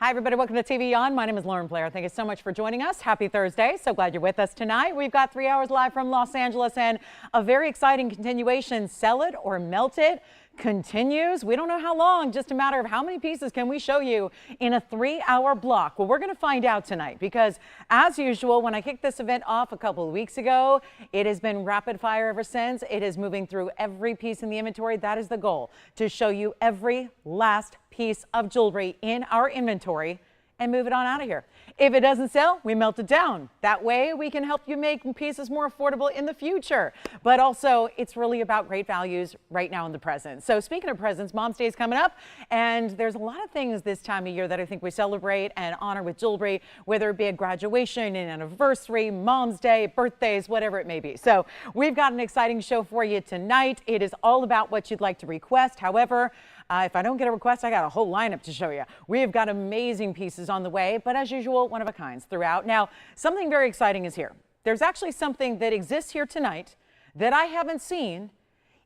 Hi, everybody. Welcome to TVON. My name is Blair. Thank you so much for joining us. Happy Thursday. So glad you're with us tonight. We've got 3 hours live from Los Angeles and a very exciting continuation. Sell it or melt it continues. We don't know how long, just a matter of how many pieces can we show you in a 3-hour block. Well, we're going to find out tonight because, as usual, when I kicked this event off a couple of weeks ago, it has been rapid fire ever since. It is moving through every piece in the inventory. That is the goal, to show you every last piece of jewelry in our inventory and move it on out of here. If it doesn't sell, we melt it down. That way we can help you make pieces more affordable in the future. But also, it's really about great values right now in the present. So speaking of presents, Mom's Day is coming up, and there's a lot of things this time of year that I think we celebrate and honor with jewelry, whether it be a graduation, an anniversary, Mom's Day, birthdays, whatever it may be. So we've got an exciting show for you tonight. It is all about what you'd like to request. However, if I don't get a request, I got a whole lineup to show you. We have got amazing pieces on the way, but as usual, one of a kinds throughout. Now, something very exciting is here. There's actually something that exists here tonight that I haven't seen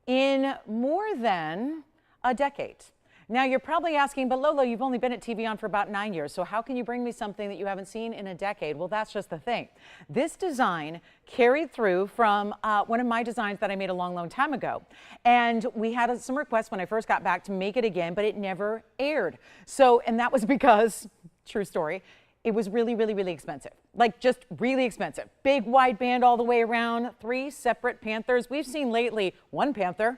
in more than a decade. Now, you're probably asking, but Lolo, you've only been at TVON for about 9 years, so how can you bring me something that you haven't seen in a decade? Well, that's just the thing. This design carried through from one of my designs that I made a long time ago. And we had some requests when I first got back to make it again, but it never aired. So, and that was because, true story, it was really expensive. Like, just really expensive. Big wide band all the way around, 3 separate Panthers. We've seen lately one Panther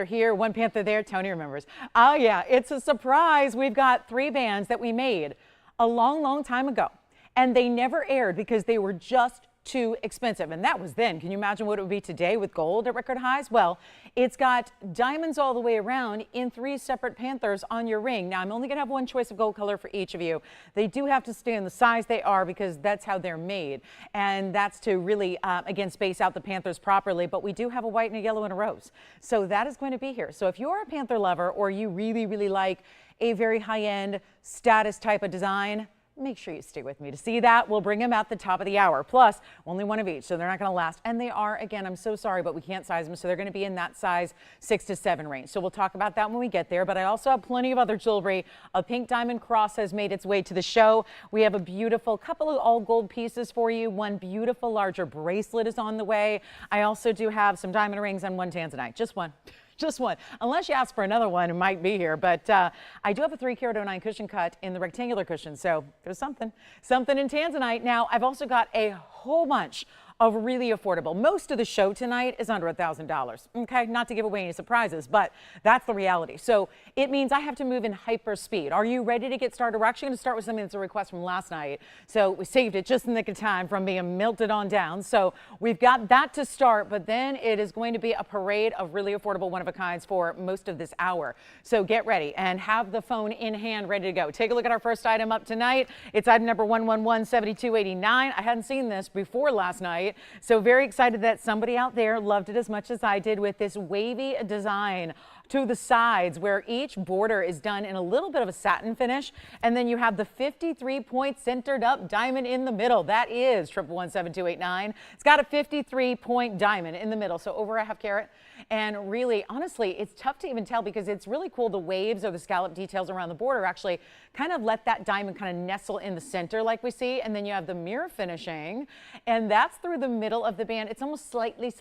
here, one Panther there. Tony remembers. Oh yeah, it's a surprise. We've got 3 bands that we made a long time ago, and they never aired because they were just too expensive. And that was then. Can you imagine what it would be today with gold at record highs? Well, it's got diamonds all the way around in 3 separate Panthers on your ring. Now, I'm only going to have one choice of gold color for each of you. They do have to stay in the size they are because that's how they're made. And that's to really, again, space out the Panthers properly. But we do have a white and a yellow and a rose. So that is going to be here. So if you're a Panther lover or you really like a very high-end status type of design, make sure you stay with me to see that. We'll bring them at the top of the hour. Plus, only one of each, so they're not going to last. And they are, again, I'm so sorry, but we can't size them, so they're going to be in that size 6 to 7 range. So we'll talk about that when we get there. But I also have plenty of other jewelry. A pink diamond cross has made its way to the show. We have a beautiful couple of all gold pieces for you. One beautiful larger bracelet is on the way. I also do have some diamond rings and one Tanzanite. Just one. Just one. Unless you ask for another one, it might be here. But I do have a 3-carat 09 cushion cut in the rectangular cushion. So there's something in Tanzanite. Now, I've also got a whole bunch of really affordable. Most of the show tonight is under $1,000. Okay, not to give away any surprises, but that's the reality. So it means I have to move in hyper speed. Are you ready to get started? We're actually going to start with something that's a request from last night. So we saved it just in the nick of time from being melted on down. So we've got that to start, but then it is going to be a parade of really affordable one-of-a-kinds for most of this hour. So get ready and have the phone in hand ready to go. Take a look at our first item up tonight. It's item number 1117289. I hadn't seen this before last night. So very excited that somebody out there loved it as much as I did with this wavy design to the sides where each border is done in a little bit of a satin finish. And then you have the 53-point centered up diamond in the middle. That is 1117289. It's got a 53-point diamond in the middle, so over a ½ carat. And really, honestly, it's tough to even tell because it's really cool. The waves or the scallop details around the border actually kind of let that diamond kind of nestle in the center like we see. And then you have the mirror finishing, and that's through the middle of the band. It's almost slightly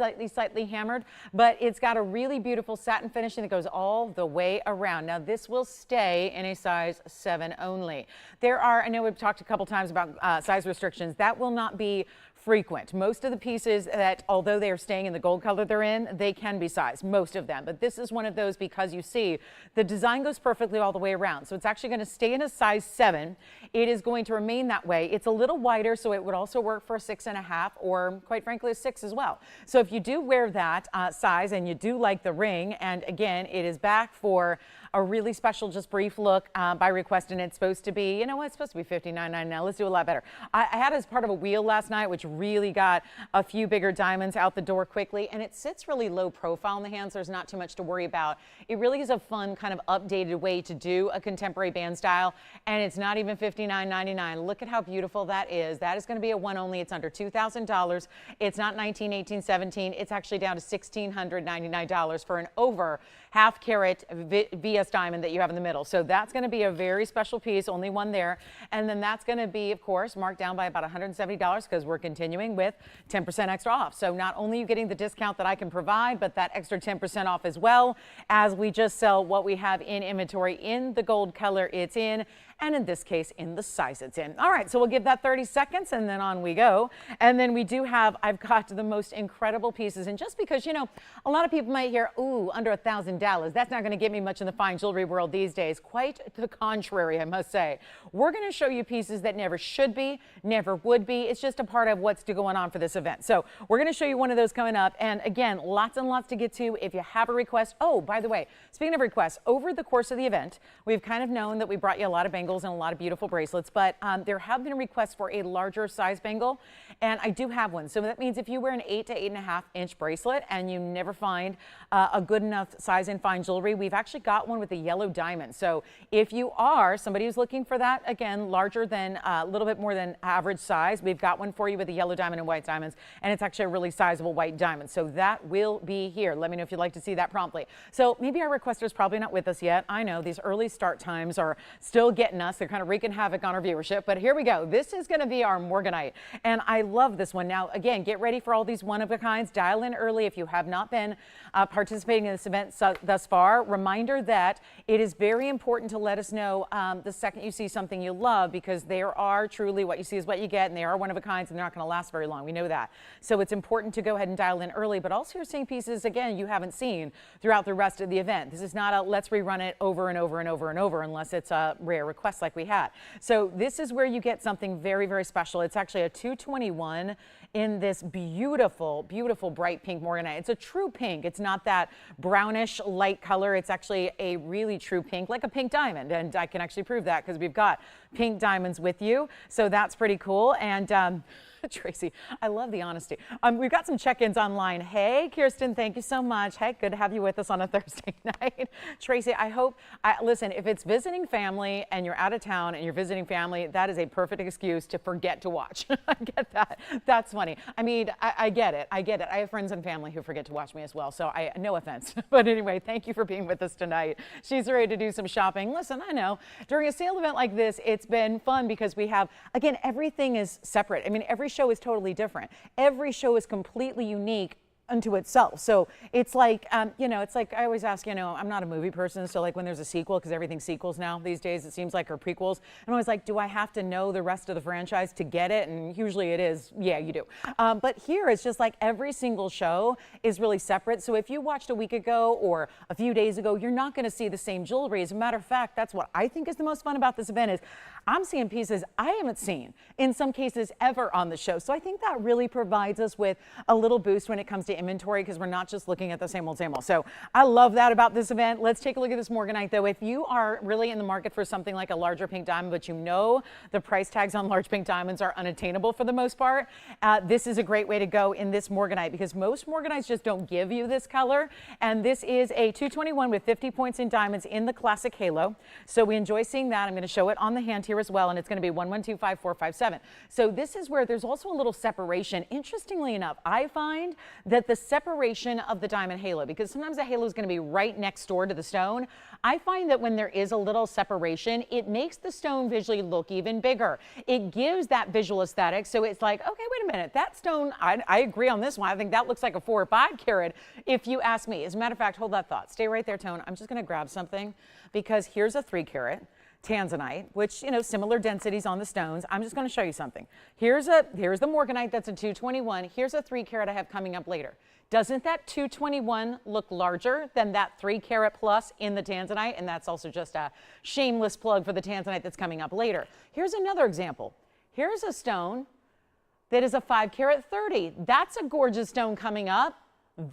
hammered, but it's got a really beautiful satin finishing that goes all the way around. Now, this will stay in a size 7 only. There are, I know we've talked a couple times about size restrictions. That will not be frequent. Most of the pieces that, although they are staying in the gold color they're in, they can be sized, most of them. But this is one of those because you see the design goes perfectly all the way around. So it's actually going to stay in a size 7. It is going to remain that way. It's a little wider, so it would also work for a 6.5 or quite frankly a 6 as well. So if you do wear that size and you do like the ring, and again, it is back for a really special, just brief look by request, and it's supposed to be, you know what, it's supposed to be $59.99 now. Let's do a lot better. I had it as part of a wheel last night, which really got a few bigger diamonds out the door quickly, and it sits really low profile in the hands. So there's not too much to worry about. It really is a fun kind of updated way to do a contemporary band style, and it's not even $59.99. Look at how beautiful that is. That is going to be a one only. It's under $2,000. It's not $19, $18, $17. It's actually down to $1,699 for an over ½ carat via prettiest diamond that you have in the middle. So that's going to be a very special piece, only one there. And then that's going to be, of course, marked down by about $170 because we're continuing with 10% extra off. So not only are you getting the discount that I can provide, but that extra 10% off as well, as we just sell what we have in inventory in the gold color it's in, and in this case, in the size it's in. All right, so we'll give that 30 seconds and then on we go. And then we do have, I've got the most incredible pieces. And just because, you know, a lot of people might hear, ooh, under $1,000, that's not going to get me much in the fine jewelry world these days. Quite the contrary, I must say. We're going to show you pieces that never should be, never would be. It's just a part of what's going on for this event. So we're going to show you one of those coming up. And again, lots and lots to get to. If you have a request, oh, by the way, speaking of requests, over the course of the event, we've kind of known that we brought you a lot of bangles and a lot of beautiful bracelets, but there have been requests for a larger size bangle, and I do have one. So that means if you wear an 8 to 8.5 inch bracelet and you never find a good enough size in fine jewelry, we've actually got one with a yellow diamond. So if you are somebody who's looking for that, again, larger than a little bit more than average size, we've got one for you with a yellow diamond and white diamonds, and it's actually a really sizable white diamond. So that will be here. Let me know if you'd like to see that promptly. So maybe our requester is probably not with us yet. I know these early start times are still getting us. They're kind of wreaking havoc on our viewership, but here we go. This is going to be our Morganite, and I love this one. Now, again, get ready for all these one-of-a-kinds. Dial in early if you have not been participating in this event thus far. Reminder that it is very important to let us know the second you see something you love, because there are truly what you see is what you get, and they are one-of-a-kinds, and they're not going to last very long. We know that. So it's important to go ahead and dial in early, but also you're seeing pieces, again, you haven't seen throughout the rest of the event. This is not a let's rerun it over and over and over and over unless it's a rare request like we had. So this is where you get something very, very special. It's actually a 221 in this beautiful, beautiful bright pink Morganite. It's a true pink. It's not that brownish light color. It's actually a really true pink, like a pink diamond. And I can actually prove that because we've got pink diamonds with you. So that's pretty cool. And Tracy, I love the honesty. We've got some check-ins online. Hey, Kirsten, thank you so much. Hey, good to have you with us on a Thursday night. Tracy, I hope, listen, if it's visiting family and you're out of town and you're visiting family, that is a perfect excuse to forget to watch. I get that. That's funny. I mean, I get it. I get it. I have friends and family who forget to watch me as well, so no offense. But anyway, thank you for being with us tonight. She's ready to do some shopping. Listen, I know, during a sale event like this, it's been fun because we have, again, everything is separate. I mean, every show is totally different. Every show is completely unique unto itself. So it's like, you know, it's like I always ask, you know, I'm not a movie person, so like when there's a sequel, because everything's sequels now these days, it seems like, or prequels, I'm always like, do I have to know the rest of the franchise to get it? And usually it is, yeah, you do. But here it's just like every single show is really separate. So if you watched a week ago or a few days ago, you're not going to see the same jewelry. As a matter of fact, that's what I think is the most fun about this event is I'm seeing pieces I haven't seen in some cases ever on the show. So I think that really provides us with a little boost when it comes to inventory, because we're not just looking at the same old, same old. So I love that about this event. Let's take a look at this Morganite, though. If you are really in the market for something like a larger pink diamond, but you know the price tags on large pink diamonds are unattainable for the most part, this is a great way to go in this Morganite, because most Morganites just don't give you this color. And this is a 221 with 50 points in diamonds in the classic halo. So we enjoy seeing that. I'm going to show it on the hand here as well, and it's going to be 1125,457. So this is where there's also a little separation. Interestingly enough, I find that the separation of the diamond halo, because sometimes the halo is going to be right next door to the stone, I find that when there is a little separation, it makes the stone visually look even bigger. It gives that visual aesthetic. So it's like, okay, wait a minute, that stone, I agree on this one. I think that looks like a 4 or 5 carat if you ask me. As a matter of fact, hold that thought. Stay right there, Tone. I'm just going to grab something, because here's a 3 carat. Tanzanite, which, you know, similar densities on the stones. I'm just going to show you something. Here's the Morganite that's a 221. Here's a 3 carat I have coming up later. Doesn't that 221 look larger than that 3 carat plus in the Tanzanite? And that's also just a shameless plug for the Tanzanite that's coming up later. Here's another example. Here's a stone that is a 5 carat 30. That's a gorgeous stone coming up.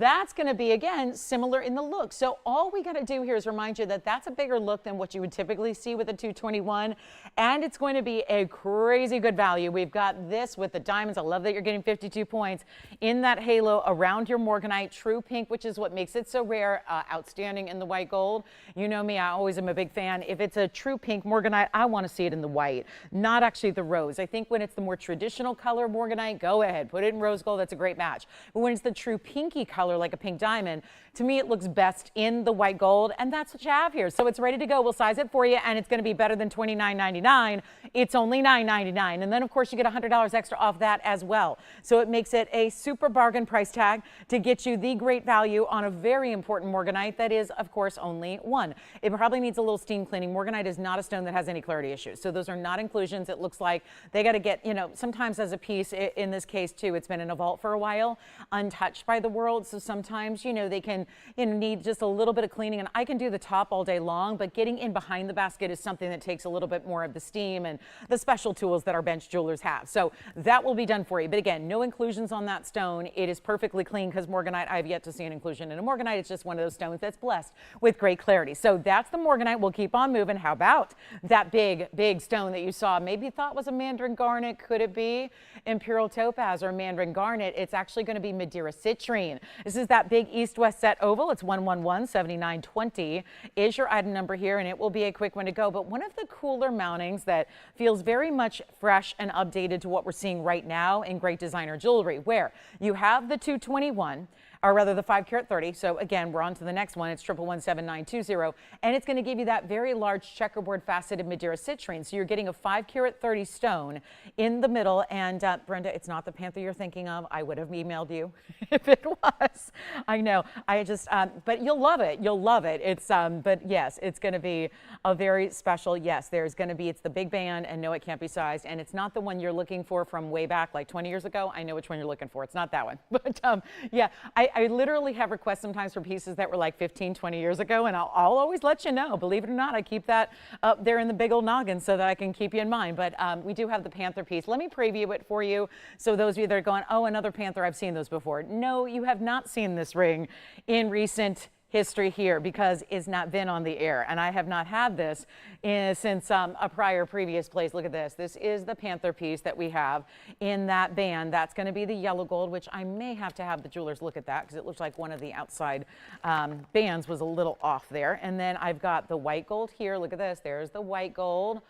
That's going to be, again, similar in the look. So all we got to do here is remind you that that's a bigger look than what you would typically see with a 221. And it's going to be a crazy good value. We've got this with the diamonds. I love that you're getting 52 points in that halo around your Morganite. True pink, which is what makes it so rare. Outstanding in the white gold. You know me, I always am a big fan. If it's a true pink Morganite, I want to see it in the white, not actually the rose. I think when it's the more traditional color Morganite, go ahead, put it in rose gold. That's a great match. But when it's the true pinky color like a pink diamond. To me, it looks best in the white gold, and that's what you have here. So it's ready to go. We'll size it for you, and it's going to be better than $29.99. It's only $9.99, and then of course you get $100 extra off that as well. So it makes it a super bargain price tag to get you the great value on a very important Morganite that is, of course, only one. It probably needs a little steam cleaning. Morganite is not a stone that has any clarity issues, so those are not inclusions. It looks like they got to get, you know, sometimes as a piece, in this case too, it's been in a vault for a while, untouched by the world, so sometimes, you know, they can, you know, need just a little bit of cleaning, and I can do the top all day long, but getting in behind the basket is something that takes a little bit more of the steam and the special tools that our bench jewelers have. So that will be done for you. But again, no inclusions on that stone. It is perfectly clean because Morganite, I have yet to see an inclusion in a Morganite. It's just one of those stones that's blessed with great clarity. So that's the Morganite. We'll keep on moving. How about that big stone that you saw? Maybe you thought was a Mandarin garnet. Could it be imperial topaz or Mandarin garnet? It's actually going to be Madeira citrine. This is that big east-west set oval. It's 111-7920 is your item number here, and it will be a quick one to go. But one of the cooler mountings that feels very much fresh and updated to what we're seeing right now in great designer jewelry, where you have the 221, or rather the 5 carat 30. So again, we're on to the next one. It's 111-7920, and it's going to give you that very large checkerboard faceted Madeira citrine. So you're getting a 5 carat 30 stone in the middle. And Brenda, it's not the Panther you're thinking of. I would have emailed you if it was. I know. I just, but you'll love it. You'll love it. It's, but yes, it's going to be a very special. Yes, there's going to be. It's the big band, and no, it can't be sized. And it's not the one you're looking for from way back, like 20 years ago. I know which one you're looking for. It's not that one. But yeah, I literally have requests sometimes for pieces that were like 15, 20 years ago, and I'll always let you know. Believe it or not, I keep that up there in the big old noggin so that I can keep you in mind. But we do have the Panther piece. Let me preview it for you. So those of you that are going, oh, another Panther, I've seen those before. No, you have not seen this ring in recent history here because it's not been on the air, and I have not had this since a previous place. Look at this. This is the Panther piece that we have in that band. That's going to be the yellow gold, which I may have to have the jewelers look at that because it looks like one of the outside bands was a little off there. And then I've got the white gold here. Look at this. There's the white gold.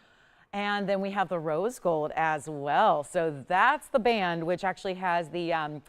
And then we have the rose gold as well. So that's the band, which actually has the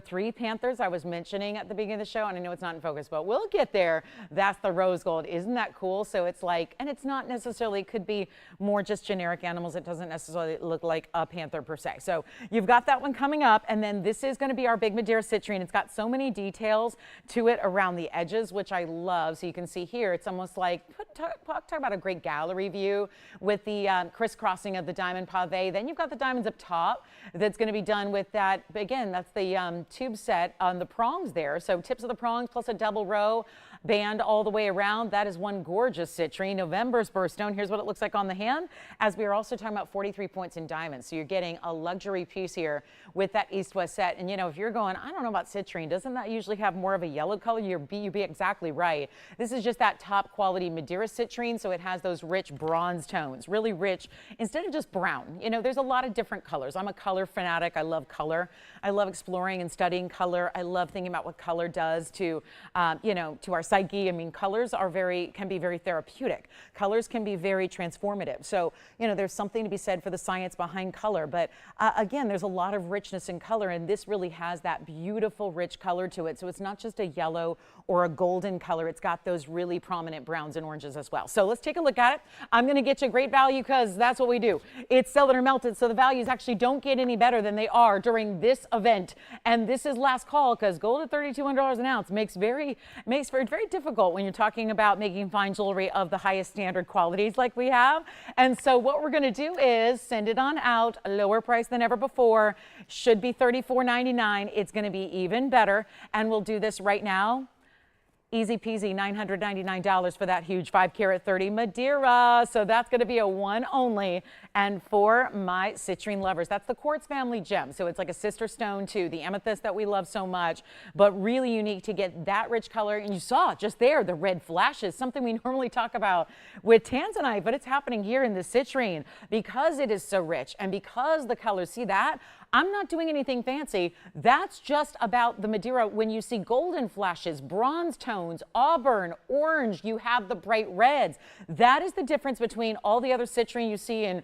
3 Panthers I was mentioning at the beginning of the show. And I know it's not in focus, but we'll get there. That's the rose gold. Isn't that cool? So it's like, and it's not necessarily, it could be more just generic animals. It doesn't necessarily look like a Panther per se. So you've got that one coming up. And then this is going to be our big Madeira citrine. It's got so many details to it around the edges, which I love. So you can see here, it's almost like, talk about a great gallery view with the crisscrossing of the diamond pave. Then you've got the diamonds up top that's going to be done with that. Again, that's the tube set on the prongs there. So tips of the prongs plus a double row band all the way around. That is one gorgeous citrine. November's birthstone. Here's what it looks like on the hand, as we are also talking about 43 points in diamonds. So you're getting a luxury piece here with that east-west set. And you know, if you're going, I don't know about citrine, doesn't that usually have more of a yellow color? You'd be exactly right. This is just that top quality Madeira citrine, so it has those rich bronze tones, really rich, instead of just brown. You know, there's a lot of different colors. I'm a color fanatic. I love color. I love exploring and studying color. I love thinking about what color does to, you know, to our psyche. I mean, colors are can be very therapeutic. Colors can be very transformative. So, you know, there's something to be said for the science behind color. But again, there's a lot of richness in color, and this really has that beautiful, rich color to it. So it's not just a yellow or a golden color. It's got those really prominent browns and oranges as well. So let's take a look at it. I'm going to get you great value because that's what we do. It's sell it or melt it. So the values actually don't get any better than they are during this event. And this is last call because gold at $3,200 an ounce makes for it very difficult when you're talking about making fine jewelry of the highest standard qualities like we have. And so what we're going to do is send it on out, a lower price than ever before. Should be $34.99. It's going to be even better. And we'll do this right now. Easy peasy, $999 for that huge 5 carat 30 Madeira. So that's going to be a one only. And for my citrine lovers, that's the quartz family gem. So it's like a sister stone to the amethyst that we love so much, but really unique to get that rich color. And you saw just there, the red flashes, something we normally talk about with Tanzanite, but it's happening here in the citrine because it is so rich and because the colors, see that? I'm not doing anything fancy. That's just about the Madeira. When you see golden flashes, bronze tones, auburn, orange, you have the bright reds. That is the difference between all the other citrine you see in,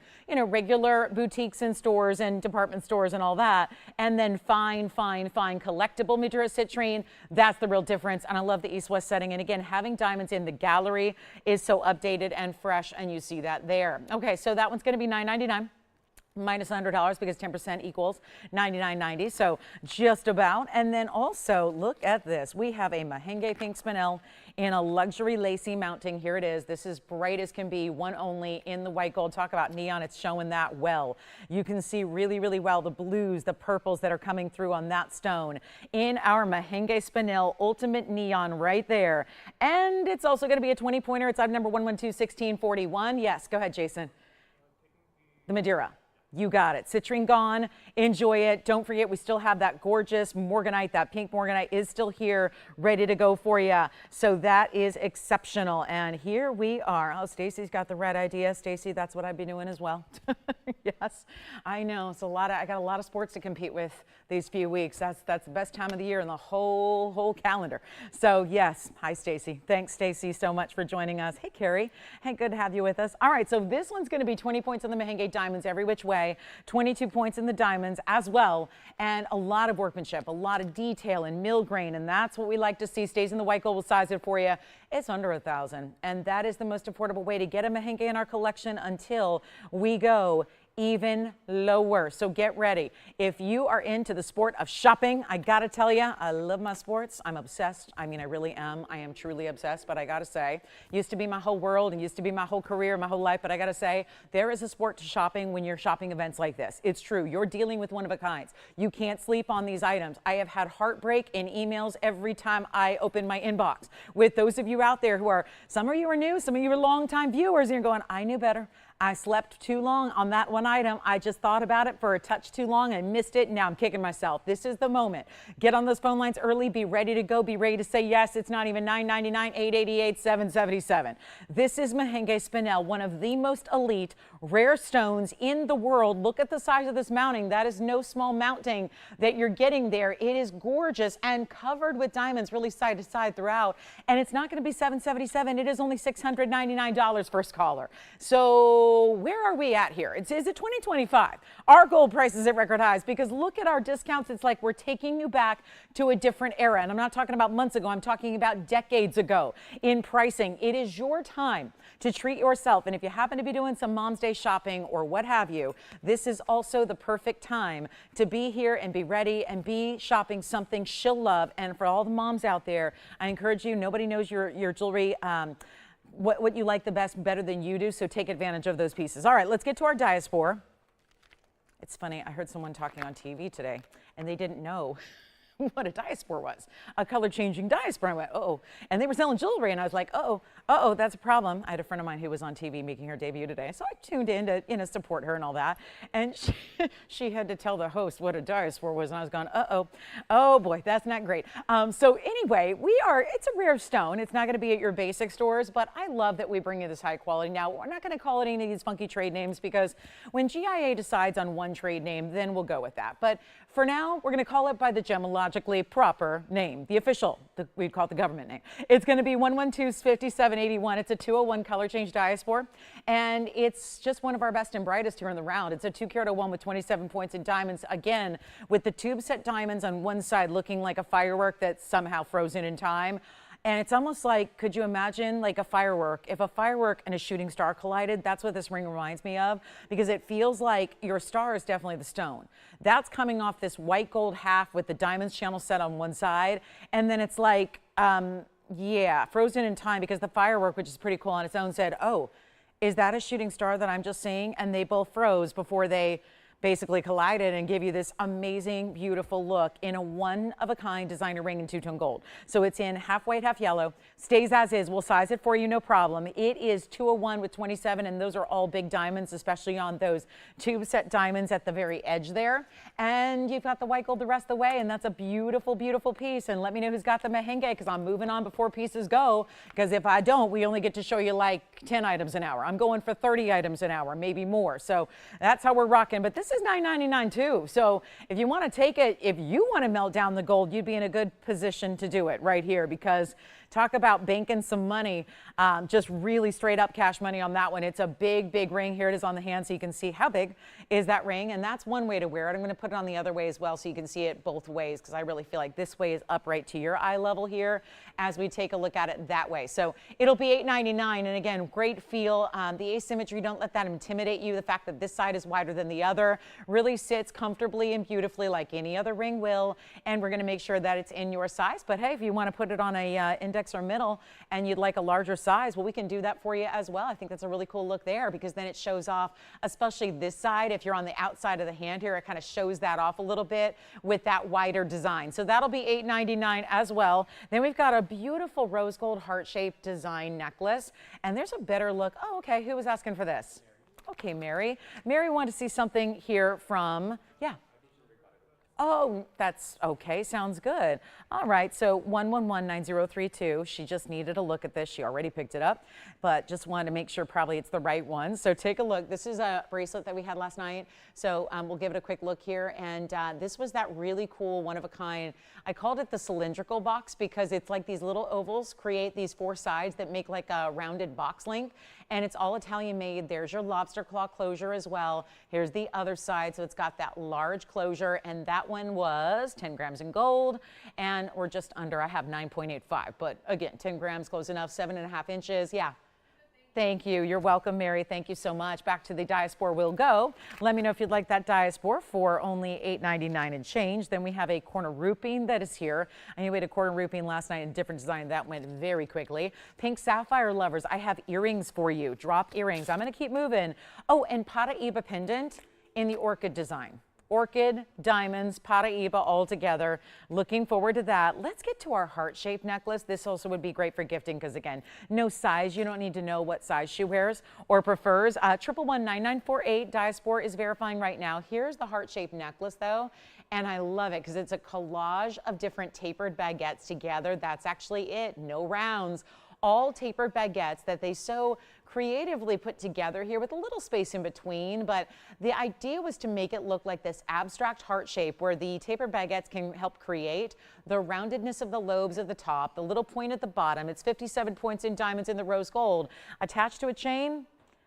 regular boutiques and stores and department stores and all that, and then fine collectible Madeira citrine. That's the real difference. And I love the east-west setting. And again, having diamonds in the gallery is so updated and fresh, and you see that there. Okay, so that one's going to be $9.99. Minus $100 because 10% equals $99.90, so just about. And then also, look at this. We have a Mahenge pink spinel in a luxury lacy mounting. Here it is. This is bright as can be, one only in the white gold. Talk about neon, it's showing that well. You can see really, really well the blues, the purples that are coming through on that stone in our Mahenge spinel ultimate neon right there. And it's also going to be a 20-pointer. It's item number 112-1641. Yes, go ahead, Jason. The Madeira. You got it. Citrine gone. Enjoy it. Don't forget, we still have that gorgeous Morganite. That pink Morganite is still here, ready to go for you. So that is exceptional. And here we are. Oh, Stacy's got the right idea. Stacy, that's what I've been doing as well. Yes, I know. It's I got a lot of sports to compete with these few weeks. That's the best time of the year in the whole calendar. So yes. Hi, Stacy. Thanks, Stacy, so much for joining us. Hey, Carrie. Hey, good to have you with us. All right. So this one's going to be 20 points on the Mahenge diamonds every which way. 22 points in the diamonds as well, and a lot of workmanship, a lot of detail and mill grain, and that's what we like to see. Stays in the white gold. We'll size it for you. It's under $1,000, and that is the most affordable way to get a Mahenge in our collection until we go even lower. So get ready. If you are into the sport of shopping, I gotta tell you, I love my sports. I'm obsessed. I mean, I really am. I am truly obsessed, but I gotta say, used to be my whole world and used to be my whole career, my whole life, but I gotta say, there is a sport to shopping when you're shopping events like this. It's true. You're dealing with one of a kinds. You can't sleep on these items. I have had heartbreak in emails every time I open my inbox with those of you out there who are, some of you are new, some of you are longtime viewers, and you're going, I knew better. I slept too long on that one item. I just thought about it for a touch too long and missed it. Now I'm kicking myself. This is the moment. Get on those phone lines early. Be ready to go. Be ready to say yes. It's not even $9.99, $8.88, $7.77. This is Mahenge spinel, one of the most elite, rare stones in the world. Look at the size of this mounting. That is no small mounting that you're getting there. It is gorgeous and covered with diamonds, really side to side throughout. And it's not going to be $7.77. It is only $699 first caller. So where are we at here? Is it 2025? Our gold price is at record highs because look at our discounts. It's like we're taking you back to a different era. And I'm not talking about months ago. I'm talking about decades ago in pricing. It is your time to treat yourself. And if you happen to be doing some Mom's Day shopping or what have you, this is also the perfect time to be here and be ready and be shopping something she'll love. And for all the moms out there, I encourage you, nobody knows your jewelry what you like the best better than you do, so take advantage of those pieces. All right, let's get to our Diaspore. It's funny, I heard someone talking on TV today, and they didn't know what a Diaspore was, a color-changing Diaspore. I went, uh-oh. And they were selling jewelry, and I was like, uh-oh, that's a problem. I had a friend of mine who was on TV making her debut today, so I tuned in to, support her and all that. And she had to tell the host what a Diaspore was, and I was going, uh-oh. Oh, boy, that's not great. So anyway, it's a rare stone. It's not going to be at your basic stores, but I love that we bring you this high quality. Now, we're not going to call it any of these funky trade names because when GIA decides on one trade name, then we'll go with that. But for now, we're going to call it by the gemologically proper name, the official, we'd call it the government name. It's going to be 112-5781. It's a 201 color change Diaspore, and it's just one of our best and brightest here in the round. It's a 2-carat/01 with 27 points in diamonds, again, with the tube set diamonds on one side looking like a firework that's somehow frozen in time. And it's almost like, could you imagine like a firework? If a firework and a shooting star collided, that's what this ring reminds me of, because it feels like your star is definitely the stone. That's coming off this white gold half with the diamonds channel set on one side. And then it's like, yeah, frozen in time, because the firework, which is pretty cool on its own, said, oh, is that a shooting star that I'm just seeing? And they both froze before they basically collided and give you this amazing, beautiful look in a one-of-a-kind designer ring in two-tone gold. So it's in half white, half yellow, stays as is. We'll size it for you, no problem. It is 201 with 27, and those are all big diamonds, especially on those tube set diamonds at the very edge there. And you've got the white gold the rest of the way, and that's a beautiful, beautiful piece. And let me know who's got the Mahenge, because I'm moving on before pieces go, because if I don't, we only get to show you like 10 items an hour. I'm going for 30 items an hour, maybe more. So that's how we're rocking. But this is $9.99 too. So if you want to take it, if you want to melt down the gold, you'd be in a good position to do it right here, because talk about banking some money, just really straight up cash money on that one. It's a big, big ring. Here it is on the hand, so you can see how big is that ring. And that's one way to wear it. I'm going to put it on the other way as well, so you can see it both ways, because I really feel like this way is upright to your eye level here as we take a look at it that way. So it'll be $8.99. And again, great feel. The asymmetry, don't let that intimidate you. The fact that this side is wider than the other really sits comfortably and beautifully like any other ring will. And we're going to make sure that it's in your size. But hey, if you want to put it on a index or middle and you'd like a larger size, well, we can do that for you as well. I think that's a really cool look there, because then it shows off, especially this side. If you're on the outside of the hand here, it kind of shows that off a little bit with that wider design. So that'll be $8.99 as well. Then we've got a beautiful rose gold heart-shaped design necklace, and there's a better look. Oh, okay, who was asking for this? Okay, Mary. Mary wanted to see something here from, yeah. Oh, that's okay. Sounds good. All right. So 1119032. She just needed a look at this. She already picked it up, but just wanted to make sure probably it's the right one. So take a look. This is a bracelet that we had last night. So we'll give it a quick look here. And this was that really cool one of a kind. I called it the cylindrical box, because it's like these little ovals create these four sides that make like a rounded box link. And it's all Italian made. There's your lobster claw closure as well. Here's the other side. So it's got that large closure, and that one was 10 grams in gold, and we're just under. I have 9.85, but again, 10 grams close enough, 7.5 inches. Yeah. Thank you. You're welcome, Mary. Thank you so much. Back to the Diaspore we'll go. Let me know if you'd like that Diaspore for only $8.99 and change. Then we have a corner rupine that is here. I knew we had a corner rupine last night in a different design. That went very quickly. Pink sapphire lovers, I have earrings for you. Drop earrings. I'm going to keep moving. Oh, and Paraiba pendant in the orchid design. Orchid, diamonds, Paraiba all together. Looking forward to that. Let's get to our heart-shaped necklace. This also would be great for gifting, because again, no size. You don't need to know what size she wears or prefers. 1119948. Diaspore is verifying right now. Here's the heart-shaped necklace though, and I love it because it's a collage of different tapered baguettes together. That's actually it. No rounds. All tapered baguettes that they so creatively put together here with a little space in between. But the idea was to make it look like this abstract heart shape, where the tapered baguettes can help create the roundedness of the lobes of the top, the little point at the bottom. It's 57 points in diamonds in the rose gold, attached to a chain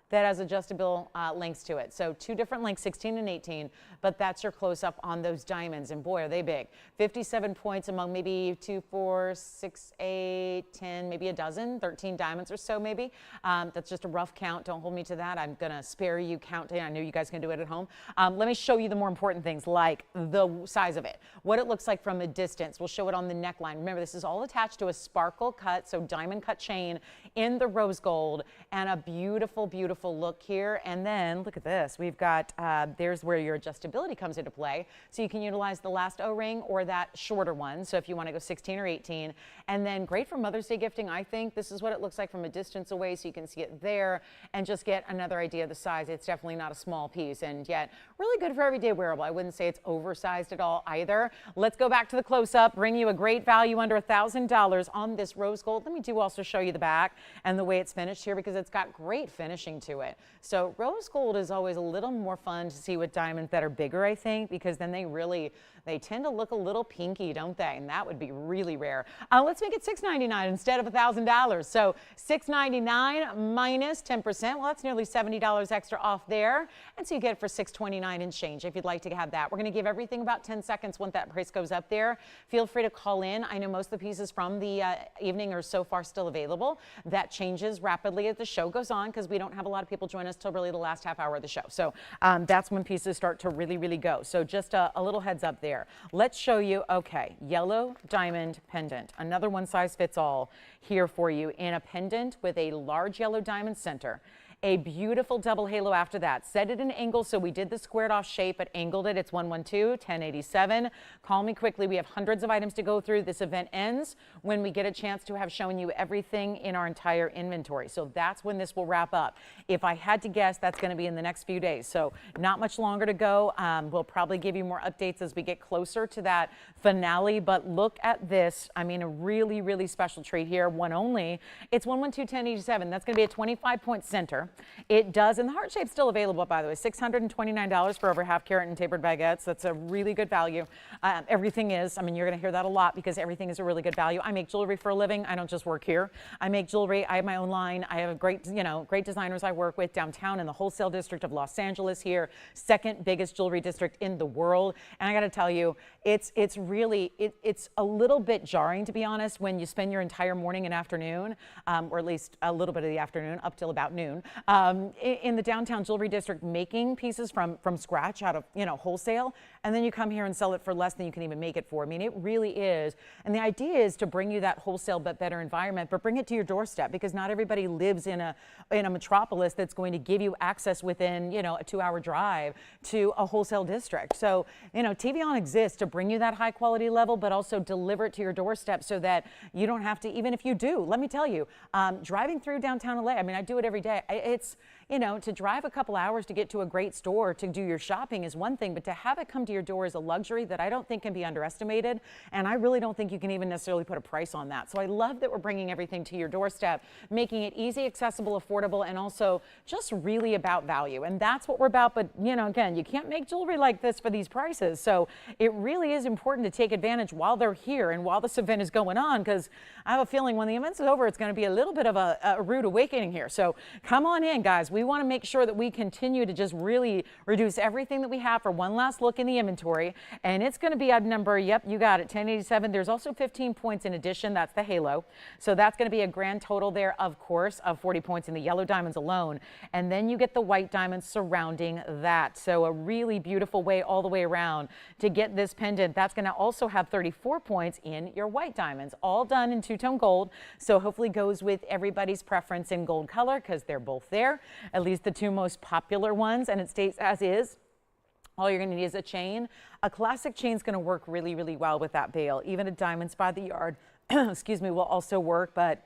that has adjustable lengths to it. So two different lengths, 16 and 18, but that's your close-up on those diamonds, and boy, are they big. 57 points among maybe 2, 4, 6, 8, 10, maybe a dozen, 13 diamonds or so maybe. That's just a rough count. Don't hold me to that. I'm gonna spare you counting. I know you guys can do it at home. Let me show you the more important things, like the size of it, what it looks like from a distance. We'll show it on the neckline. Remember, this is all attached to a sparkle cut, so diamond cut chain in the rose gold, and a beautiful, beautiful look here. And then look at this. We've got, there's where your adjustability comes into play. So you can utilize the last O-ring or that shorter one. So if you want to go 16 or 18, and then great for Mother's Day gifting, I think. This is what it looks like from a distance away, so you can see it there and just get another idea of the size. It's definitely not a small piece, and yet really good for everyday wearable. I wouldn't say it's oversized at all either. Let's go back to the close-up, bring you a great value under $1,000 on this rose gold. Let me also show you the back and the way it's finished here, because it's got great finishing to it. So rose gold is always a little more fun to see with diamonds that are bigger, I think, because then they tend to look a little pinky, don't they? And that would be really rare. Let's make it $699 instead of $1,000. So $699 minus 10%. Well, that's nearly $70 extra off there. And so you get it for $629 and change if you'd like to have that. We're going to give everything about 10 seconds once that price goes up there. Feel free to call in. I know most of the pieces from the evening are so far still available. That changes rapidly as the show goes on, because we don't have a lot of people join us till really the last half hour of the show. So that's when pieces start to really, really go. So just a little heads up there. Let's show you, okay, yellow diamond pendant. Another one size fits all here for you in a pendant with a large yellow diamond center. A beautiful double halo after that. Set it in angle, so we did the squared off shape but angled it. It's 112-1087. Call me quickly. We have hundreds of items to go through. This event ends when we get a chance to have shown you everything in our entire inventory. So that's when this will wrap up. If I had to guess, that's going to be in the next few days. So not much longer to go. We'll probably give you more updates as we get closer to that finale. But look at this. I mean, a really, really special treat here. One only. It's 112-1087. That's going to be a 25-point center. here. It does, and the heart shape's still available, by the way, $629 for over half carat and tapered baguettes. That's a really good value. Everything is, I mean, you're going to hear that a lot because everything is a really good value. I make jewelry for a living. I don't just work here. I make jewelry. I have my own line. I have great designers I work with downtown in the wholesale district of Los Angeles here, second biggest jewelry district in the world. And I got to tell you, it's really a little bit jarring, to be honest, when you spend your entire morning and afternoon, or at least a little bit of the afternoon up till about noon, in the downtown jewelry district making pieces from scratch out of wholesale, and then you come here and sell it for less than you can even make it for. I mean, it really is. And the idea is to bring you that wholesale but better environment, but bring it to your doorstep, because not everybody lives in a metropolis that's going to give you access within a 2-hour drive to a wholesale district. So TVON exists to bring you that high quality level, but also deliver it to your doorstep so that you don't have to, even if you do, let me tell you, driving through downtown LA, I mean, I do it every day. It's, to drive a couple hours to get to a great store to do your shopping is one thing, but to have it come to your door is a luxury that I don't think can be underestimated. And I really don't think you can even necessarily put a price on that. So I love that we're bringing everything to your doorstep, making it easy, accessible, affordable, and also just really about value. And that's what we're about. But, again, you can't make jewelry like this for these prices. So it really is important to take advantage while they're here and while this event is going on, because I have a feeling when the event's over, it's going to be a little bit of a rude awakening here. So come on in, guys. We want to make sure that we continue to just really reduce everything that we have for one last look in the inventory. And it's going to be a number, yep, you got it, 1087. There's also 15 points in addition. That's the halo. So that's going to be a grand total there, of course, of 40 points in the yellow diamonds alone. And then you get the white diamonds surrounding that. So a really beautiful way all the way around to get this pendant. That's going to also have 34 points in your white diamonds, all done in two-tone gold. So hopefully goes with everybody's preference in gold color, because they're both there, at least the two most popular ones, and it stays as is. All you're going to need is a chain. A classic chain is going to work really, really well with that bail. Even a diamonds by the yard, excuse me, will also work, but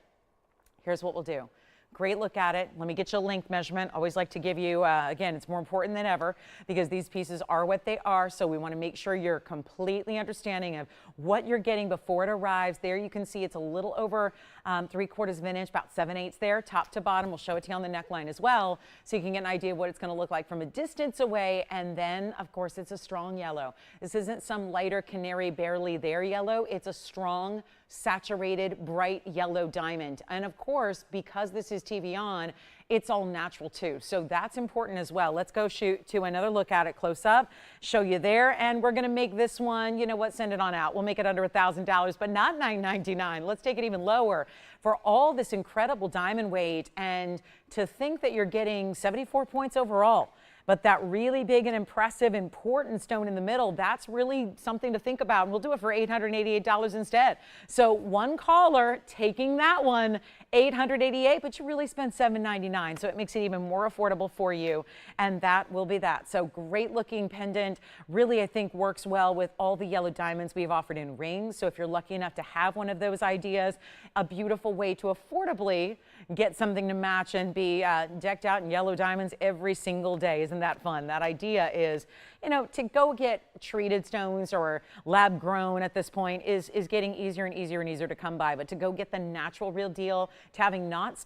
here's what we'll do. Great look at it. Let me get you a length measurement. Always like to give you, again, it's more important than ever because these pieces are what they are. So we want to make sure you're completely understanding of what you're getting before it arrives. There you can see it's a little over 3/4 of an inch, about 7/8 there, top to bottom. We'll show it to you on the neckline as well, so you can get an idea of what it's going to look like from a distance away. And then, of course, it's a strong yellow. This isn't some lighter canary barely there yellow. It's a strong, saturated, bright yellow diamond. And of course, because this is TVON, it's all natural too. So that's important as well. Let's go shoot to another look at it close up, show you there. And we're going to make this one, you know what, send it on out. We'll make it under $1,000, but not $999. Let's take it even lower for all this incredible diamond weight. And to think that you're getting 74 points overall. But that really big and impressive, important stone in the middle, that's really something to think about. And we'll do it for $888 instead. So one caller taking that one, $888, but you really spent $799. So it makes it even more affordable for you. And that will be that. So great looking pendant. Really, I think works well with all the yellow diamonds we've offered in rings. So if you're lucky enough to have one of those ideas, a beautiful way to affordably get something to match and be decked out in yellow diamonds every single day. Isn't that fun? That idea is, you know, to go get treated stones or lab grown at this point is getting easier and easier and easier to come by. But to go get the natural real deal, to having not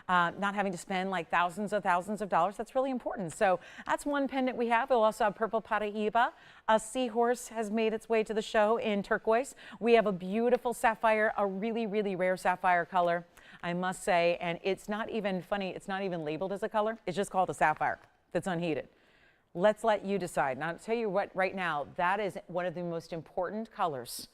having to spend like thousands of dollars, that's really important. So that's one pendant we have. We'll also have purple Paraiba. A seahorse has made its way to the show in turquoise. We have a beautiful sapphire, a really, really rare sapphire color, I must say. And it's not even funny. It's not even labeled as a color. It's just called a sapphire that's unheated. Let's let you decide. Now, I'll tell you what, right now, that is one of the most important colors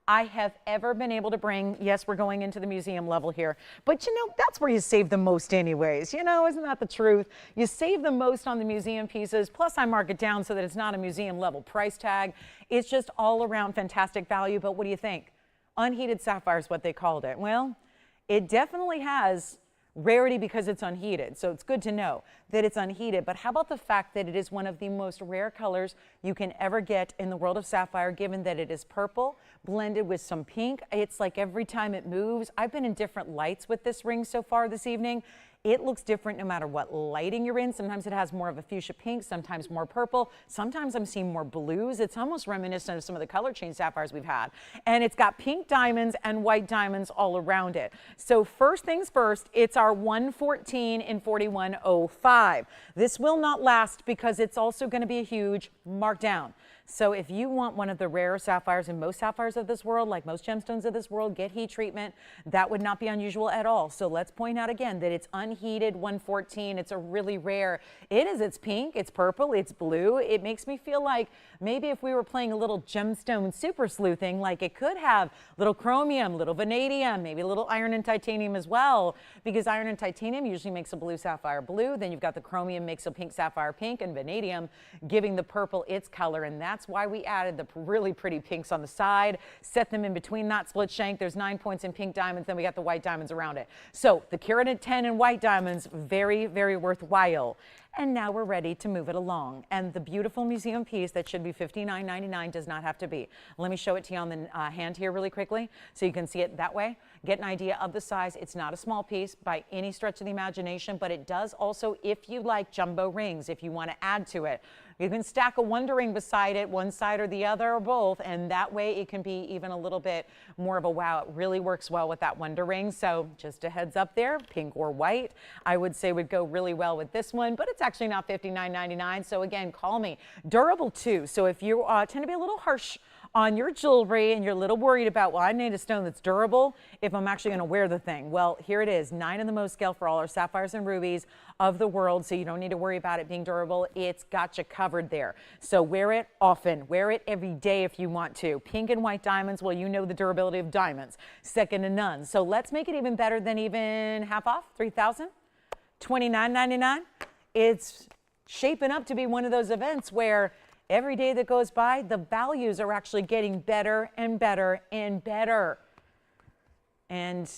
I have ever been able to bring. Yes, we're going into the museum level here, but you know, that's where you save the most anyways. You know, isn't that the truth? You save the most on the museum pieces, plus I mark it down so that it's not a museum level price tag. It's just all around fantastic value, but what do you think? Unheated sapphire is what they called it. Well, it definitely has rarity because it's unheated, so it's good to know that it's unheated. But how about the fact that it is one of the most rare colors you can ever get in the world of sapphire, given that it is purple blended with some pink. It's like every time it moves, I've been in different lights with this ring so far this evening. It looks different no matter what lighting you're in. Sometimes it has more of a fuchsia pink, sometimes more purple. Sometimes I'm seeing more blues. It's almost reminiscent of some of the color change sapphires we've had. And it's got pink diamonds and white diamonds all around it. So first things first, it's our 114 in 4105. This will not last because it's also going to be a huge markdown. So if you want one of the rare sapphires, and most sapphires of this world, like most gemstones of this world, get heat treatment, that would not be unusual at all. So let's point out again that it's unheated 114. It's a really rare. It is. It's pink, it's purple, it's blue. It makes me feel like maybe if we were playing a little gemstone super sleuthing, like it could have little chromium, little vanadium, maybe a little iron and titanium as well, because iron and titanium usually makes a blue sapphire blue. Then you've got the chromium makes a pink sapphire pink, and vanadium giving the purple its color. And that's why we added the really pretty pinks on the side, set them in between that split shank. There's 9 points in pink diamonds, then we got the white diamonds around it. So the carat at 10 in white diamonds, very, very worthwhile. And now we're ready to move it along. And the beautiful museum piece that should be $59.99 does not have to be. Let me show it to you on the hand here really quickly so you can see it that way. Get an idea of the size. It's not a small piece by any stretch of the imagination, but it does also, if you like jumbo rings, if you want to add to it, you can stack a wonder ring beside it, one side or the other or both, and that way it can be even a little bit more of a wow. It really works well with that wonder ring. So just a heads up there, pink or white, I would say would go really well with this one, but it's actually not $59.99. So again, call me. Durable too. So if you tend to be a little harsh on your jewelry and you're a little worried about, well, I need a stone that's durable if I'm actually going to wear the thing. Well, here it is, 9 in the Mohs scale for all our sapphires and rubies of the world, so you don't need to worry about it being durable. It's got you covered there. So wear it often. Wear it every day if you want to. Pink and white diamonds, well, you know the durability of diamonds. Second to none. So let's make it even better than even half off, $3,000, $29.99. It's shaping up to be one of those events where every day that goes by, the values are actually getting better and better and better. And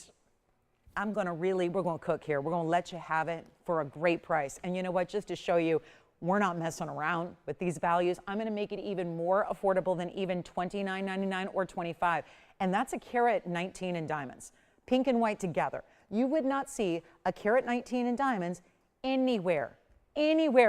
we're going to cook here. We're going to let you have it for a great price. And you know what, just to show you, we're not messing around with these values. I'm going to make it even more affordable than even $29.99 or $25. And that's a carat 19 in diamonds, pink and white together. You would not see a carat 19 in diamonds anywhere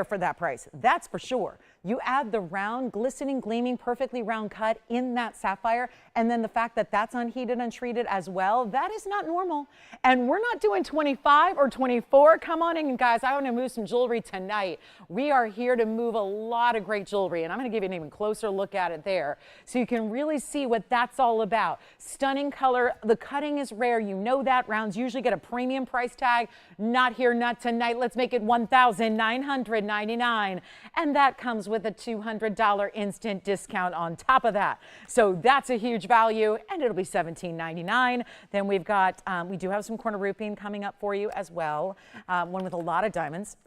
for that price. That's for sure. You add the round, glistening, gleaming, perfectly round cut in that sapphire, and then the fact that that's unheated, untreated as well, that is not normal. And we're not doing 25 or 24. Come on in, guys. I want to move some jewelry tonight. We are here to move a lot of great jewelry, and I'm going to give you an even closer look at it there so you can really see what that's all about. Stunning color. The cutting is rare. You know that. Rounds usually get a premium price tag. Not here, not tonight. Let's make it $1,999, and that comes with a $200 instant discount on top of that. So that's a huge value, and it'll be $17.99. Then we've got, we do have some corner roofing coming up for you as well. One with a lot of diamonds,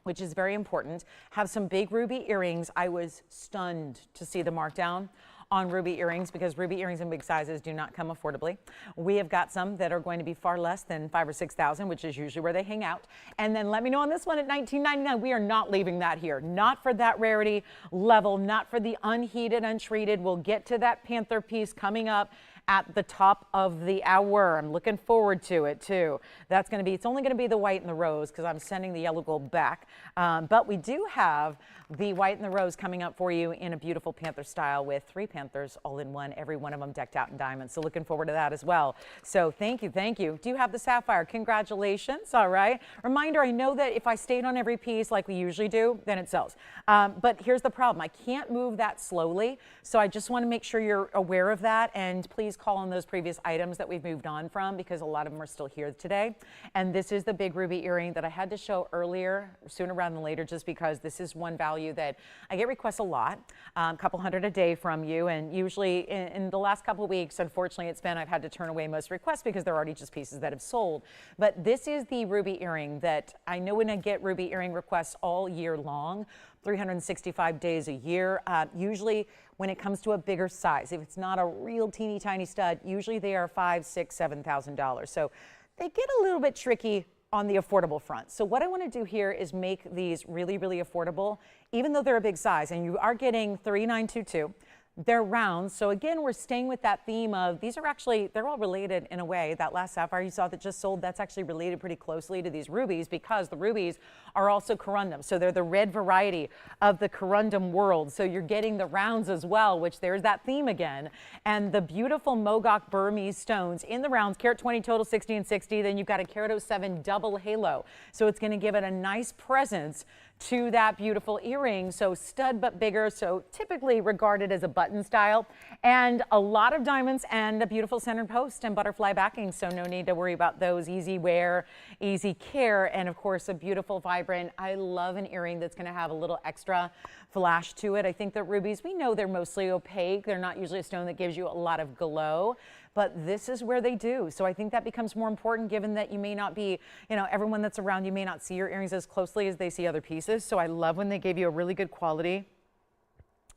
which is very important. Have some big ruby earrings. I was stunned to see the markdown on ruby earrings because ruby earrings in big sizes do not come affordably. We have got some that are going to be far less than $5,000 or $6,000, which is usually where they hang out. And then let me know on this one at $19.99. We are not leaving that here. Not for that rarity level, not for the unheated, untreated. We'll get to that Panther piece coming up at the top of the hour. I'm looking forward to it too. That's going to be, it's only going to be the white and the rose because I'm sending the yellow gold back. But we do have the white and the rose coming up for you in a beautiful Panther style with 3 Panthers all in one, every one of them decked out in diamonds. So looking forward to that as well. So thank you, thank you. Do you have the sapphire? Congratulations. All right. Reminder, I know that if I stayed on every piece like we usually do, then it sells. But here's the problem. I can't move that slowly. So I just want to make sure you're aware of that. And please call on those previous items that we've moved on from because a lot of them are still here today. And this is the big ruby earring that I had to show earlier, sooner rather than later, just because this is one value that I get requests a lot, a couple hundred a day from you. And usually in the last couple of weeks, unfortunately, I've had to turn away most requests because they're already just pieces that have sold. But this is the ruby earring that I know when I get ruby earring requests all year long, 365 days a year. Usually when it comes to a bigger size, if it's not a real teeny tiny stud, usually they are $5,000, $6,000, $7,000. So they get a little bit tricky on the affordable front. So what I want to do here is make these really, really affordable, even though they're a big size. And you are getting 3922. They're round. So again, we're staying with that theme of these are actually, they're all related in a way. That last sapphire you saw that just sold, that's actually related pretty closely to these rubies because the rubies are also corundum. So they're the red variety of the corundum world. So you're getting the rounds as well, which there's that theme again. And the beautiful Mogok Burmese stones in the rounds, carat 20 total, 60 and 60. Then you've got a carat 07 double halo. So it's going to give it a nice presence to that beautiful earring. So stud but bigger, so typically regarded as a button style, and a lot of diamonds and a beautiful centered post and butterfly backing, so no need to worry about those. Easy wear, easy care, and of course a beautiful vibrant, I love an earring that's going to have a little extra flash to it. I think that rubies, we know they're mostly opaque. They're not usually a stone that gives you a lot of glow, but this is where they do. So I think that becomes more important given that you may not be, you know, everyone that's around you may not see your earrings as closely as they see other pieces. So I love when they give you a really good quality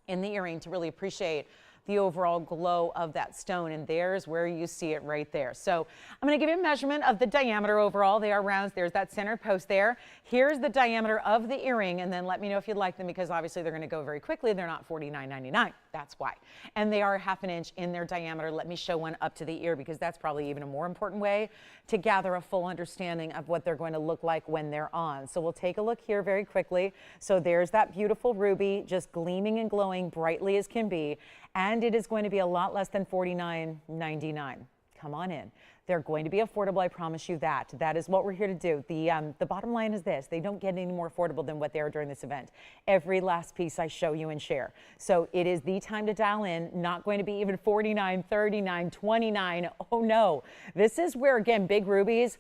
in the earring to really appreciate the overall glow of that stone, and there's where you see it right there. So I'm going to give you a measurement of the diameter overall. They are rounds. There's that center post there. Here's the diameter of the earring, and then let me know if you'd like them because obviously they're going to go very quickly. They're not $49.99. That's why. And they are ½ inch in their diameter. Let me show one up to the ear because that's probably even a more important way to gather a full understanding of what they're going to look like when they're on. So we'll take a look here very quickly. So there's that beautiful ruby just gleaming and glowing brightly as can be. And it is going to be a lot less than $49.99. Come on in. They're going to be affordable, I promise you that. That is what we're here to do. The bottom line is this. They don't get any more affordable than what they are during this event. Every last piece I show you and share. So it is the time to dial in. Not going to be even $49, $39, $29. Oh no. This is where, again, big rubies,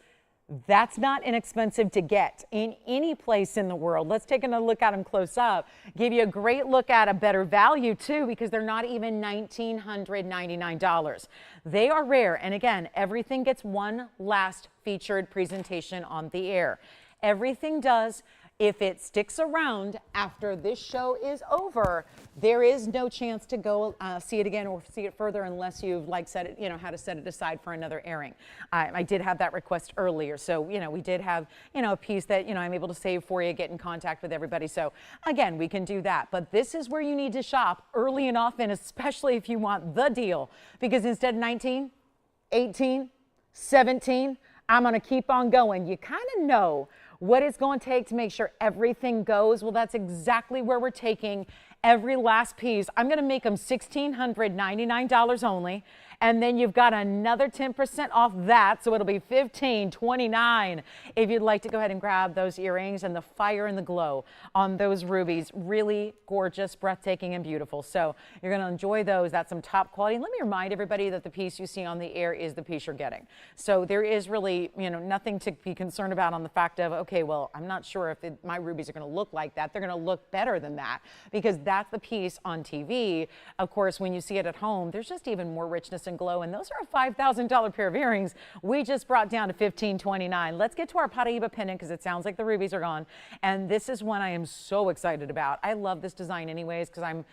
that's not inexpensive to get in any place in the world. Let's take a look at them close up. Give you a great look at a better value too because they're not even $1,999. They are rare. And again, everything gets one last featured presentation on the air. Everything does. If it sticks around after this show is over, there is no chance to go see it again or see it further unless you've set it, how to set it aside for another airing. I did have that request earlier. So, we did have, a piece that, I'm able to save for you, get in contact with everybody. So again, we can do that. But this is where you need to shop early and often, especially if you want the deal, because instead of 19, 18, 17, I'm going to keep on going. You kind of know what it's going to take to make sure everything goes. Well, that's exactly where we're taking every last piece. I'm going to make them $1,699 only. And then you've got another 10% off that. So it'll be $1,529 if you'd like to go ahead and grab those earrings and the fire and the glow on those rubies. Really gorgeous, breathtaking, and beautiful. So you're going to enjoy those. That's some top quality. And let me remind everybody that the piece you see on the air is the piece you're getting. So there is really, nothing to be concerned about on the fact of, okay, well, I'm not sure if my rubies are going to look like that. They're going to look better than that because that's the piece on TV. Of course, when you see it at home, there's just even more richness and glow, and those are a $5,000 pair of earrings we just brought down to $1,529. Let's get to our Paraiba pendant because it sounds like the rubies are gone, and this is one I am so excited about. I love this design anyways because I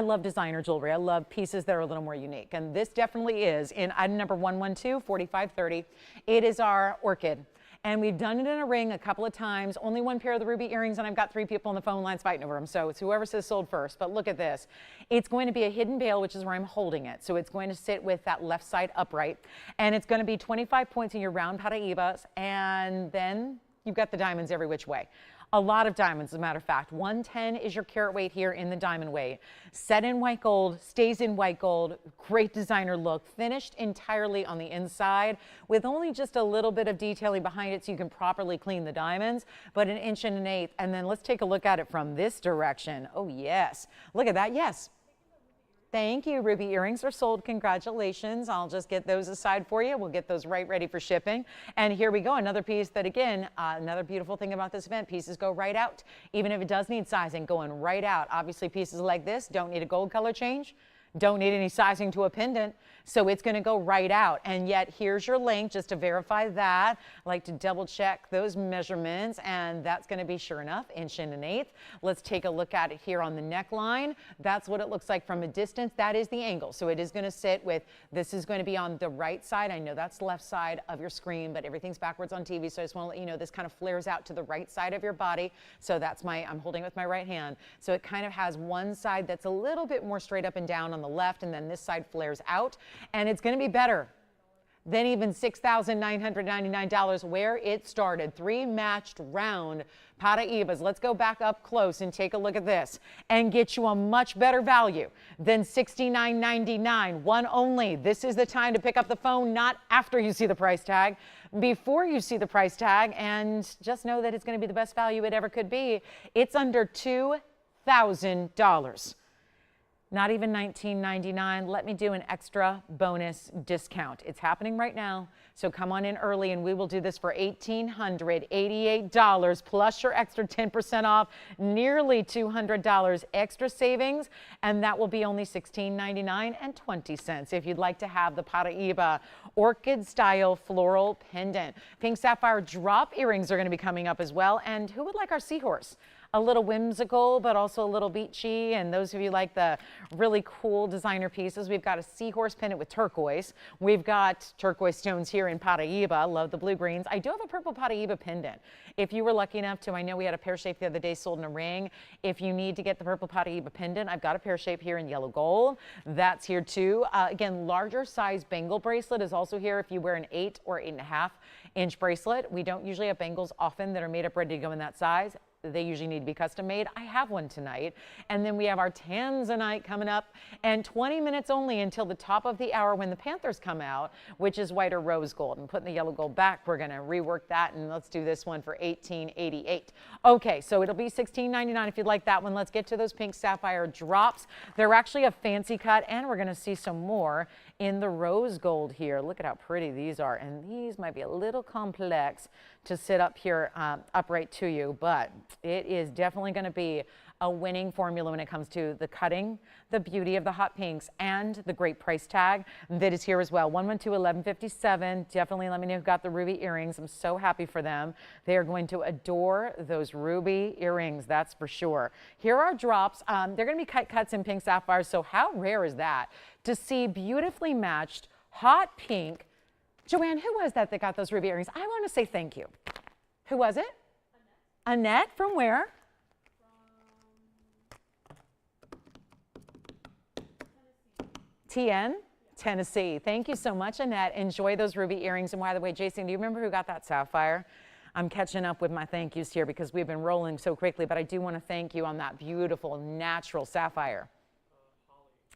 love designer jewelry. I love pieces that are a little more unique, and this definitely is in item number 112, 4530. It is our orchid. And we've done it in a ring a couple of times. Only one pair of the ruby earrings, and I've got 3 people on the phone lines fighting over them. So it's whoever says sold first. But look at this. It's going to be a hidden bail, which is where I'm holding it. So it's going to sit with that left side upright. And it's going to be 25 points in your round Paraibas. And then you've got the diamonds every which way. A lot of diamonds, as a matter of fact. 110 is your carat weight here in the diamond weight. Set in white gold, stays in white gold, great designer look, finished entirely on the inside with only just a little bit of detailing behind it so you can properly clean the diamonds, but 1 1/8 inches. And then let's take a look at it from this direction. Oh, yes. Look at that. Yes. Thank you. Ruby earrings are sold. Congratulations. I'll just get those aside for you. We'll get those right ready for shipping. And here we go. Another piece that, again, another beautiful thing about this event, pieces go right out. Even if it does need sizing, going right out. Obviously, pieces like this don't need a gold color change. Don't need any sizing to a pendant, so it's going to go right out. And yet here's your length just to verify that. I like to double check those measurements, and that's going to be sure enough 1.125". Let's take a look at it here on the neckline. That's what it looks like from a distance. That is the angle. So it is going to sit with, this is going to be on the right side. I know that's the left side of your screen, but everything's backwards on TV. So I just want to let you know this kind of flares out to the right side of your body. So that's I'm holding it with my right hand. So it kind of has one side that's a little bit more straight up and down on the left, and then this side flares out, and it's going to be better than even $6,999 where it started. 3 matched round Paraibas. Let's go back up close and take a look at this and get you a much better value than $69.99. One only. This is the time to pick up the phone, not after you see the price tag, before you see the price tag, and just know that it's going to be the best value it ever could be. It's under $2,000. Not even $19.99. Let me do an extra bonus discount. It's happening right now, so come on in early and we will do this for $1,888 plus your extra 10% off, nearly $200 extra savings, and that will be only $16.99 if you'd like to have the Paraiba orchid style floral pendant. Pink sapphire drop earrings are going to be coming up as well, and who would like our seahorse? A little whimsical, but also a little beachy. And those of you like the really cool designer pieces, we've got a seahorse pendant with turquoise. We've got turquoise stones here in Paraiba. Love the blue greens. I do have a purple Paraiba pendant. If you were lucky enough to, I know we had a pear shape the other day sold in a ring. If you need to get the purple Paraiba pendant, I've got a pear shape here in yellow gold. That's here too. Again, larger size bangle bracelet is also here if you wear an 8 or 8.5 inch bracelet. We don't usually have bangles often that are made up ready to go in that size. They usually need to be custom made. I have one tonight. And then we have our Tanzanite coming up, and 20 minutes only until the top of the hour when the Panthers come out, which is white or rose gold. And putting the yellow gold back, we're going to rework that, and let's do this one for $18.88. Okay, so it'll be $16.99 if you'd like that one. Let's get to those pink sapphire drops. They're actually a fancy cut, and we're going to see some more in the rose gold here. Look at how pretty these are, and these might be a little complex to sit up here upright to you, but it is definitely going to be a winning formula when it comes to the cutting, the beauty of the hot pinks, and the great price tag that is here as well. 112-1157. Definitely let me know who got the ruby earrings. I'm so happy for them. They are going to adore those ruby earrings, that's for sure. Here are drops. They're going to be cuts in pink sapphire, so how rare is that to see beautifully matched hot pink. Joanne, who was that got those ruby earrings? I want to say thank you. Who was it? Annette. Annette, from where? Tennessee. Tennessee. Thank you so much, Annette. Enjoy those ruby earrings. And by the way, Jason, do you remember who got that sapphire? I'm catching up with my thank yous here because we've been rolling so quickly, but I do want to thank you on that beautiful natural sapphire.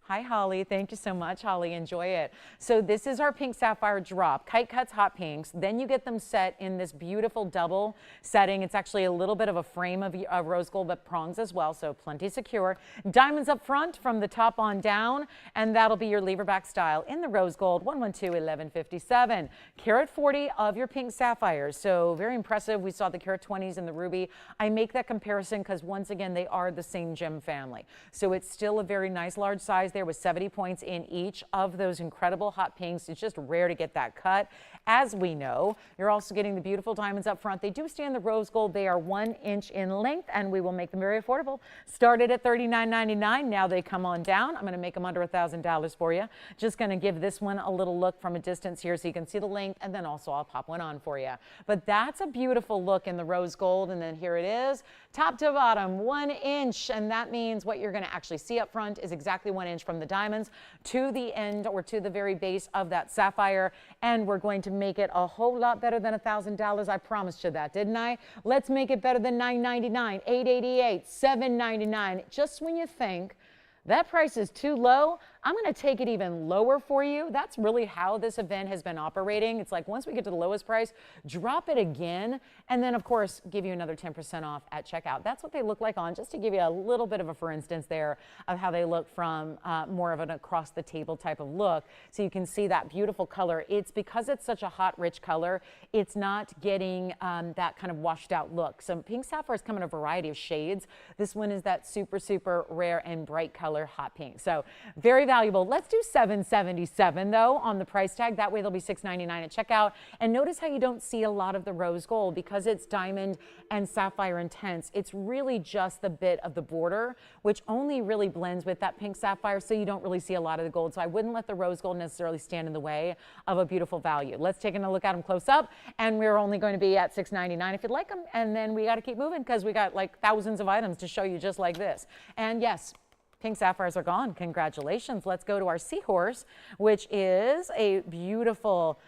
Hi, Holly. Thank you so much, Holly. Enjoy it. So this is our pink sapphire drop. Kite cuts hot pinks. Then you get them set in this beautiful double setting. It's actually a little bit of a frame of rose gold, but prongs as well, so plenty secure. Diamonds up front from the top on down, and that'll be your lever back style in the rose gold. 112-1157. Carat 40 of your pink sapphires. So very impressive. We saw the carat 20s and the ruby. I make that comparison because once again, they are the same gem family. So it's still a very nice large size there with 70 points in each of those incredible hot pinks. It's just rare to get that cut. As we know, you're also getting the beautiful diamonds up front. They do stand the rose gold. They are 1 inch in length, and we will make them very affordable. Started at $39.99. Now they come on down. I'm going to make them under $1,000 for you. Just going to give this one a little look from a distance here so you can see the length, and then also I'll pop one on for you. But that's a beautiful look in the rose gold, and then here it is, top to bottom, 1 inch, and that means what you're going to actually see up front is exactly 1 inch from the diamonds to the end or to the very base of that sapphire, and we're going to make it a whole lot better than $1,000. I promised you that, didn't I? Let's make it better than $9.99, $8.88, $7.99. Just when you think that price is too low, I'm going to take it even lower for you. That's really how this event has been operating. It's like once we get to the lowest price, drop it again, and then of course give you another 10% off at checkout. That's what they look like on, just to give you a little bit of a for instance there of how they look from more of an across the table type of look. So you can see that beautiful color. It's because it's such a hot, rich color, it's not getting that kind of washed out look. So pink sapphires come in a variety of shades. This one is that super, super rare and bright color hot pink. So very valuable valuable. Let's do $777 though on the price tag. That way they'll be $699 at checkout. And notice how you don't see a lot of the rose gold because it's diamond and sapphire intense. It's really just the bit of the border, which only really blends with that pink sapphire, so you don't really see a lot of the gold. So I wouldn't let the rose gold necessarily stand in the way of a beautiful value. Let's take a look at them close up, and we're only going to be at $699 if you'd like them. And then we got to keep moving because we got like thousands of items to show you just like this. And yes, pink sapphires are gone. Congratulations. Let's go to our seahorse, which is a beautiful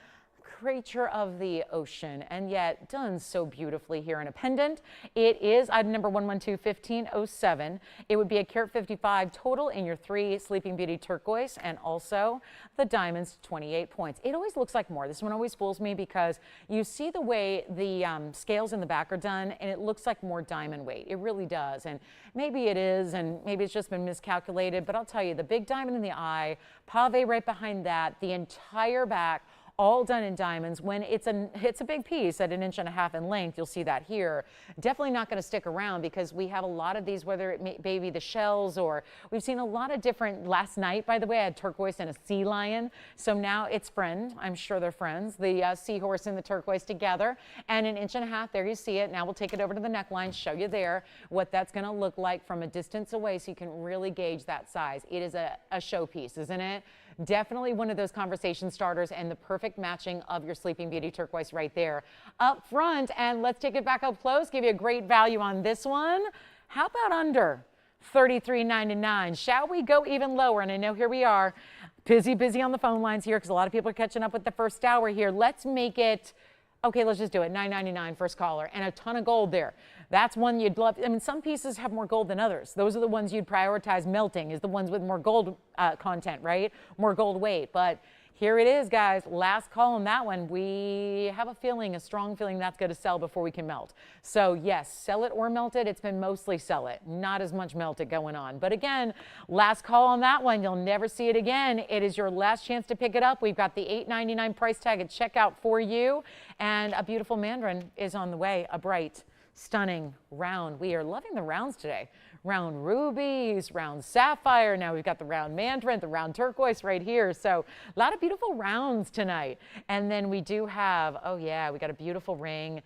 creature of the ocean, and yet done so beautifully here in a pendant. It is item number 112-1507. It would be a carat 55 total in your 3 Sleeping Beauty turquoise, and also the diamonds 28 points. It always looks like more. This one always fools me because you see the way the scales in the back are done, and it looks like more diamond weight. It really does, and maybe it is, and maybe it's just been miscalculated, but I'll tell you, the big diamond in the eye, pave right behind that, the entire back, all done in diamonds. When it's a big piece at 1.5 inches in length, you'll see that here. Definitely not going to stick around because we have a lot of these, whether it may be the shells, or we've seen a lot of different. Last night, by the way, I had turquoise and a sea lion. So now it's friend. I'm sure they're friends. The seahorse and the turquoise together, and 1.5 inches. There you see it. Now we'll take it over to the neckline, show you there what that's going to look like from a distance away, so you can really gauge that size. It is a showpiece, isn't it? Definitely one of those conversation starters, and the perfect matching of your Sleeping Beauty turquoise right there up front. And let's take it back up close, give you a great value on this one. How about under $33.99? Shall we go even lower? And I know here we are, busy on the phone lines here because a lot of people are catching up with the first hour here. Let's make it, okay, let's just do it. $9.99 first caller, and a ton of gold there. That's one you'd love. I mean, some pieces have more gold than others. Those are the ones you'd prioritize melting, is the ones with more gold content, right? More gold weight. But here it is, guys. Last call on that one. We have a strong feeling that's going to sell before we can melt. So yes, sell it or melt it. It's been mostly sell it, not as much melt it going on. But again, last call on that one. You'll never see it again. It is your last chance to pick it up. We've got the $8.99 price tag at checkout for you. And a beautiful Mandarin is on the way, a bright, stunning round. We are loving the rounds today. Round rubies, round sapphire. Now we've got the round Mandarin, the round turquoise right here. So a lot of beautiful rounds tonight. And then we do have, oh yeah, we got a beautiful ring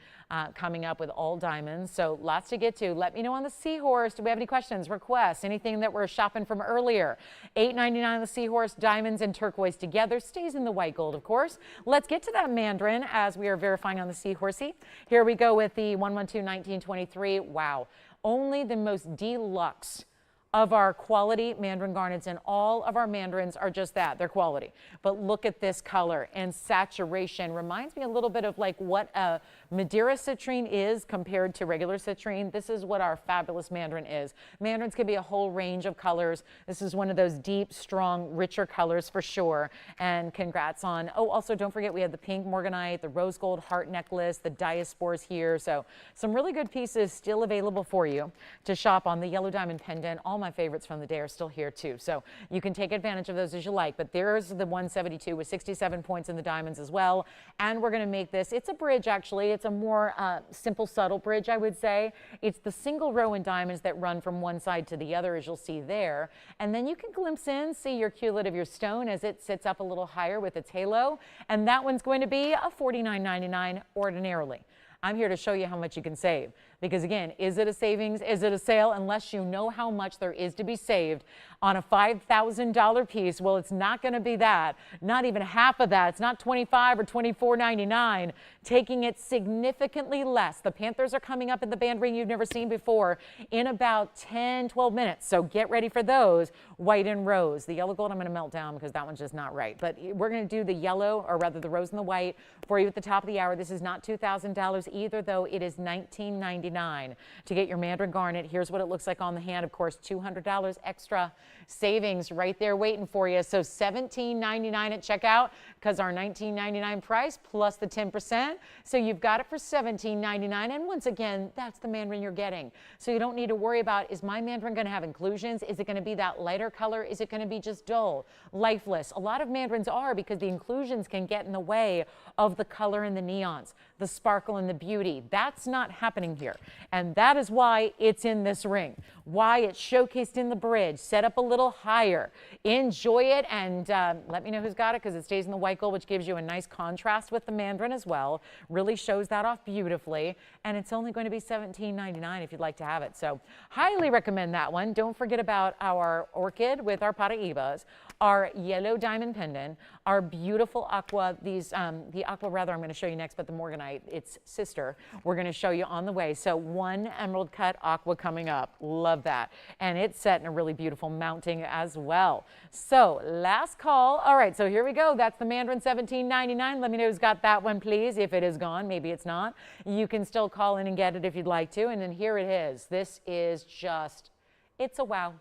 coming up with all diamonds. So lots to get to. Let me know on the seahorse. Do we have any questions, requests, anything that we're shopping from earlier? $8.99 on the seahorse, diamonds and turquoise together. Stays in the white gold, of course. Let's get to that Mandarin as we are verifying on the seahorsey. Here we go with the 112-1923. Wow. Only the most deluxe of our quality Mandarin garnets, and all of our Mandarins are just that, they're quality. But look at this color and saturation. Reminds me a little bit of like what a Madeira citrine is compared to regular citrine. This is what our fabulous Mandarin is. Mandarins can be a whole range of colors. This is one of those deep, strong, richer colors for sure. And congrats on, oh, also don't forget we have the pink Morganite, the rose gold heart necklace, the Diaspores here. So some really good pieces still available for you to shop on. The yellow diamond pendant, all my favorites from the day are still here too. So you can take advantage of those as you like. But there's the 172 with 67 points in the diamonds as well. And we're going to make this, it's a bridge actually. It's a more simple, subtle bridge, I would say. It's the single row in diamonds that run from one side to the other, as you'll see there. And then you can glimpse in, see your culet of your stone as it sits up a little higher with its halo. And that one's going to be a $49.99 ordinarily. I'm here to show you how much you can save. Because again, is it a savings? Is it a sale? Unless you know how much there is to be saved on a $5,000 piece, well, it's not going to be that. Not even half of that. It's not $25 or $24.99. Taking it significantly less. The Panthers are coming up in the band ring you've never seen before in about 10, 12 minutes. So get ready for those. White and rose. The yellow gold I'm going to melt down because that one's just not right. But we're going to do the yellow, or rather the rose and the white, for you at the top of the hour. This is not $2,000 either, though. It is $19.99 to get your Mandarin garnet. Here's what it looks like on the hand. Of course, $200 extra savings right there waiting for you. So $17.99 at checkout because our $19.99 price plus the 10%. So you've got it for $17.99. And once again, that's the Mandarin you're getting. So you don't need to worry about, is my Mandarin going to have inclusions? Is it going to be that lighter color? Is it going to be just dull, lifeless? A lot of Mandarins are, because the inclusions can get in the way of the color and the neons, the sparkle and the beauty. That's not happening here. And that is why it's in this ring, why it's showcased in the bridge, set up a little higher. Enjoy it, and let me know who's got it, because it stays in the white gold, which gives you a nice contrast with the Mandarin as well. Really shows that off beautifully. And it's only going to be $17.99 if you'd like to have it. So highly recommend that one. Don't forget about our orchid with our Paraibas, our yellow diamond pendant, our beautiful aqua, the aqua rather I'm going to show you next, but the Morganite, its sister, we're going to show you on the way. So one emerald cut aqua coming up. Love that. And it's set in a really beautiful mounting as well. So last call. All right, so here we go. That's the Mandarin, $17.99. Let me know who's got that one, please. If it is gone, maybe it's not. You can still call in and get it if you'd like to. And then here it is. This is just, it's a wow.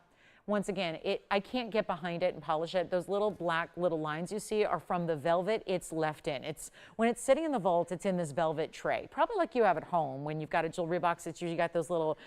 Once again, I can't get behind it and polish it. Those little black little lines you see are from the velvet it's left in. When it's sitting in the vault, it's in this velvet tray, probably like you have at home. When you've got a jewelry box, it's usually got those little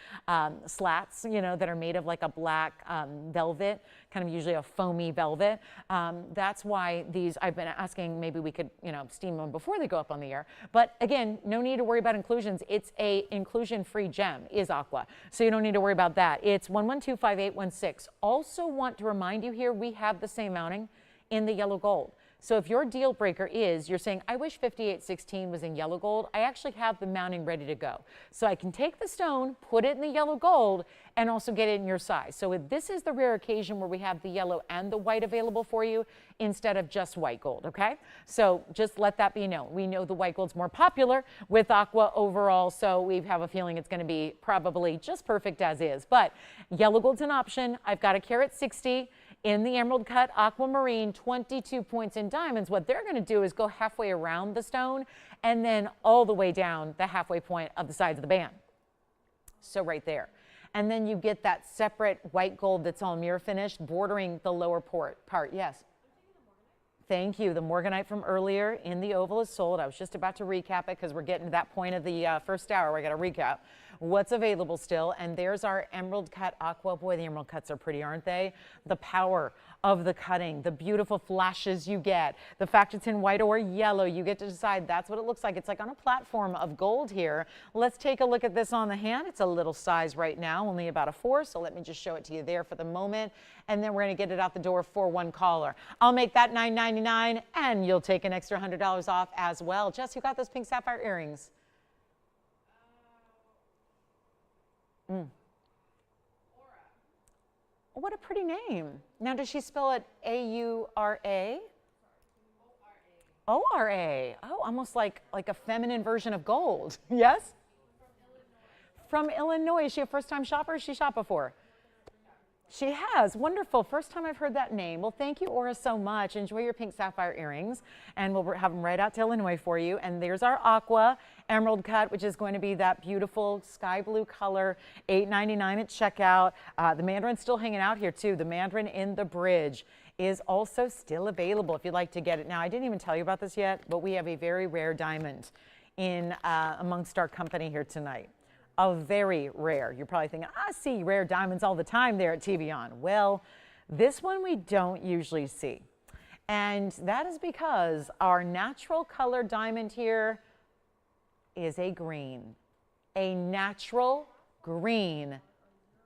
slats, you know, that are made of like a black velvet, kind of usually a foamy velvet. That's why these, I've been asking, maybe we could, you know, steam them before they go up on the air. But again, no need to worry about inclusions. It's a inclusion-free gem, is aqua. So you don't need to worry about that. It's 1125816. Also want to remind you here, we have the same mounting in the yellow gold. So if your deal breaker is, you're saying, I wish 5816 was in yellow gold, I actually have the mounting ready to go. So I can take the stone, put it in the yellow gold, and also get it in your size. So this is the rare occasion where we have the yellow and the white available for you instead of just white gold, okay? So just let that be known. We know the white gold's more popular with aqua overall, so we have a feeling it's gonna be probably just perfect as is. But yellow gold's an option. I've got a carat 60. In the emerald cut aquamarine, 22 points in diamonds. What they're going to do is go halfway around the stone and then all the way down the halfway point of the sides of the band. So right there. And then you get that separate white gold that's all mirror finished bordering the lower part. Yes. Thank you. The Morganite from earlier in the oval is sold. I was just about to recap it because we're getting to that point of the first hour where I got to recap what's available still. And there's our emerald cut aqua. Boy, the emerald cuts are pretty, aren't they? The power of the cutting, the beautiful flashes you get, the fact it's in white or yellow, you get to decide. That's what it looks like. It's like on a platform of gold here. Let's take a look at this on the hand. It's a little size right now, only about a 4. So let me just show it to you there for the moment. And then we're going to get it out the door for one caller. I'll make that $9.99 and you'll take an extra $100 off as well. Jess, who got those pink sapphire earrings? What a pretty name. Now, does she spell it A-U-R-A? O-R-A. Oh, almost like a feminine version of gold. Yes? From Illinois. Is she a first-time shopper or has she shopped before? She has. Wonderful. First time I've heard that name. Well, thank you, Aura, so much. Enjoy your pink sapphire earrings, and we'll have them right out to Illinois for you. And there's our aqua emerald cut, which is going to be that beautiful sky blue color, $8.99 at checkout. The Mandarin's still hanging out here, too. The Mandarin in the bridge is also still available if you'd like to get it. Now, I didn't even tell you about this yet, but we have a very rare diamond in amongst our company here tonight. A very rare. You're probably thinking, I see rare diamonds all the time there at TVON. Well, this one we don't usually see. And that is because our natural color diamond here is a green. A natural green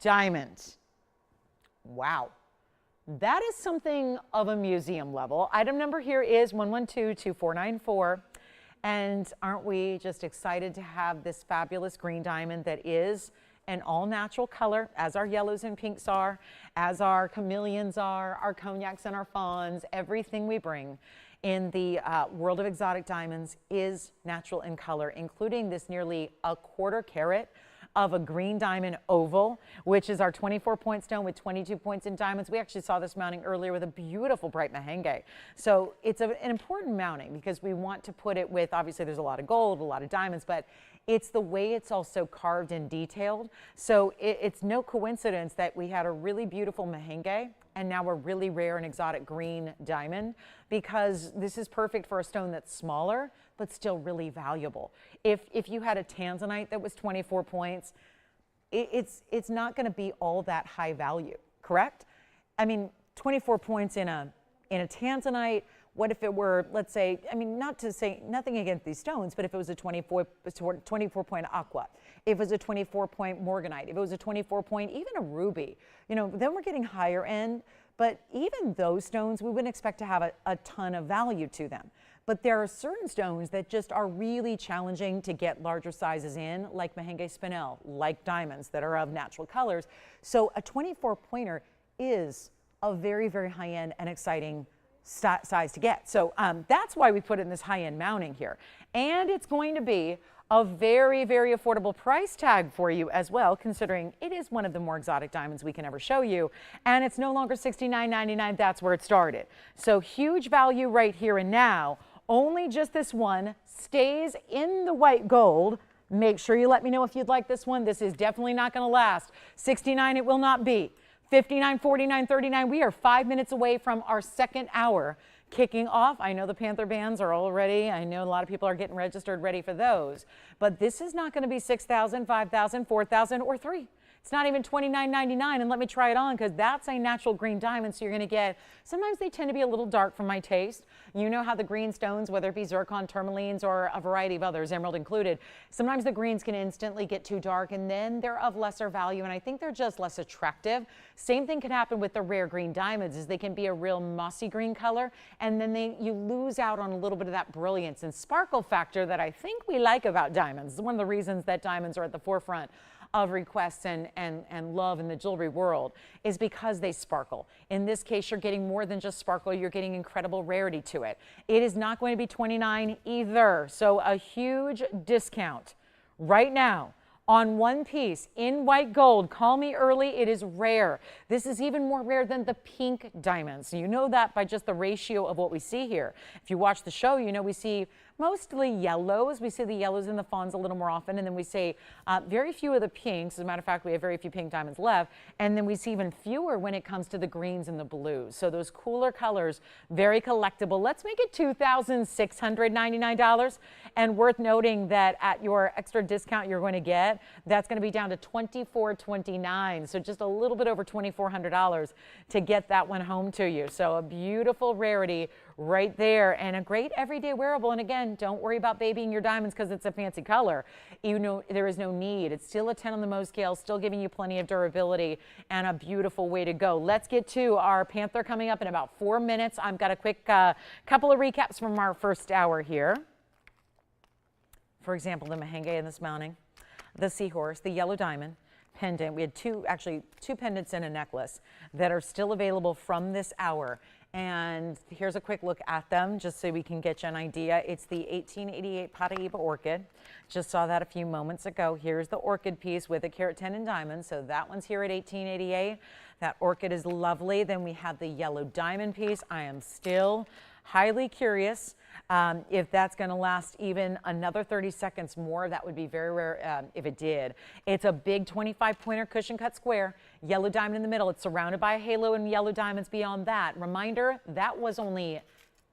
diamond. Wow. That is something of a museum level. Item number here is 1122494. And aren't we just excited to have this fabulous green diamond that is an all-natural color, as our yellows and pinks are, as our chameleons are, our cognacs and our fawns, everything we bring in the world of exotic diamonds is natural in color, including this nearly a quarter carat of a green diamond oval, which is our 24-point stone with 22 points in diamonds. We actually saw this mounting earlier with a beautiful bright Mahenge. So it's an important mounting because we want to put it with, obviously there's a lot of gold, a lot of diamonds, but it's the way it's also carved and detailed. So it's no coincidence that we had a really beautiful Mahenge and now a really rare and exotic green diamond, because this is perfect for a stone that's smaller but still really valuable. If you had a Tanzanite that was 24 points, it's not going to be all that high value, correct? I mean, 24 points in a Tanzanite What if it were, let's say, I mean, not to say nothing against these stones, but if it was a 24 point aqua, if it was a 24 point morganite, if it was a 24 point, even a ruby, you know, then we're getting higher end. But even those stones, we wouldn't expect to have a ton of value to them. But there are certain stones that just are really challenging to get larger sizes in, like Mahenge spinel, like diamonds that are of natural colors. So a 24 pointer is a very, very high end and exciting size to get. So that's why we put it in this high end mounting here. And it's going to be a very, very affordable price tag for you as well, considering it is one of the more exotic diamonds we can ever show you. And it's no longer $69.99. That's where it started. So huge value right here and now. Only just this one stays in the white gold. Make sure you let me know if you'd like this one. This is definitely not going to last. $69 it will not be. $59, $49, $39. We are 5 minutes away from our second hour kicking off. I know the Panther bands are already, I know a lot of people are getting registered ready for those, but this is not going to be $6,000, $5,000, $4,000, or $3,000. It's not even $29.99, and let me try it on because that's a natural green diamond, so you're going to get, sometimes they tend to be a little dark for my taste. You know how the green stones, whether it be zircon, tourmalines, or a variety of others, emerald included, sometimes the greens can instantly get too dark, and then they're of lesser value, and I think they're just less attractive. Same thing can happen with the rare green diamonds, is they can be a real mossy green color, and then you lose out on a little bit of that brilliance and sparkle factor that I think we like about diamonds. It's one of the reasons that diamonds are at the forefront of requests and love in the jewelry world, is because they sparkle. In this case, you're getting more than just sparkle, you're getting incredible rarity to it. It is not going to be $29 either, so a huge discount right now on one piece in white gold. Call me early, it is rare. This is even more rare than the pink diamonds. You know that by just the ratio of what we see here. If you watch the show, you know we see mostly yellows. We see the yellows and the fawns a little more often, and then we see very few of the pinks. As a matter of fact, we have very few pink diamonds left, and then we see even fewer when it comes to the greens and the blues. So those cooler colors, very collectible. Let's make it $2,699, and worth noting that at your extra discount you're going to get, that's going to be down to $2,429, so just a little bit over $2,400 to get that one home to you. So a beautiful rarity right there, and a great everyday wearable. And again, don't worry about babying your diamonds because it's a fancy color. You know, there is no need. It's still a 10 on the Mohs scale, still giving you plenty of durability and a beautiful way to go. Let's get to our Panther coming up in about 4 minutes. I've got a quick couple of recaps from our first hour here. For example, the Mahenge in this mounting, the seahorse, the yellow diamond pendant. We had two pendants and a necklace that are still available from this hour. And here's a quick look at them just so we can get you an idea. It's the 1888 Paraiba orchid. Just saw that a few moments ago. Here's the orchid piece with a carat 10 in diamonds. So that one's here at 1888. That orchid is lovely. Then we have the yellow diamond piece. I am still highly curious if that's going to last even another 30 seconds more. That would be very rare if it did. It's a big 25 pointer cushion cut square, yellow diamond in the middle. It's surrounded by a halo and yellow diamonds beyond that. Reminder, that was only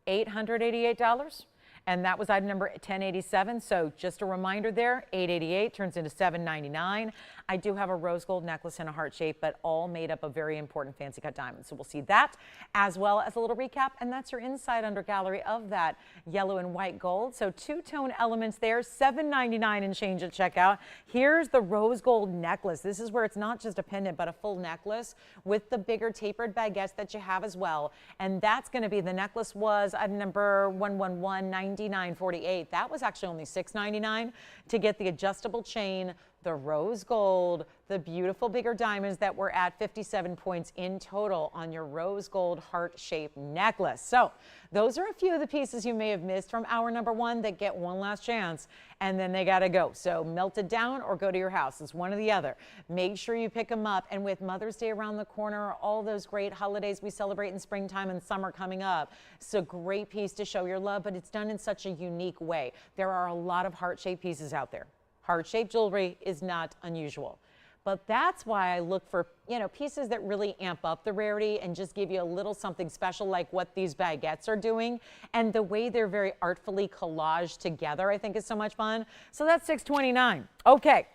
$888. And that was item number 1087. So just a reminder there, 888 turns into 799. I do have a rose gold necklace in a heart shape, but all made up of very important fancy cut diamonds. So we'll see that as well as a little recap. And that's your inside under gallery of that yellow and white gold. So two-tone elements there, $799 and change at checkout. Here's the rose gold necklace. This is where it's not just a pendant, but a full necklace with the bigger tapered baguettes that you have as well. And that's going to be, the necklace was item number 1119948. That was actually only $699 to get the adjustable chain, the rose gold, the beautiful bigger diamonds that were at 57 points in total on your rose gold heart-shaped necklace. So those are a few of the pieces you may have missed from hour number one that get one last chance, and then they got to go. So melt it down or go to your house. It's one or the other. Make sure you pick them up. And with Mother's Day around the corner, all those great holidays we celebrate in springtime and summer coming up, it's a great piece to show your love, but it's done in such a unique way. There are a lot of heart-shaped pieces out there. Heart-shaped jewelry is not unusual. But that's why I look for, you know, pieces that really amp up the rarity and just give you a little something special, like what these baguettes are doing. And the way they're very artfully collaged together, I think, is so much fun. So that's $629. Okay.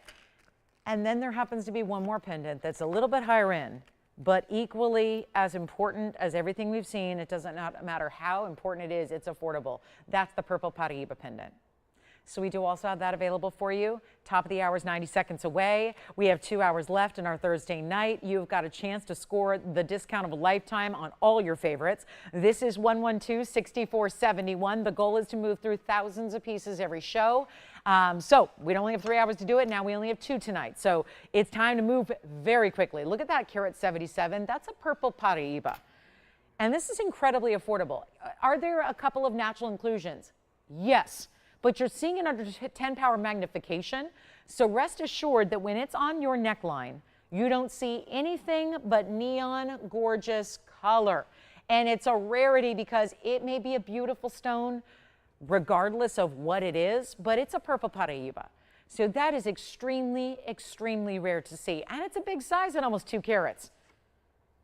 And then there happens to be one more pendant that's a little bit higher end. but equally as important as everything we've seen, it doesn't matter how important it is, it's affordable. That's the purple Paraiba pendant. So we do also have that available for you. Top of the hour is 90 seconds away. We have 2 hours left in our Thursday night. You've got a chance to score the discount of a lifetime on all your favorites. This is 112-6471. The goal is to move through thousands of pieces every show. So we only have 3 hours to do it. Now we only have 2 tonight. So it's time to move very quickly. Look at that carat 77. That's a purple Paraiba. And this is incredibly affordable. Are there a couple of natural inclusions? Yes. But you're seeing it under 10 power magnification. So rest assured that when it's on your neckline, you don't see anything but neon gorgeous color. And it's a rarity because it may be a beautiful stone regardless of what it is, but it's a purple Paraiba. So that is extremely, extremely rare to see. And it's a big size at almost 2 carats.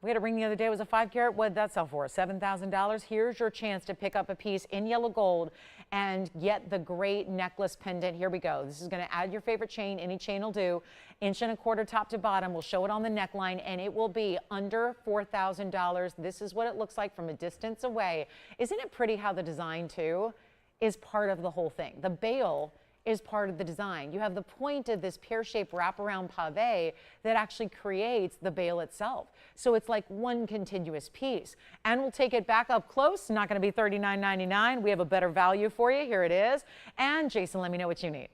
We had a ring the other day, it was a 5 carat. What did that sell for? $7,000. Here's your chance to pick up a piece in yellow gold and get the great necklace pendant. Here we go. This is going to add your favorite chain. Any chain will do. 1.25 inches top to bottom. We'll show it on the neckline, and it will be under $4,000. This is what it looks like from a distance away. Isn't it pretty how the design, too, is part of the whole thing? The bail is part of the design. You have the point of this pear-shaped wraparound pave that actually creates the bail itself. So it's like one continuous piece. And we'll take it back up close. Not going to be $39.99. We have a better value for you. Here it is. And Jason, let me know what you need.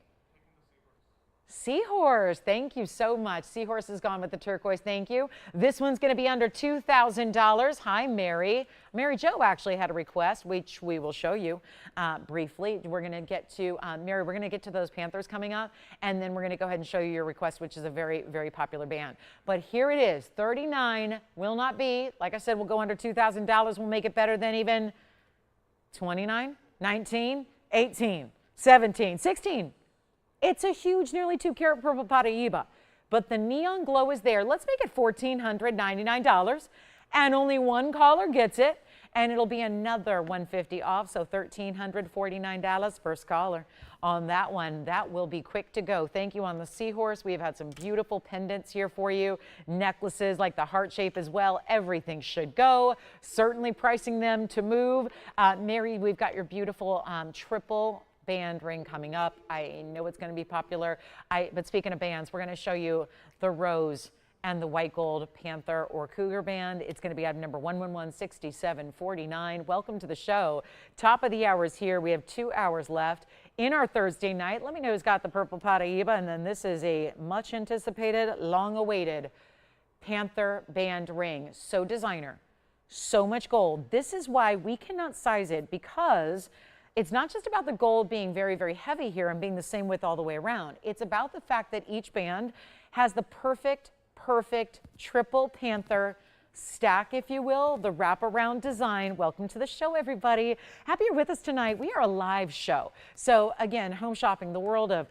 Seahorse, thank you so much. Seahorse is gone with the turquoise, thank you. This one's going to be under $2,000. Hi, Mary. Mary Jo actually had a request, which we will show you briefly. We're going to get to, Mary, we're going to get to those Panthers coming up, and then we're going to go ahead and show you your request, which is a very, very popular band. But here it is, $39, will not be. Like I said, we'll go under $2,000. We'll make it better than even $29, $19, $18, $17, $16. It's a huge, nearly 2 carat purple Paraiba, but the neon glow is there. Let's make it $1,499, and only one caller gets it, and it'll be another $150 off, so $1,349. First caller on that one. That will be quick to go. Thank you on the Seahorse. We've had some beautiful pendants here for you, necklaces like the heart shape as well. Everything should go. Certainly pricing them to move. Mary, we've got your beautiful triple band ring coming up. I know it's going to be popular. But speaking of bands, we're going to show you the rose and the white gold Panther or Cougar band. It's going to be item number 111-6749. Welcome to the show. Top of the hour is here. We have 2 hours left in our Thursday night. Let me know who's got the purple Paraiba. And then this is a much anticipated, long awaited Panther band ring. So designer, so much gold. This is why we cannot size it, because it's not just about the gold being very, very heavy here and being the same width all the way around. It's about the fact that each band has the perfect triple Panther stack, if you will, the wraparound design. Welcome to the show, everybody. Happy you're with us tonight. We are a live show. So again, home shopping, the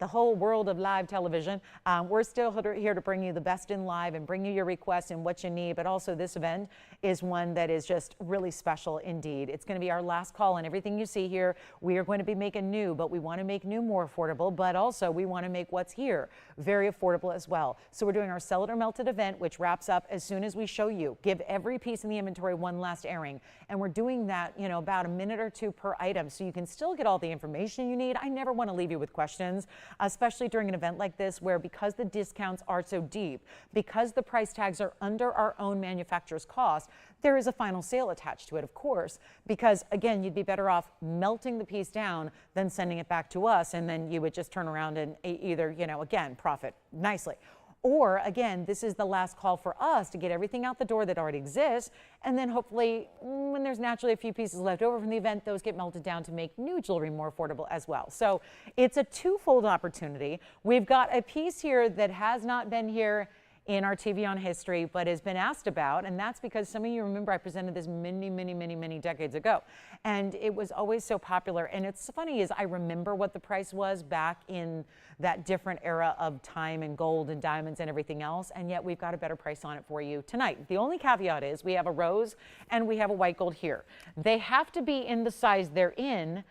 whole world of live television. We're still here to bring you the best in live and bring you your requests and what you need. But also this event is one that is just really special indeed. It's going to be our last call, and everything you see here, we are going to be making new, but we want to make new more affordable, but also we want to make what's here very affordable as well. So we're doing our Sell It or Melt It event, which wraps up as soon as we show you. Give every piece in the inventory one last airing. And we're doing that, about a minute or two per item, so you can still get all the information you need. I never want to leave you with questions, especially during an event like this, where because the discounts are so deep, because the price tags are under our own manufacturer's cost, there is a final sale attached to it, of course, because again, you'd be better off melting the piece down than sending it back to us, and then you would just turn around and either, again, profit nicely. Or again, this is the last call for us to get everything out the door that already exists, and then hopefully when there's naturally a few pieces left over from the event, those get melted down to make new jewelry more affordable as well. So it's a twofold opportunity. We've got a piece here that has not been here in our TVON history, but has been asked about, and that's because some of you remember I presented this many decades ago, and it was always so popular. And it's funny is I remember what the price was back in that different era of time and gold and diamonds and everything else, and yet we've got a better price on it for you tonight. The only caveat is we have a rose and we have a white gold here. They have to be in the size they're in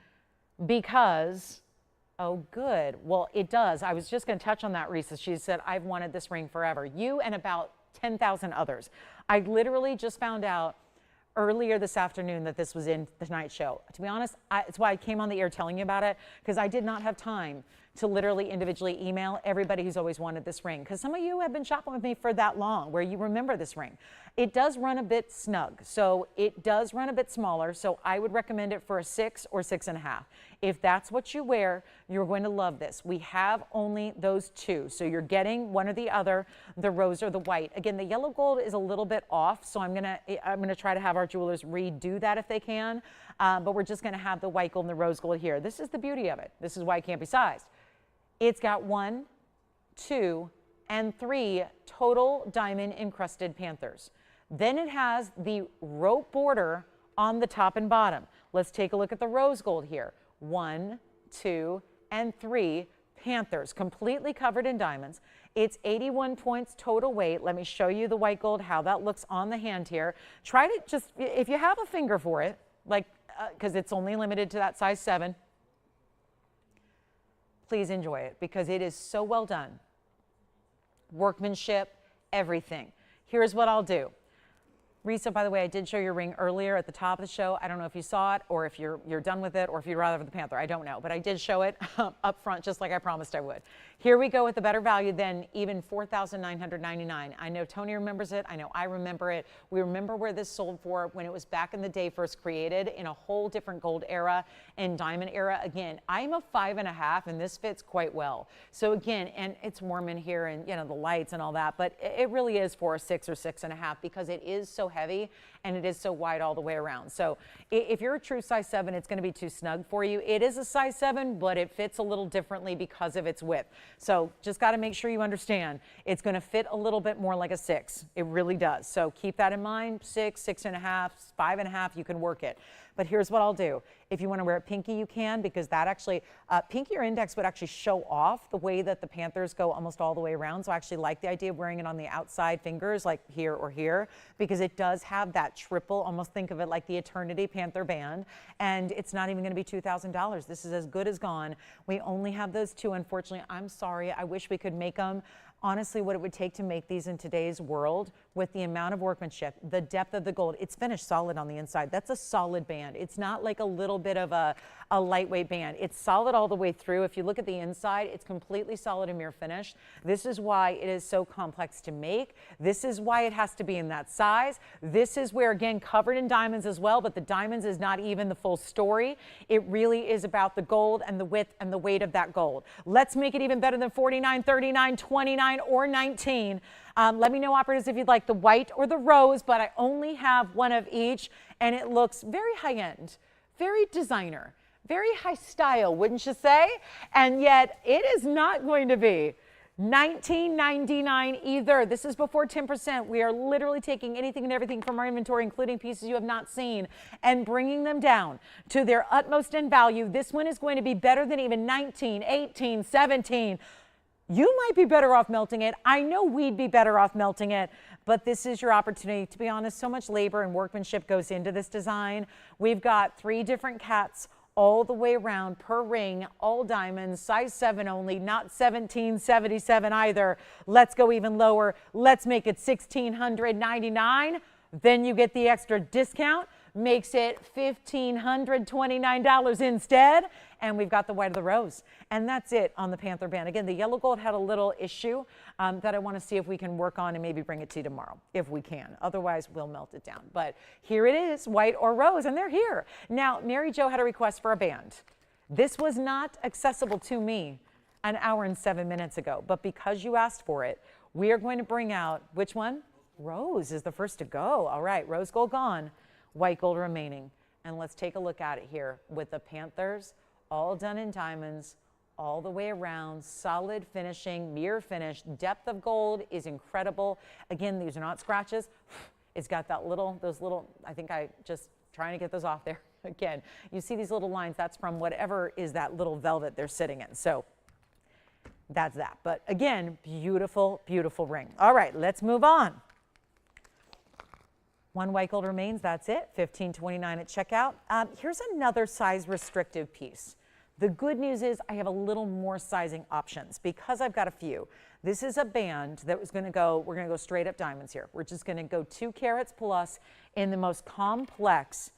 because oh, good. Well, it does. I was just going to touch on that, Risa. She said, I've wanted this ring forever. You and about 10,000 others. I literally just found out earlier this afternoon that this was in the Tonight Show. To be honest, it's why I came on the air telling you about it, because I did not have time to literally individually email everybody who's always wanted this ring, because some of you have been shopping with me for that long where you remember this ring. It does run a bit snug, so it does run a bit smaller, so I would recommend it for a 6 or 6.5. If that's what you wear, you're going to love this. We have only those two, so you're getting one or the other, the rose or the white. Again, the yellow gold is a little bit off, so I'm gonna try to have our jewelers redo that if they can, but we're just gonna have the white gold and the rose gold here. This is the beauty of it. This is why it can't be sized. It's got 1, 2, and 3 total diamond encrusted panthers. Then it has the rope border on the top and bottom. Let's take a look at the rose gold here. 1, 2, and 3 panthers, completely covered in diamonds. It's 81 points total weight. Let me show you the white gold, how that looks on the hand here. Try to just, if you have a finger for it, like, because it's only limited to that size 7, please enjoy it because it is so well done. Workmanship, everything. Here's what I'll do. Risa, by the way, I did show your ring earlier at the top of the show. I don't know if you saw it or if you're done with it or if you'd rather have the Panther. I don't know, but I did show it up front just like I promised I would. Here we go with a better value than even $4,999. I know Tony remembers it. I know I remember it. We remember where this sold for when it was back in the day first created in a whole different gold era and diamond era. Again, I'm a 5.5 and this fits quite well. So again, and it's warm in here and you know the lights and all that, but it really is for a 6 or 6.5 because it is so heavy and it is so wide all the way around. So if you're a true size 7, it's going to be too snug for you. It is a size 7, but it fits a little differently because of its width. So just got to make sure you understand it's going to fit a little bit more like a 6. It really does. So keep that in mind. 6, 6.5, 5.5, you can work it. But here's what I'll do. If you want to wear it pinky, you can, because that actually, pinky or index would actually show off the way that the Panthers go almost all the way around. So I actually like the idea of wearing it on the outside fingers, like here or here, because it does have that triple, almost think of it like the Eternity Panther band. And it's not even going to be $2,000. This is as good as gone. We only have those two, unfortunately. I'm sorry. I wish we could make them. Honestly, what it would take to make these in today's world with the amount of workmanship, the depth of the gold, it's finished solid on the inside. That's a solid band. It's not like a little bit of a lightweight band. It's solid all the way through. If you look at the inside, it's completely solid and mirror finished. This is why it is so complex to make. This is why it has to be in that size. This is where, again, covered in diamonds as well, but the diamonds is not even the full story. It really is about the gold and the width and the weight of that gold. Let's make it even better than 49, 39, 29, or 19. Let me know, operators, if you'd like the white or the rose, but I only have one of each, and it looks very high-end, very designer, very high style, wouldn't you say? And yet it is not going to be $19.99 either. This is before 10%. We are literally taking anything and everything from our inventory, including pieces you have not seen, and bringing them down to their utmost in value. This one is going to be better than even 19, 18, 17. You might be better off melting it. I know we'd be better off melting it, but this is your opportunity. To be honest, so much labor and workmanship goes into this design. We've got 3 different cats all the way around per ring, all diamonds, size 7 only, not 1777 either. Let's go even lower. Let's make it $1,699. Then you get the extra discount, makes it $1,529 instead. And we've got the white of the rose. And that's it on the Panther band. Again, the yellow gold had a little issue that I want to see if we can work on and maybe bring it to you tomorrow, if we can. Otherwise, we'll melt it down. But here it is, white or rose, and they're here. Now, Mary Jo had a request for a band. This was not accessible to me an hour and 7 minutes ago. But because you asked for it, we are going to bring out, which one? Rose is the first to go. All right, rose gold gone, white gold remaining. And let's take a look at it here with the Panthers, all done in diamonds, all the way around, solid finishing, mirror finish. Depth of gold is incredible. Again, these are not scratches. It's got that those little, I think I just trying to get those off there. Again, you see these little lines, that's from whatever is that little velvet they're sitting in. So that's that. But again, beautiful, beautiful ring. All right, let's move on. One white gold remains, that's it, $15.29 at checkout. Here's another size restrictive piece. The good news is I have a little more sizing options because I've got a few. This is a band that was going to go, we're going to go straight up diamonds here. We're just going to go 2 carats plus in the most complex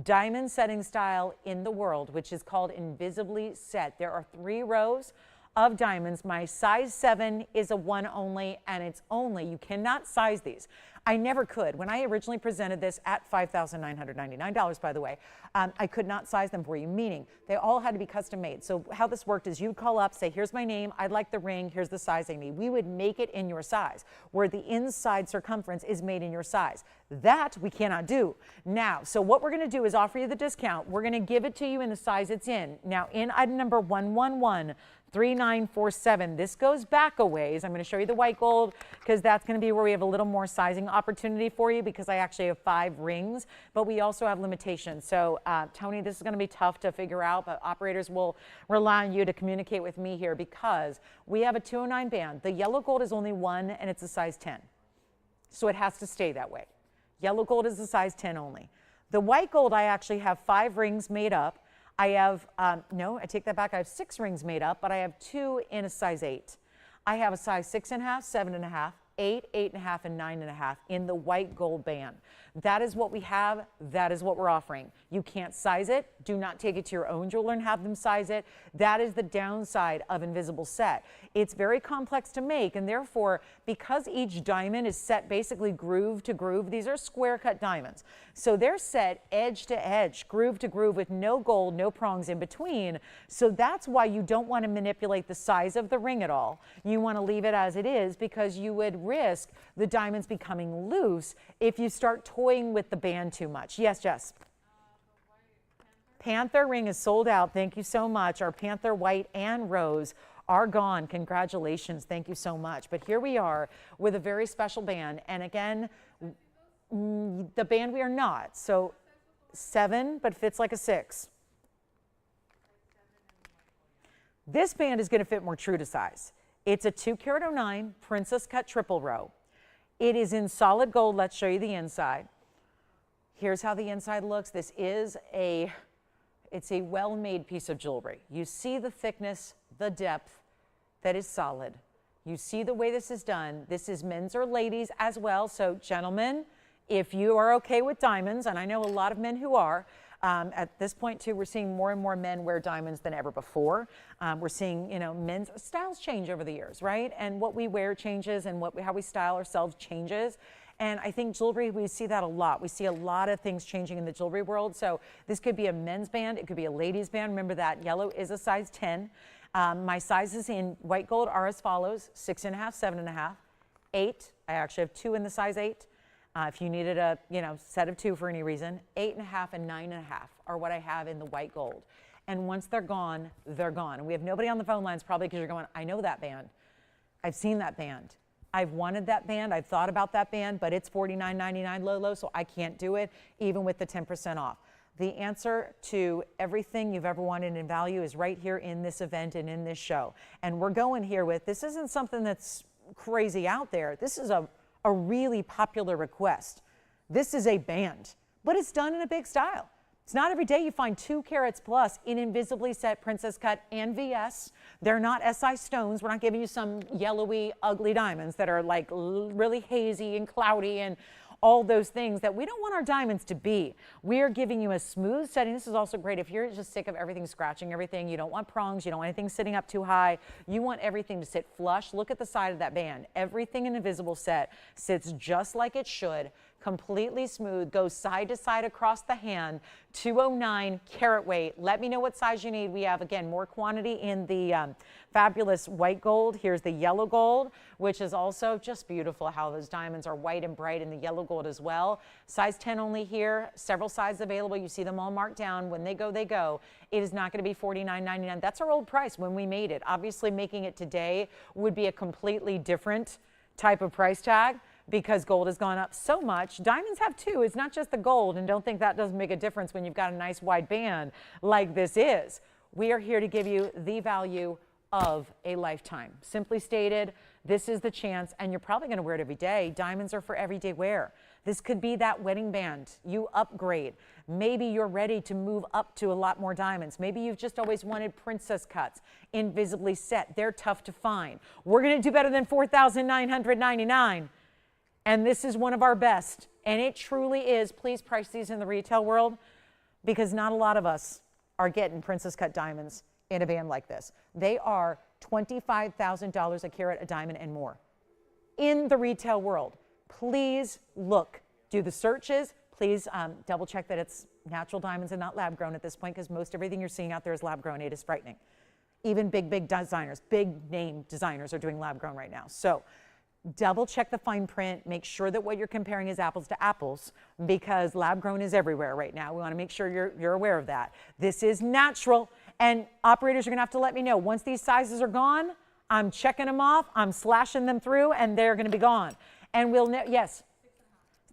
diamond setting style in the world, which is called invisibly set. There are 3 rows of diamonds. My size 7 is a 1 only, and it's only, you cannot size these. I never could. When I originally presented this at $5,999, by the way, I could not size them for you, meaning they all had to be custom made. So how this worked is you'd call up, say, here's my name, I'd like the ring, here's the size I need. We would make it in your size, where the inside circumference is made in your size. That we cannot do now. So what we're going to do is offer you the discount. We're going to give it to you in the size it's in. Now, in item number 1113947. This goes back a ways. I'm going to show you the white gold because that's going to be where we have a little more sizing opportunity for you, because I actually have 5 rings, but we also have limitations. So Tony, this is going to be tough to figure out, but operators will rely on you to communicate with me here because we have a 209 band. The yellow gold is only 1 and it's a size 10. So it has to stay that way. Yellow gold is a size 10 only. The white gold, I actually have 5 rings made up. I have, no, I take that back. I have 6 rings made up, but I have 2 in a size 8. I have a size 6.5, 7.5, 8, 8.5, and 9.5 in the white gold band. That is what we have. That is what we're offering. You can't size it. Do not take it to your own jeweler and have them size it. That is the downside of invisible set. It's very complex to make, and therefore, because each diamond is set basically groove to groove, these are square cut diamonds. So they're set edge to edge, groove to groove with no gold, no prongs in between. So that's why you don't want to manipulate the size of the ring at all. You want to leave it as it is because you would risk the diamonds becoming loose if you start toying with the band too much. Yes, Jess? Panther ring is sold out. Thank you so much. Our Panther white and rose are gone. Congratulations. Thank you so much. But here we are with a very special band. And again, the band we are not. So 7, but fits like a 6. This band is going to fit more true to size. It's a 2 carat 09 princess cut triple row. It is in solid gold. Let's show you the inside. Here's how the inside looks. This is it's a well-made piece of jewelry. You see the thickness, the depth that is solid. You see the way this is done. This is men's or ladies as well. So gentlemen, if you are okay with diamonds, and I know a lot of men who are, at this point too, we're seeing more and more men wear diamonds than ever before. We're seeing, you know, men's styles change over the years, right? And what we wear changes, and how we style ourselves changes. And I think jewelry, we see that a lot. We see a lot of things changing in the jewelry world. So this could be a men's band. It could be a ladies band. Remember that yellow is a size 10. My sizes in white gold are as follows: 6.5, 7.5, 8. I actually have 2 in the size 8. If you needed a set of 2 for any reason, 8.5 and 9.5 are what I have in the white gold. And once they're gone, they're gone. And we have nobody on the phone lines probably because you're going, I know that band. I've seen that band. I've wanted that band. I've thought about that band, but it's $49.99 low, so I can't do it even with the 10% off. The answer to everything you've ever wanted in value is right here in this event and in this show. And we're going here with, this isn't something that's crazy out there. This is a really popular request. This is a band, but it's done in a big style. It's not every day you find 2 carats plus in invisibly set princess cut and VS. They're not SI stones. We're not giving you some yellowy, ugly diamonds that are like really hazy and cloudy and all those things that we don't want our diamonds to be. We are giving you a smooth setting. This is also great if you're just sick of everything scratching everything. You don't want prongs. You don't want anything sitting up too high. You want everything to sit flush. Look at the side of that band. Everything in invisible set sits just like it should. Completely smooth, goes side to side across the hand, 209 carat weight. Let me know what size you need. We have, again, more quantity in the fabulous white gold. Here's the yellow gold, which is also just beautiful how those diamonds are white and bright in the yellow gold as well. Size 10 only here, several sizes available. You see them all marked down. When they go, they go. It is not going to be $49.99. That's our old price when we made it. Obviously, making it today would be a completely different type of price tag, because gold has gone up so much. Diamonds have too. It's not just the gold, and don't think that doesn't make a difference when you've got a nice wide band like this is. We are here to give you the value of a lifetime. Simply stated, this is the chance, and you're probably going to wear it every day. Diamonds are for everyday wear. This could be that wedding band. You upgrade. Maybe you're ready to move up to a lot more diamonds. Maybe you've just always wanted princess cuts, invisibly set. They're tough to find. We're going to do better than $4,999. And this is one of our best. And it truly is. Please price these in the retail world, because not a lot of us are getting princess cut diamonds in a band like this. They are $25,000 a carat, a diamond, and more in the retail world. Please look, do the searches. Please double check that it's natural diamonds and not lab grown at this point, because most everything you're seeing out there is lab grown. It is frightening. Even big designers, big name designers are doing lab grown right now. So double check the fine print. Make sure that what you're comparing is apples to apples, because lab grown is everywhere right now. We want to make sure you're aware of that. This is natural, and operators are going to have to let me know once these sizes are gone. I'm checking them off, I'm slashing them through, and they're going to be gone. And we'll yes,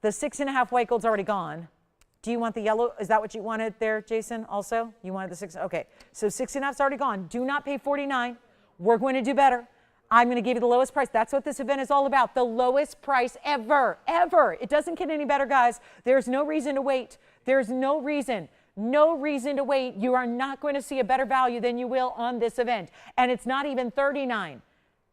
the 6.5 white gold's already gone. Do you want the yellow? Is that what you wanted there, Jason? Also, you wanted the 6? Okay, so 6.5's already gone. Do not pay $49. We're going to do better. I'm going to give you the lowest price. That's what this event is all about. The lowest price ever. It doesn't get any better, guys. There's no reason to wait. There's no reason to wait. You are not going to see a better value than you will on this event. And it's not even $39,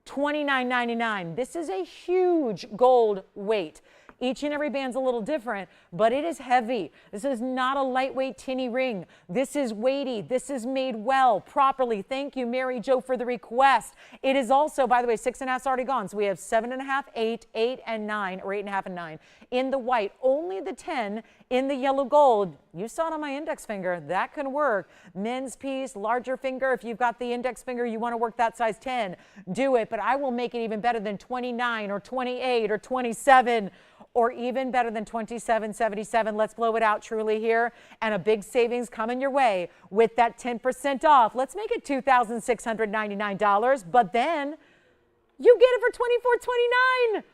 $29.99. This is a huge gold weight. Each and every band's a little different, but it is heavy. This is not a lightweight tinny ring. This is weighty. This is made well, properly. Thank you, Mary Jo, for the request. It is also, by the way, 6.5's already gone. So we have 7.5, 8, 8, and 9, or 8.5 and 9 in the white. Only the 10 in the yellow gold. You saw it on my index finger. That can work. Men's piece, larger finger. If you've got the index finger, you want to work that size 10, do it. But I will make it even better than 29 or 28 or 27. Or even better than $27.77. Let's blow it out truly here. And a big savings coming your way with that 10% off. Let's make it $2,699. But then you get it for $24.29.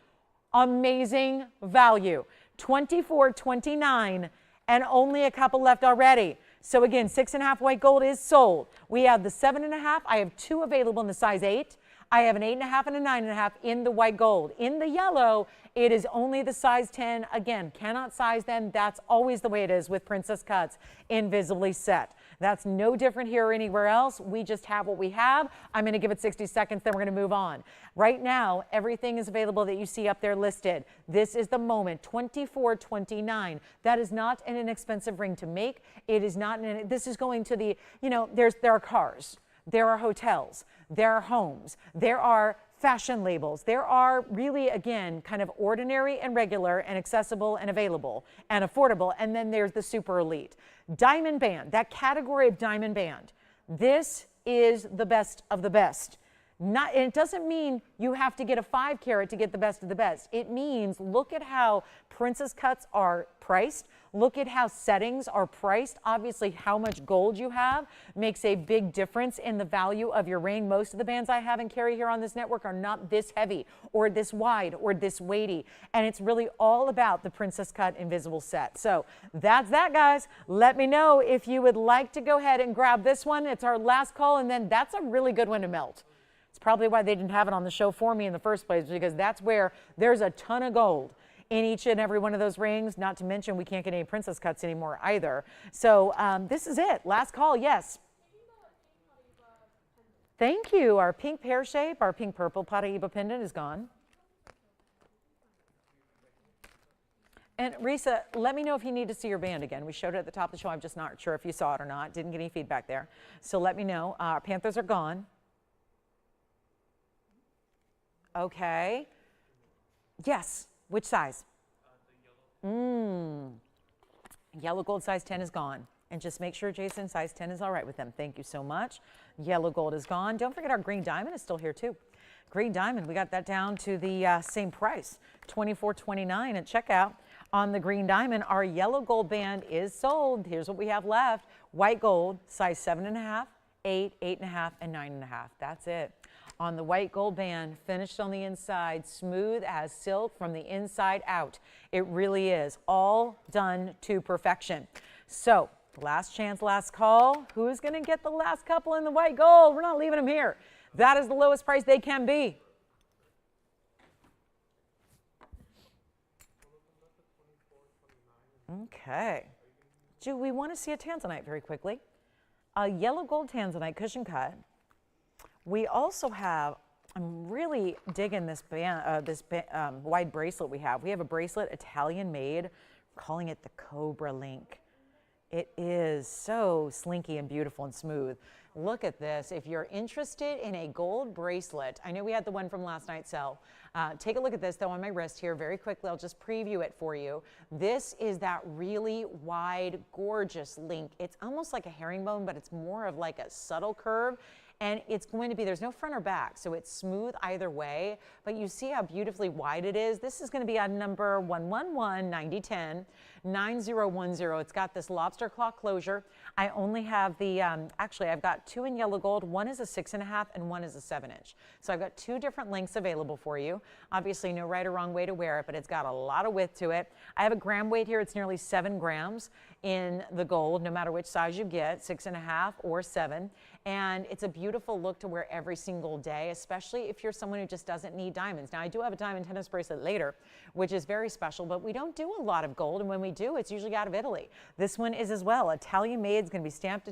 Amazing value. $24.29, and only a couple left already. So again, 6.5 white gold is sold. We have the 7.5. I have 2 available in the size 8. I have an 8.5 and a 9.5 in the white gold. In the yellow, it is only the size 10. Again, cannot size them. That's always the way it is with princess cuts, invisibly set. That's no different here or anywhere else. We just have what we have. I'm going to give it 60 seconds, then we're going to move on. Right now, everything is available that you see up there listed. This is the moment, $24.29. That is not an inexpensive ring to make. It is not, this is going to the, there are cars. There are hotels, there are homes, there are fashion labels, there are really, again, kind of ordinary and regular and accessible and available and affordable, and then there's the super elite. Diamond band, that category of diamond band, this is the best of the best. And it doesn't mean you have to get a 5 carat to get the best of the best. It means look at how princess cuts are priced. Look at how settings are priced. Obviously, how much gold you have makes a big difference in the value of your ring. Most of the bands I have and carry here on this network are not this heavy or this wide or this weighty. And it's really all about the princess cut invisible set. So that's that, guys. Let me know if you would like to go ahead and grab this one. It's our last call, and then that's a really good one to melt. It's probably why they didn't have it on the show for me in the first place, because that's where there's a ton of gold in each and every one of those rings. Not to mention we can't get any princess cuts anymore either. So this is it. Last call. Yes. Thank you. Our pink pear shape, our pink purple Paraiba pendant is gone. And Risa, let me know if you need to see your band again. We showed it at the top of the show. I'm just not sure if you saw it or not. Didn't get any feedback there. So let me know. Our Panthers are gone. Okay. Yes. Which size? Yellow gold size 10 is gone. And just make sure, Jason, size 10 is all right with them. Thank you so much. Yellow gold is gone. Don't forget our green diamond is still here too. Green diamond, we got that down to the same price, $24.29 at checkout. On the green diamond, our yellow gold band is sold. Here's what we have left. White gold, size 7.5, 8, 8.5, and 9.5. That's it. On the white gold band, finished on the inside, smooth as silk from the inside out. It really is all done to perfection. So last chance, last call. Who's going to get the last couple in the white gold? We're not leaving them here. That is the lowest price they can be. Okay. Do we want to see a Tanzanite very quickly? A yellow gold Tanzanite cushion cut. We also have, I'm really digging this wide bracelet we have. We have a bracelet Italian made, calling it the Cobra link. It is so slinky and beautiful and smooth. Look at this. If you're interested in a gold bracelet, I know we had the one from last night's sale. Take a look at this though on my wrist here very quickly. I'll just preview it for you. This is that really wide, gorgeous link. It's almost like a herringbone, but it's more of like a subtle curve. And it's going to be, there's no front or back, so it's smooth either way, but you see how beautifully wide it is. This is going to be on number 111-9010, 9010. It's got this lobster claw closure. I only have the, actually I've got two in yellow gold. One is a 6.5 and one is a 7-inch. So I've got two different lengths available for you. Obviously no right or wrong way to wear it, but it's got a lot of width to it. I have a gram weight here. It's nearly 7 grams in the gold, no matter which size you get, 6.5 or 7. And it's a beautiful look to wear every single day, especially if you're someone who just doesn't need diamonds. Now, I do have a diamond tennis bracelet later, which is very special, but we don't do a lot of gold, and when we do, it's usually out of Italy. This one is as well. Italian made. It's going to be stamped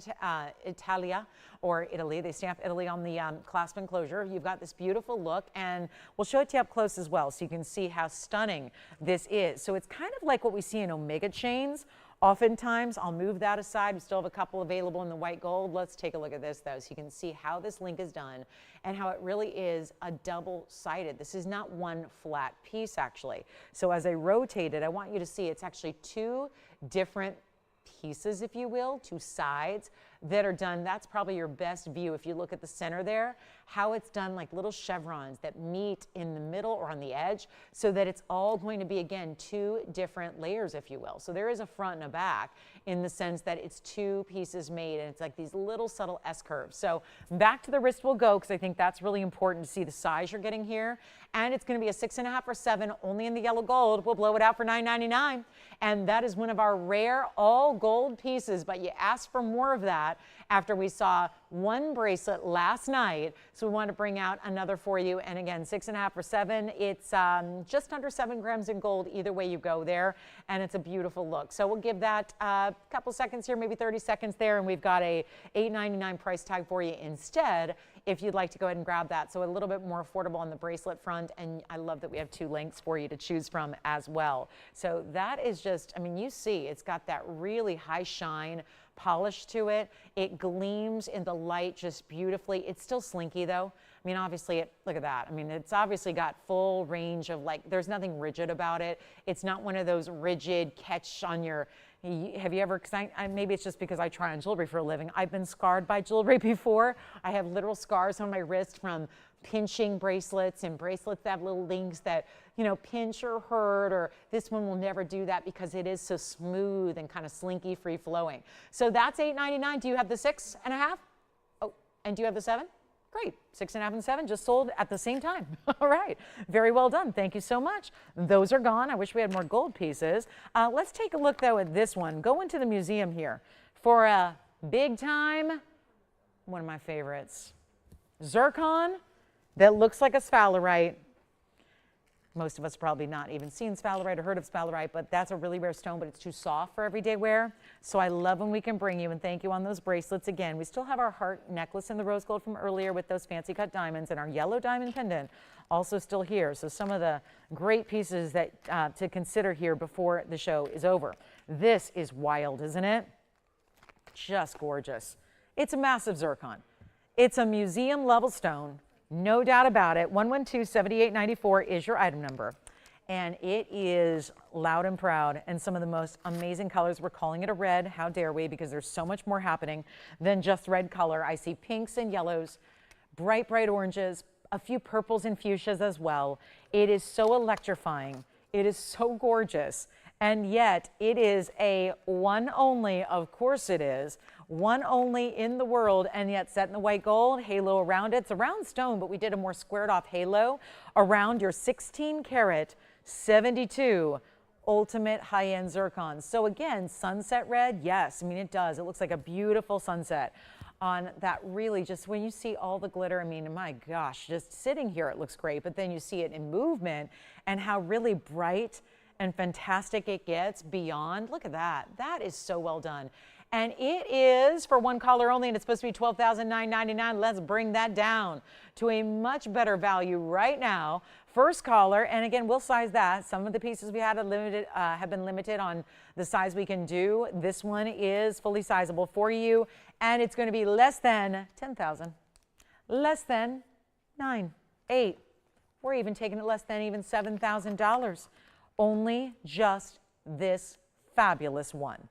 Italia or Italy. They stamp Italy on the clasp enclosure. You've got this beautiful look, and we'll show it to you up close as well so you can see how stunning this is. So it's kind of like what we see in Omega chains. Oftentimes, I'll move that aside. We still have a couple available in the white gold. Let's take a look at this, though, so you can see how this link is done and how it really is a double-sided. This is not one flat piece, actually. So as I rotate it, I want you to see it's actually two different pieces, if you will, two sides that are done. That's probably your best view if you look at the center there, how it's done like little chevrons that meet in the middle or on the edge, so that it's all going to be, again, two different layers, if you will. So there is a front and a back in the sense that it's two pieces made, and it's like these little subtle S-curves. So back to the wrist we'll go, because I think that's really important to see the size you're getting here. And it's going to be a 6.5 or 7, only in the yellow gold. We'll blow it out for $9.99. And that is one of our rare all gold pieces, but you asked for more of that after we saw one bracelet last night. So we want to bring out another for you. And again, 6.5 or 7, it's just under 7 grams in gold either way you go there. And it's a beautiful look. So we'll give that a couple seconds here, maybe 30 seconds there. And we've got a $8.99 price tag for you instead, if you'd like to go ahead and grab that. So a little bit more affordable on the bracelet front. And I love that we have two lengths for you to choose from as well. So that is just, I mean, you see, it's got that really high shine polish to it. It gleams in the light just beautifully. It's still slinky though. I mean, obviously, look at that. I mean, it's obviously got full range of, like, there's nothing rigid about it. It's not one of those rigid catch on your, have you ever, maybe it's just because I try on jewelry for a living. I've been scarred by jewelry before. I have literal scars on my wrist from pinching bracelets, and bracelets that have little links that, you know, pinch or hurt, or this one will never do that because it is so smooth and kind of slinky, free flowing. So that's $8.99. Do you have the 6.5? Oh, and do you have the 7? Great. 6.5 and 7 just sold at the same time. All right. Very well done. Thank you so much. Those are gone. I wish we had more gold pieces. Let's take a look, though, at this one. Go into the museum here for a big time, one of my favorites, zircon that looks like a sphalerite. Most of us probably not even seen sphalerite or heard of sphalerite, but that's a really rare stone, but it's too soft for everyday wear. So I love when we can bring you, and thank you on those bracelets again. We still have our heart necklace in the rose gold from earlier with those fancy cut diamonds, and our yellow diamond pendant also still here. So some of the great pieces that to consider here before the show is over. This is wild, isn't it? Just gorgeous. It's a massive zircon. It's a museum level stone. No doubt about it. 112-7894 is your item number. And it is loud and proud, and some of the most amazing colors. We're calling it a red. How dare we? Because there's so much more happening than just red color. I see pinks and yellows, bright, bright oranges, a few purples and fuchsias as well. It is so electrifying. It is so gorgeous. And yet it is a one only, of course it is, one only in the world, and yet set in the white gold, halo around it. It's a round stone, but we did a more squared off halo around your 16 karat 72 ultimate high-end zircon. So again, sunset red, yes, I mean it does. It looks like a beautiful sunset on that. Really, just when you see all the glitter, I mean, my gosh, just sitting here it looks great, but then you see it in movement and how really bright and fantastic it gets beyond. Look at that. That is so well done. And it is for one collar only, and it's supposed to be $12,999. Let's bring that down to a much better value right now. First collar, and again, we'll size that. Some of the pieces we had have been limited on the size we can do. This one is fully sizable for you, and it's going to be less than $10,000, less than $9,000, $8,000. We're even taking it less than even $7,000. Only just this fabulous one.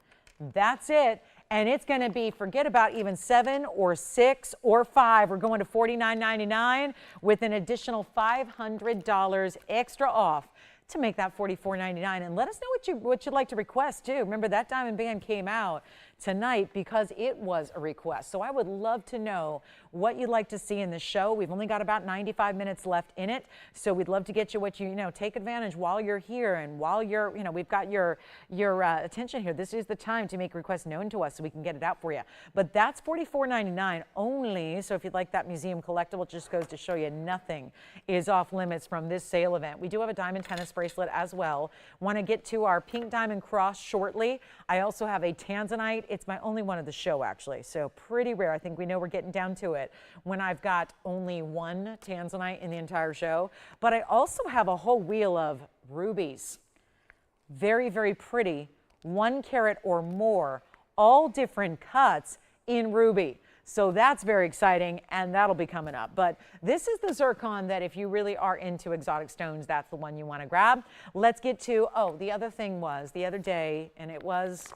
That's it. And it's going to be, forget about even 7 or 6 or 5. We're going to $49.99 with an additional $500 extra off to make that $44.99. And let us know what you'd like to request too. Remember, that diamond band came out tonight because it was a request. So I would love to know what you'd like to see in the show. We've only got about 95 minutes left in it. So we'd love to get you what you know, take advantage while you're here and while you're, we've got your attention here. This is the time to make requests known to us so we can get it out for you. But that's $44.99 only. So if you'd like that museum collectible, it just goes to show you nothing is off limits from this sale event. We do have a diamond tennis bracelet as well. Want to get to our pink diamond cross shortly. I also have a Tanzanite. It's my only one of the show, actually, so pretty rare. I think we know we're getting down to it when I've got only one Tanzanite in the entire show. But I also have a whole wheel of rubies. Very, very pretty, 1 carat or more, all different cuts in ruby. So that's very exciting, and that'll be coming up. But this is the zircon that if you really are into exotic stones, that's the one you want to grab. Let's get to, the other thing was the other day, and it was,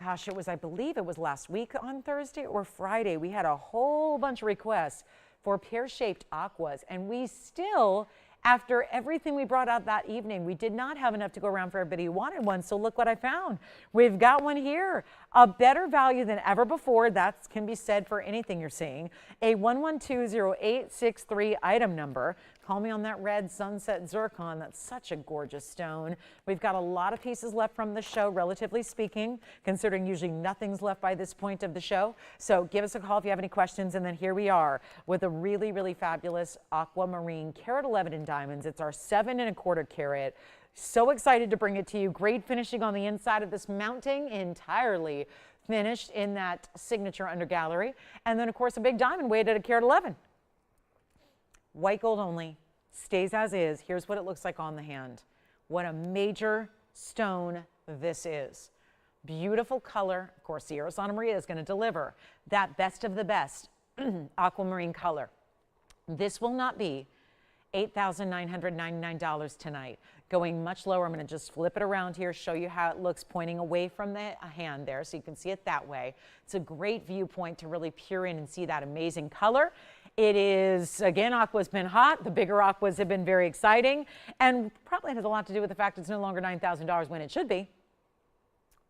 gosh, I believe it was last week on Thursday or Friday. We had a whole bunch of requests for pear-shaped aquas, and we still, after everything we brought out that evening, we did not have enough to go around for everybody who wanted one. So look what I found. We've got one here, a better value than ever before. That can be said for anything you're seeing. A 1120863 item number. Call me on that red sunset zircon. That's such a gorgeous stone. We've got a lot of pieces left from the show, relatively speaking, considering usually nothing's left by this point of the show. So give us a call if you have any questions. And then here we are with a really, really fabulous aquamarine carat 11 in diamonds. It's our 7¼ carat. So excited to bring it to you. Great finishing on the inside of this mounting, entirely finished in that signature under gallery. And then, of course, a big diamond weighed at a carat 11. White gold only, stays as is. Here's what it looks like on the hand. What a major stone this is. Beautiful color. Of course, Sierra Santa Maria is going to deliver that best of the best aquamarine color. This will not be $8,999 tonight. Going much lower, I'm going to just flip it around here, show you how it looks pointing away from the hand there so you can see it that way. It's a great viewpoint to really peer in and see that amazing color. It is, again, aqua's been hot. The bigger aquas have been very exciting, and probably has a lot to do with the fact it's no longer $9,000 when it should be.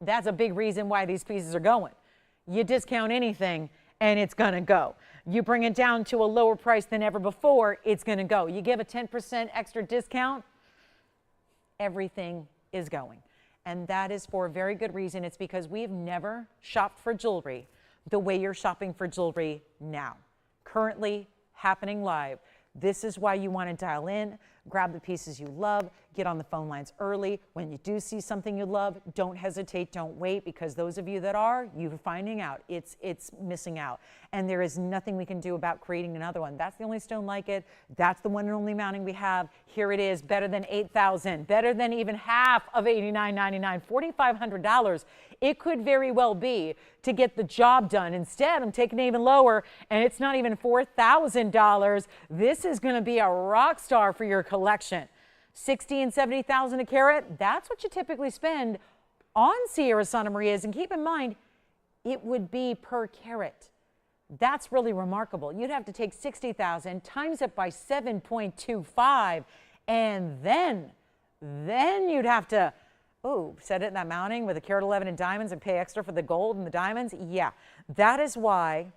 That's a big reason why these pieces are going. You discount anything and it's going to go. You bring it down to a lower price than ever before, it's going to go. You give a 10% extra discount, everything is going. And that is for a very good reason. It's because we've never shopped for jewelry the way you're shopping for jewelry now. Currently happening live. This is why you want to dial in, grab the pieces you love, get on the phone lines early. When you do see something you love, don't hesitate, don't wait, because those of you that are, you're finding out it's missing out. And there is nothing we can do about creating another one. That's the only stone like it. That's the one and only mounting we have. Here it is, better than $8,000, better than even half of $89.99, $4,500. It could very well be to get the job done. Instead, I'm taking it even lower, and it's not even $4,000. This is going to be a rock star for your collection. $60,000 and $70,000 a carat, that's what you typically spend on Sierra Santa Maria's. And keep in mind, it would be per carat. That's really remarkable. You'd have to take $60,000, times it by 7.25, and then you'd have to set it in that mounting with a carat 11 in diamonds and pay extra for the gold and the diamonds. Yeah, that is why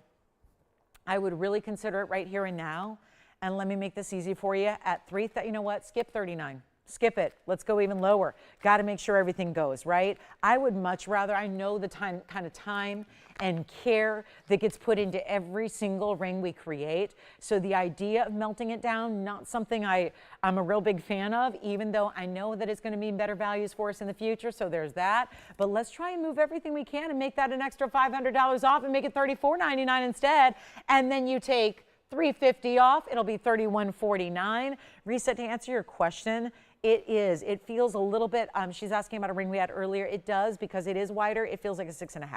I would really consider it right here and now. And let me make this easy for you at you know what? Skip 39. Skip it. Let's go even lower. Got to make sure everything goes, right? I would much rather, I know the kind of time and care that gets put into every single ring we create. So the idea of melting it down, not something I'm a real big fan of, even though I know that it's going to mean better values for us in the future. So there's that. But let's try and move everything we can and make that an extra $500 off and make it $34.99 instead. And then you take $350 off. It'll be $31.49. Reset, to answer your question, it feels a little bit, she's asking about a ring we had earlier. It does, because it is wider, it feels like a 6.5.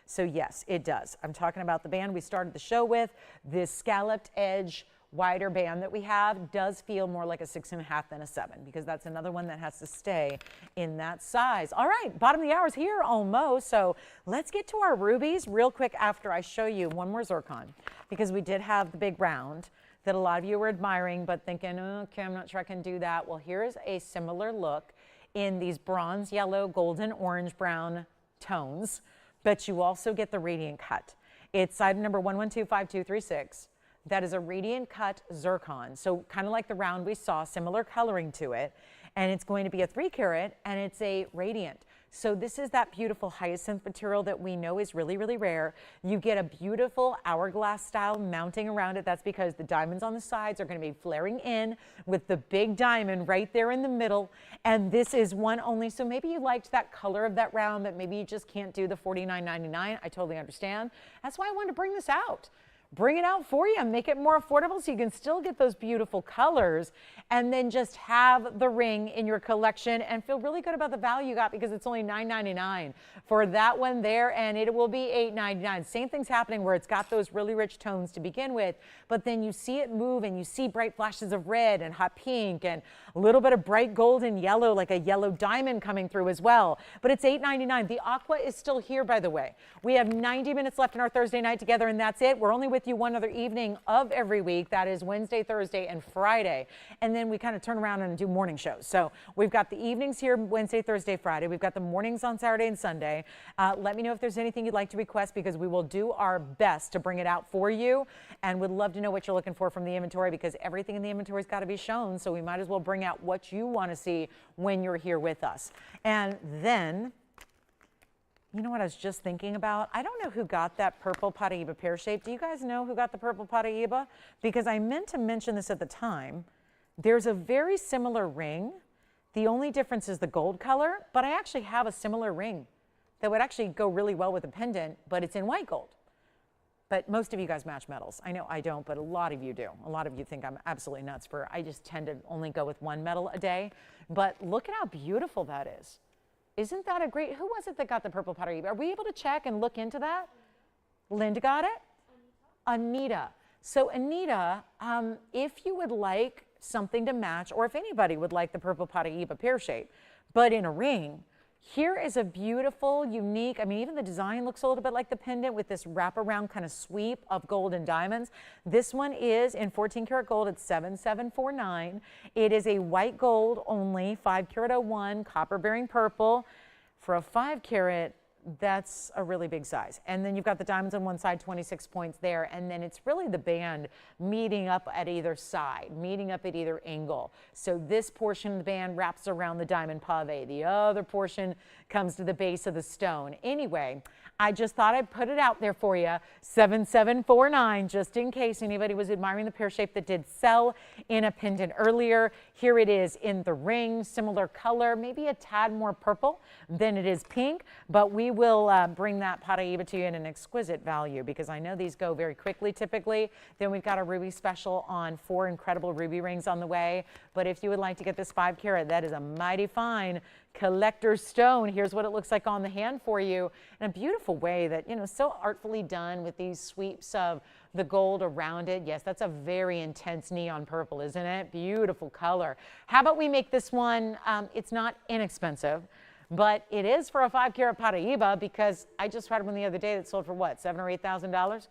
So yes, it does. I'm talking about the band we started the show with. This scalloped edge wider band that we have does feel more like a 6.5 than a 7, because that's another one that has to stay in that size. All right, bottom of the hour is here almost. So let's get to our rubies real quick after I show you one more zircon, because we did have the big round that a lot of you were admiring, but thinking, oh, okay, I'm not sure I can do that. Well, here's a similar look in these bronze, yellow, golden, orange, brown tones, but you also get the radiant cut. It's item number 11252236. That is a radiant cut zircon. So kind of like the round we saw, similar coloring to it. And it's going to be a 3 carat, and it's a radiant. So this is that beautiful hyacinth material that we know is really, really rare. You get a beautiful hourglass style mounting around it. That's because the diamonds on the sides are going to be flaring in with the big diamond right there in the middle. And this is one only. So maybe you liked that color of that round, but maybe you just can't do the $49.99. I totally understand. That's why I wanted to bring this out. Bring it out for you and make it more affordable so you can still get those beautiful colors, and then just have the ring in your collection and feel really good about the value you got, because it's only $9.99 for that one there, and it will be $8.99. Same thing's happening where it's got those really rich tones to begin with, but then you see it move and you see bright flashes of red and hot pink and a little bit of bright gold and yellow, like a yellow diamond coming through as well. But it's $8.99. The aqua is still here, by the way. We have 90 minutes left in our Thursday night together, and that's it. We're only with you one other evening of every week. That is Wednesday, Thursday, and Friday. And then we kind of turn around and do morning shows. So we've got the evenings here Wednesday, Thursday, Friday. We've got the mornings on Saturday and Sunday. Let me know if there's anything you'd like to request, because we will do our best to bring it out for you. And would love to know what you're looking for from the inventory, because everything in the inventory has got to be shown. So we might as well bring out what you want to see when you're here with us. And then, you know what I was just thinking about? I don't know who got that purple Paraiba pear shape. Do you guys know who got the purple Paraiba? Because I meant to mention this at the time. There's a very similar ring. The only difference is the gold color, but I actually have a similar ring that would actually go really well with a pendant, but it's in white gold. But most of you guys match metals. I know I don't, but a lot of you do. A lot of you think I'm absolutely nuts for, I just tend to only go with one metal a day. But look at how beautiful that is. Isn't that a great, who was it that got the purple Paraiba? Are we able to check and look into that? Linda got it? Anita. So Anita, if you would like something to match, or if anybody would like the purple Paraiba pear shape, but in a ring, here is a beautiful, unique, I mean, even the design looks a little bit like the pendant with this wraparound kind of sweep of gold and diamonds. This one is in 14 karat gold at 7749. It is a white gold only, 5 karat 01, copper bearing purple. For a 5 carat, that's a really big size. And then you've got the diamonds on one side, 26 points there. And then it's really the band meeting up at either side, meeting up at either angle. So this portion of the band wraps around the diamond pave. The other portion comes to the base of the stone. Anyway, I just thought I'd put it out there for you, 7749, just in case anybody was admiring the pear shape that did sell in a pendant earlier. Here it is in the ring, similar color, maybe a tad more purple than it is pink, but we will bring that Paraiba to you in an exquisite value, because I know these go very quickly typically. Then we've got a ruby special on 4 incredible ruby rings on the way. But if you would like to get this 5 carat, that is a mighty fine collector's stone. Here's what it looks like on the hand for you, in a beautiful way that, you know, so artfully done with these sweeps of the gold around it. Yes, that's a very intense neon purple, isn't it? Beautiful color. How about we make this one, it's not inexpensive, but it is for a 5 carat Paraiba, because I just read one the other day that sold for what, $7,000 or $8,000?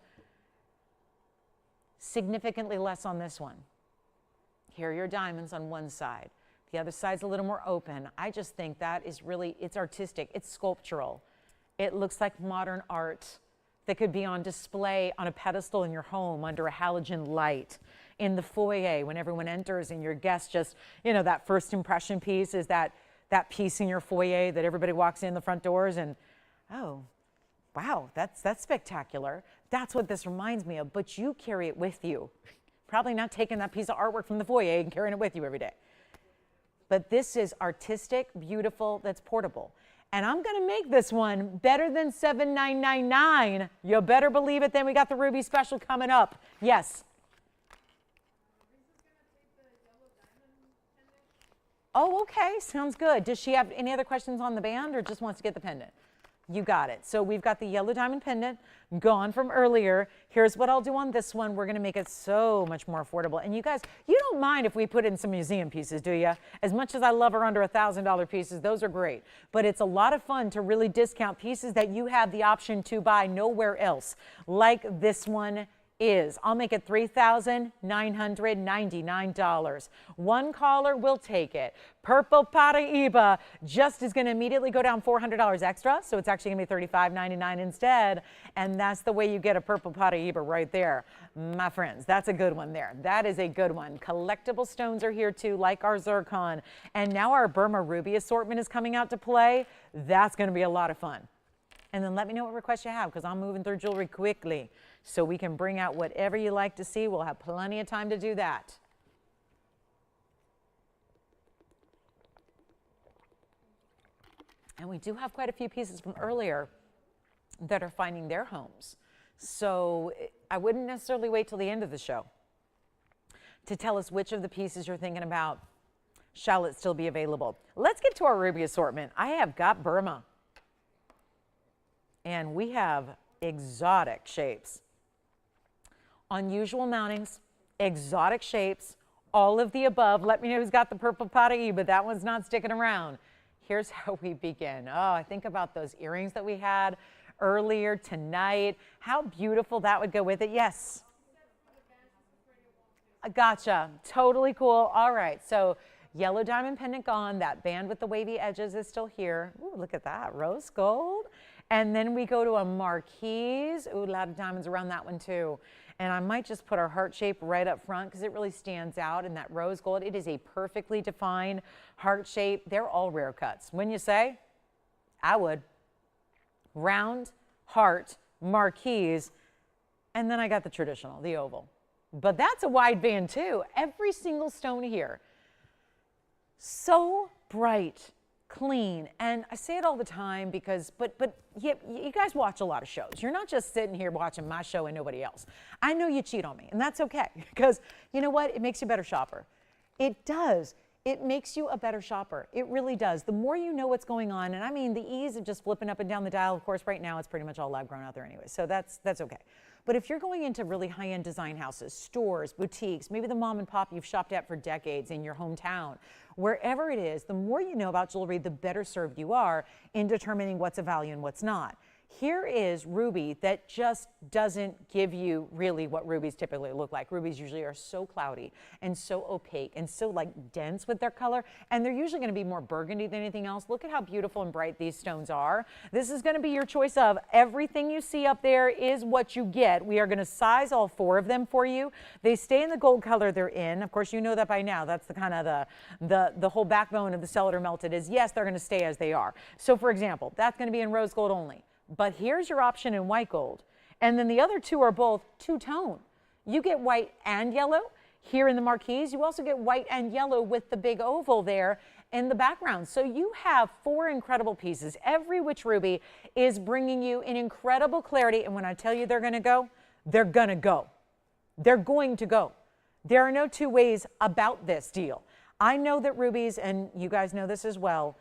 Significantly less on this one. Here are your diamonds on one side. The other side's a little more open. I just think that is really, it's artistic, it's sculptural. It looks like modern art that could be on display on a pedestal in your home under a halogen light. in the foyer when everyone enters and your guests just, you know, that first impression piece is that piece in your foyer that everybody walks in the front doors and, oh, wow, that's spectacular. That's what this reminds me of, but you carry it with you. Probably not taking that piece of artwork from the foyer and carrying it with you every day. But this is artistic, beautiful, that's portable. And I'm gonna make this one better than $7,999. You better believe it. Then we got the Ruby special coming up. Yes. Oh, okay, sounds good. Does she have any other questions on the band or just wants to get the pendant? You got it. So we've got the yellow diamond pendant gone from earlier. Here's what I'll do on this one. We're going to make it so much more affordable. And you guys, you don't mind if we put in some museum pieces, do you? As much as I love our under $1,000 pieces, those are great. But it's a lot of fun to really discount pieces that you have the option to buy nowhere else, like this one is. I'll make it $3,999. One caller will take it. Purple Paraiba just is going to immediately go down $400 extra, so it's actually going to be $35.99 instead, and that's the way you get a purple Paraiba right there, my friends. That's a good one there. That is a good one. Collectible stones are here too, like our zircon, and now our Burma ruby assortment is coming out to play. That's going to be a lot of fun. And then let me know what requests you have, because I'm moving through jewelry quickly so we can bring out whatever you like to see. We'll have plenty of time to do that. And we do have quite a few pieces from earlier that are finding their homes. So I wouldn't necessarily wait till the end of the show to tell us which of the pieces you're thinking about. Shall it still be available? Let's get to our ruby assortment. I have got Burma. And we have exotic shapes. Unusual mountings, exotic shapes, all of the above. Let me know who's got the purple Paraiba. That one's not sticking around. Here's how we begin. Oh, I think about those earrings that we had earlier tonight. How beautiful that would go with it. Yes. Gotcha. Totally cool. All right. So yellow diamond pendant gone. That band with the wavy edges is still here. Ooh, look at that. Rose gold. And then we go to a marquise. Ooh, a lot of diamonds around that one too. And I might just put our heart shape right up front because it really stands out in that rose gold. It is a perfectly defined heart shape. They're all rare cuts. Wouldn't you say? I would. Round, heart, marquise, and then I got the traditional, the oval. But that's a wide band too. Every single stone here. So bright. Clean, and I say it all the time because, but you guys watch a lot of shows. You're not just sitting here watching my show and nobody else. I know you cheat on me, and that's okay because you know what? It makes you a better shopper. It does. It makes you a better shopper. It really does. The more you know what's going on, and I mean the ease of just flipping up and down the dial. Of course, right now it's pretty much all lab grown out there anyway, so that's okay. But if you're going into really high-end design houses, stores, boutiques, maybe the mom and pop you've shopped at for decades in your hometown, wherever it is, the more you know about jewelry, the better served you are in determining what's of value and what's not. Here is ruby that just doesn't give you really what rubies typically look like. Rubies usually are so cloudy and so opaque and so like dense with their color, and they're usually going to be more burgundy than anything else. Look at how beautiful and bright these stones are. This is going to be your choice of everything you see up there is what you get. We are going to size all 4 of them for you. They stay in the gold color they're in. Of course, you know that by now. That's the kind of the whole backbone of the Cellular Melted is yes, they're going to stay as they are. So for example, that's going to be in rose gold only. But here's your option in white gold. And then the other 2 are both two-tone. You get white and yellow. Here in the marquise, you also get white and yellow with the big oval there in the background. So you have 4 incredible pieces. Every which ruby is bringing you an incredible clarity. And when I tell you they're going to go, they're going to go. They're going to go. There are no 2 ways about this deal. I know that rubies, and you guys know this as well,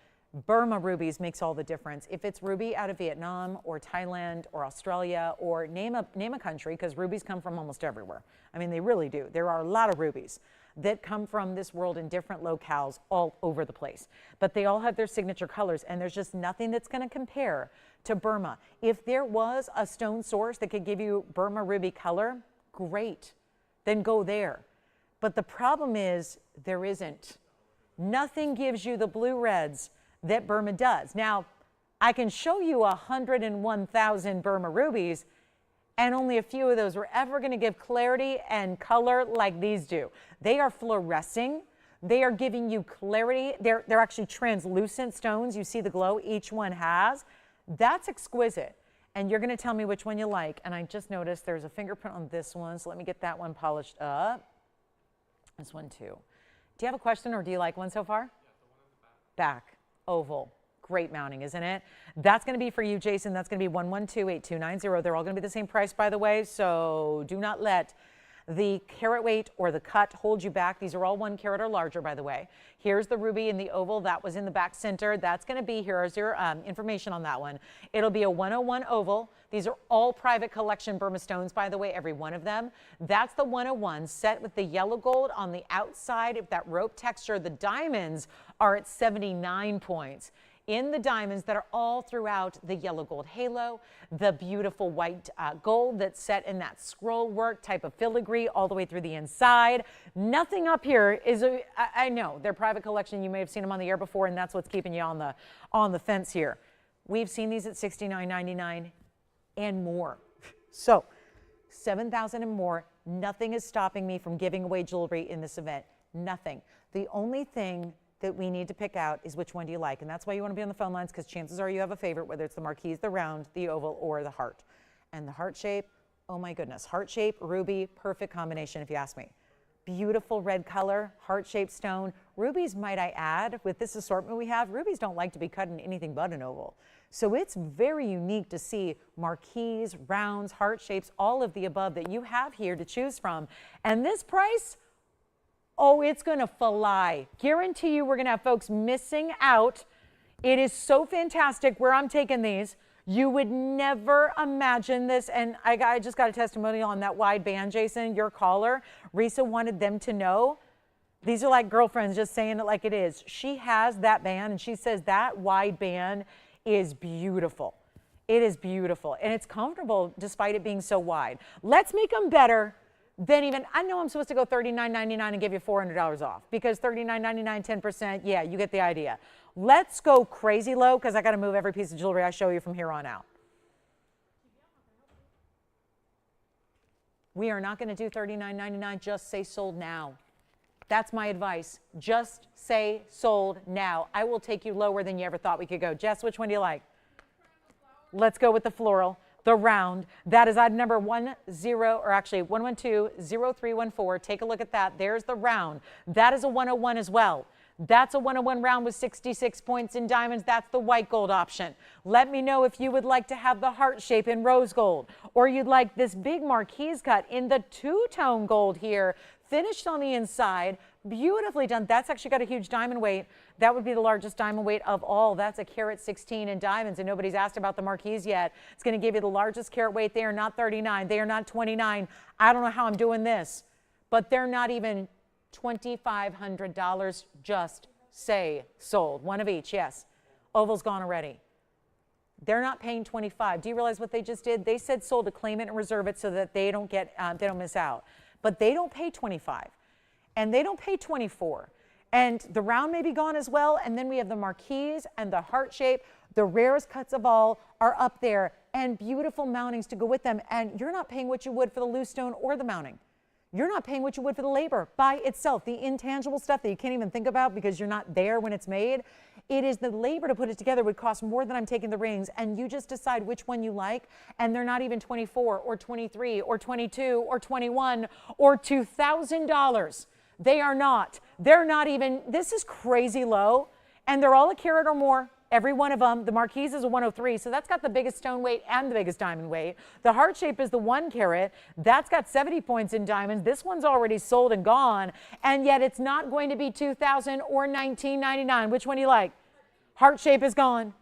Burma rubies makes all the difference. If it's ruby out of Vietnam or Thailand or Australia or name a country, because rubies come from almost everywhere. I mean, they really do. There are a lot of rubies that come from this world in different locales all over the place. But they all have their signature colors, and there's just nothing that's going to compare to Burma. If there was a stone source that could give you Burma ruby color, great. Then go there. But the problem is there isn't. Nothing gives you the blue reds that Burma does. Now, I can show you 101,000 Burma rubies, And only a few of those were ever going to give clarity and color like these do. They are fluorescing. They are giving you clarity. They're actually translucent stones. You see the glow each one has. That's exquisite. And you're going to tell me which one you like. And I just noticed there's a fingerprint on this one, so let me get that one polished up. This one too. Do you have a question, or do you like one so far? Yeah, the one in the back. Oval. Great mounting, isn't it? That's going to be for you, Jason. That's going to be 112-8290. They're all going to be the same price, by the way, so do not let the carat weight or the cut hold you back. These are all 1 carat or larger, by the way. Here's the ruby in the oval. That was in the back center. That's going to be, here's your information on that one. It'll be a 101 oval. These are all private collection Burma stones, by the way, every one of them. That's the 101 set with the yellow gold on the outside of that rope texture. The diamonds are at 79 points. In the diamonds that are all throughout the yellow gold halo, the beautiful white gold that's set in that scroll work type of filigree all the way through the inside. Nothing up here is, I know, they're private collection. You may have seen them on the air before, and that's what's keeping you on the fence here. We've seen these at $69.99 and more. So $7,000 and more. Nothing is stopping me from giving away jewelry in this event. Nothing. The only thing that we need to pick out is which one do you like, and that's why you want to be on the phone lines, because chances are you have a favorite, whether it's the marquise, the round, the oval, or the heart. And the heart shape, oh my goodness, heart shape, ruby, perfect combination if you ask me. Beautiful red color, heart-shaped stone. Rubies, might I add, with this assortment we have, rubies don't like to be cut in anything but an oval. So it's very unique to see marquise, rounds, heart shapes, all of the above that you have here to choose from. And this price, oh, it's going to fly. Guarantee you we're going to have folks missing out. It is so fantastic where I'm taking these. You would never imagine this. And I just got a testimonial on that wide band, Jason, your caller. Risa wanted them to know. These are like girlfriends just saying it like it is. She has that band, and she says that wide band is beautiful. It is beautiful, and it's comfortable despite it being so wide. Let's make them better. Then even, I know I'm supposed to go $39.99 and give you $400 off, because $39.99, 10%, yeah, you get the idea. Let's go crazy low, because I got to move every piece of jewelry I show you from here on out. We are not going to do $39.99, just say sold now. That's my advice. Just say sold now. I will take you lower than you ever thought we could go. Jess, which one do you like? Let's go with the floral. The round, that is item number 112-0314. Take a look at that. There's the round. That is a 101 as well. That's a 101 round with 66 points in diamonds. That's the white gold option. Let me know if you would like to have the heart shape in rose gold, or you'd like this big marquise cut in the two-tone gold here, finished on the inside, beautifully done. That's actually got a huge diamond weight. That would be the largest diamond weight of all. That's a carat 16 in diamonds, and nobody's asked about the marquise yet. It's going to give you the largest carat weight. They are not 39. They are not 29. I don't know how I'm doing this, but they're not even $2,500. Just say sold. One of each, yes. Oval's gone already. They're not paying 25. Do you realize what they just did? They said sold to claim it and reserve it so that they don't get, they don't miss out. But they don't pay 25, and they don't pay 24. And the round may be gone as well. And then we have the marquise and the heart shape. The rarest cuts of all are up there, and beautiful mountings to go with them. And you're not paying what you would for the loose stone or the mounting. You're not paying what you would for the labor by itself, the intangible stuff that you can't even think about because you're not there when it's made. It is the labor to put it together would cost more than I'm taking the rings, and you just decide which one you like, and they're not even 24 or 23 or 22 or 21 or $2,000. They are not. They're not even, this is crazy low, and they're all a carat or more. Every one of them. The marquise is a 103, so that's got the biggest stone weight and the biggest diamond weight. The heart shape is the 1 carat. That's got 70 points in diamonds. This one's already sold and gone, and yet it's not going to be $2,000 or $19.99. Which one do you like? Heart shape is gone.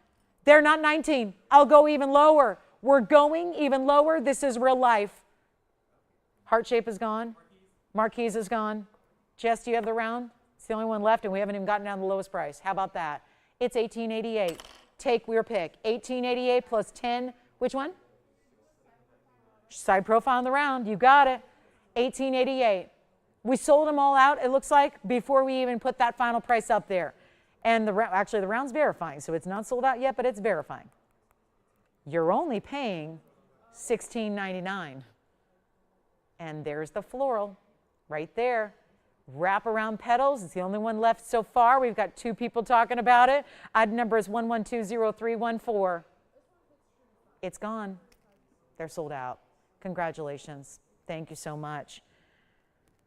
They're not 19. I'll go even lower. We're going even lower. This is real life. Heart shape is gone. Marquise is gone. Jess, do you have the round? It's the only one left, and we haven't even gotten down to the lowest price. How about that? It's $18.88. Take your pick. $18.88 plus 10. Which one? Side profile on the round. You got it. $18.88. We sold them all out, it looks like, before we even put that final price up there. And actually, the round's verifying, so it's not sold out yet, but it's verifying. You're only paying $16.99. And there's the floral right there. Wraparound petals. It's the only one left so far. We've got 2 people talking about it. Item number is 1120314. It's gone. They're sold out. Congratulations. Thank you so much.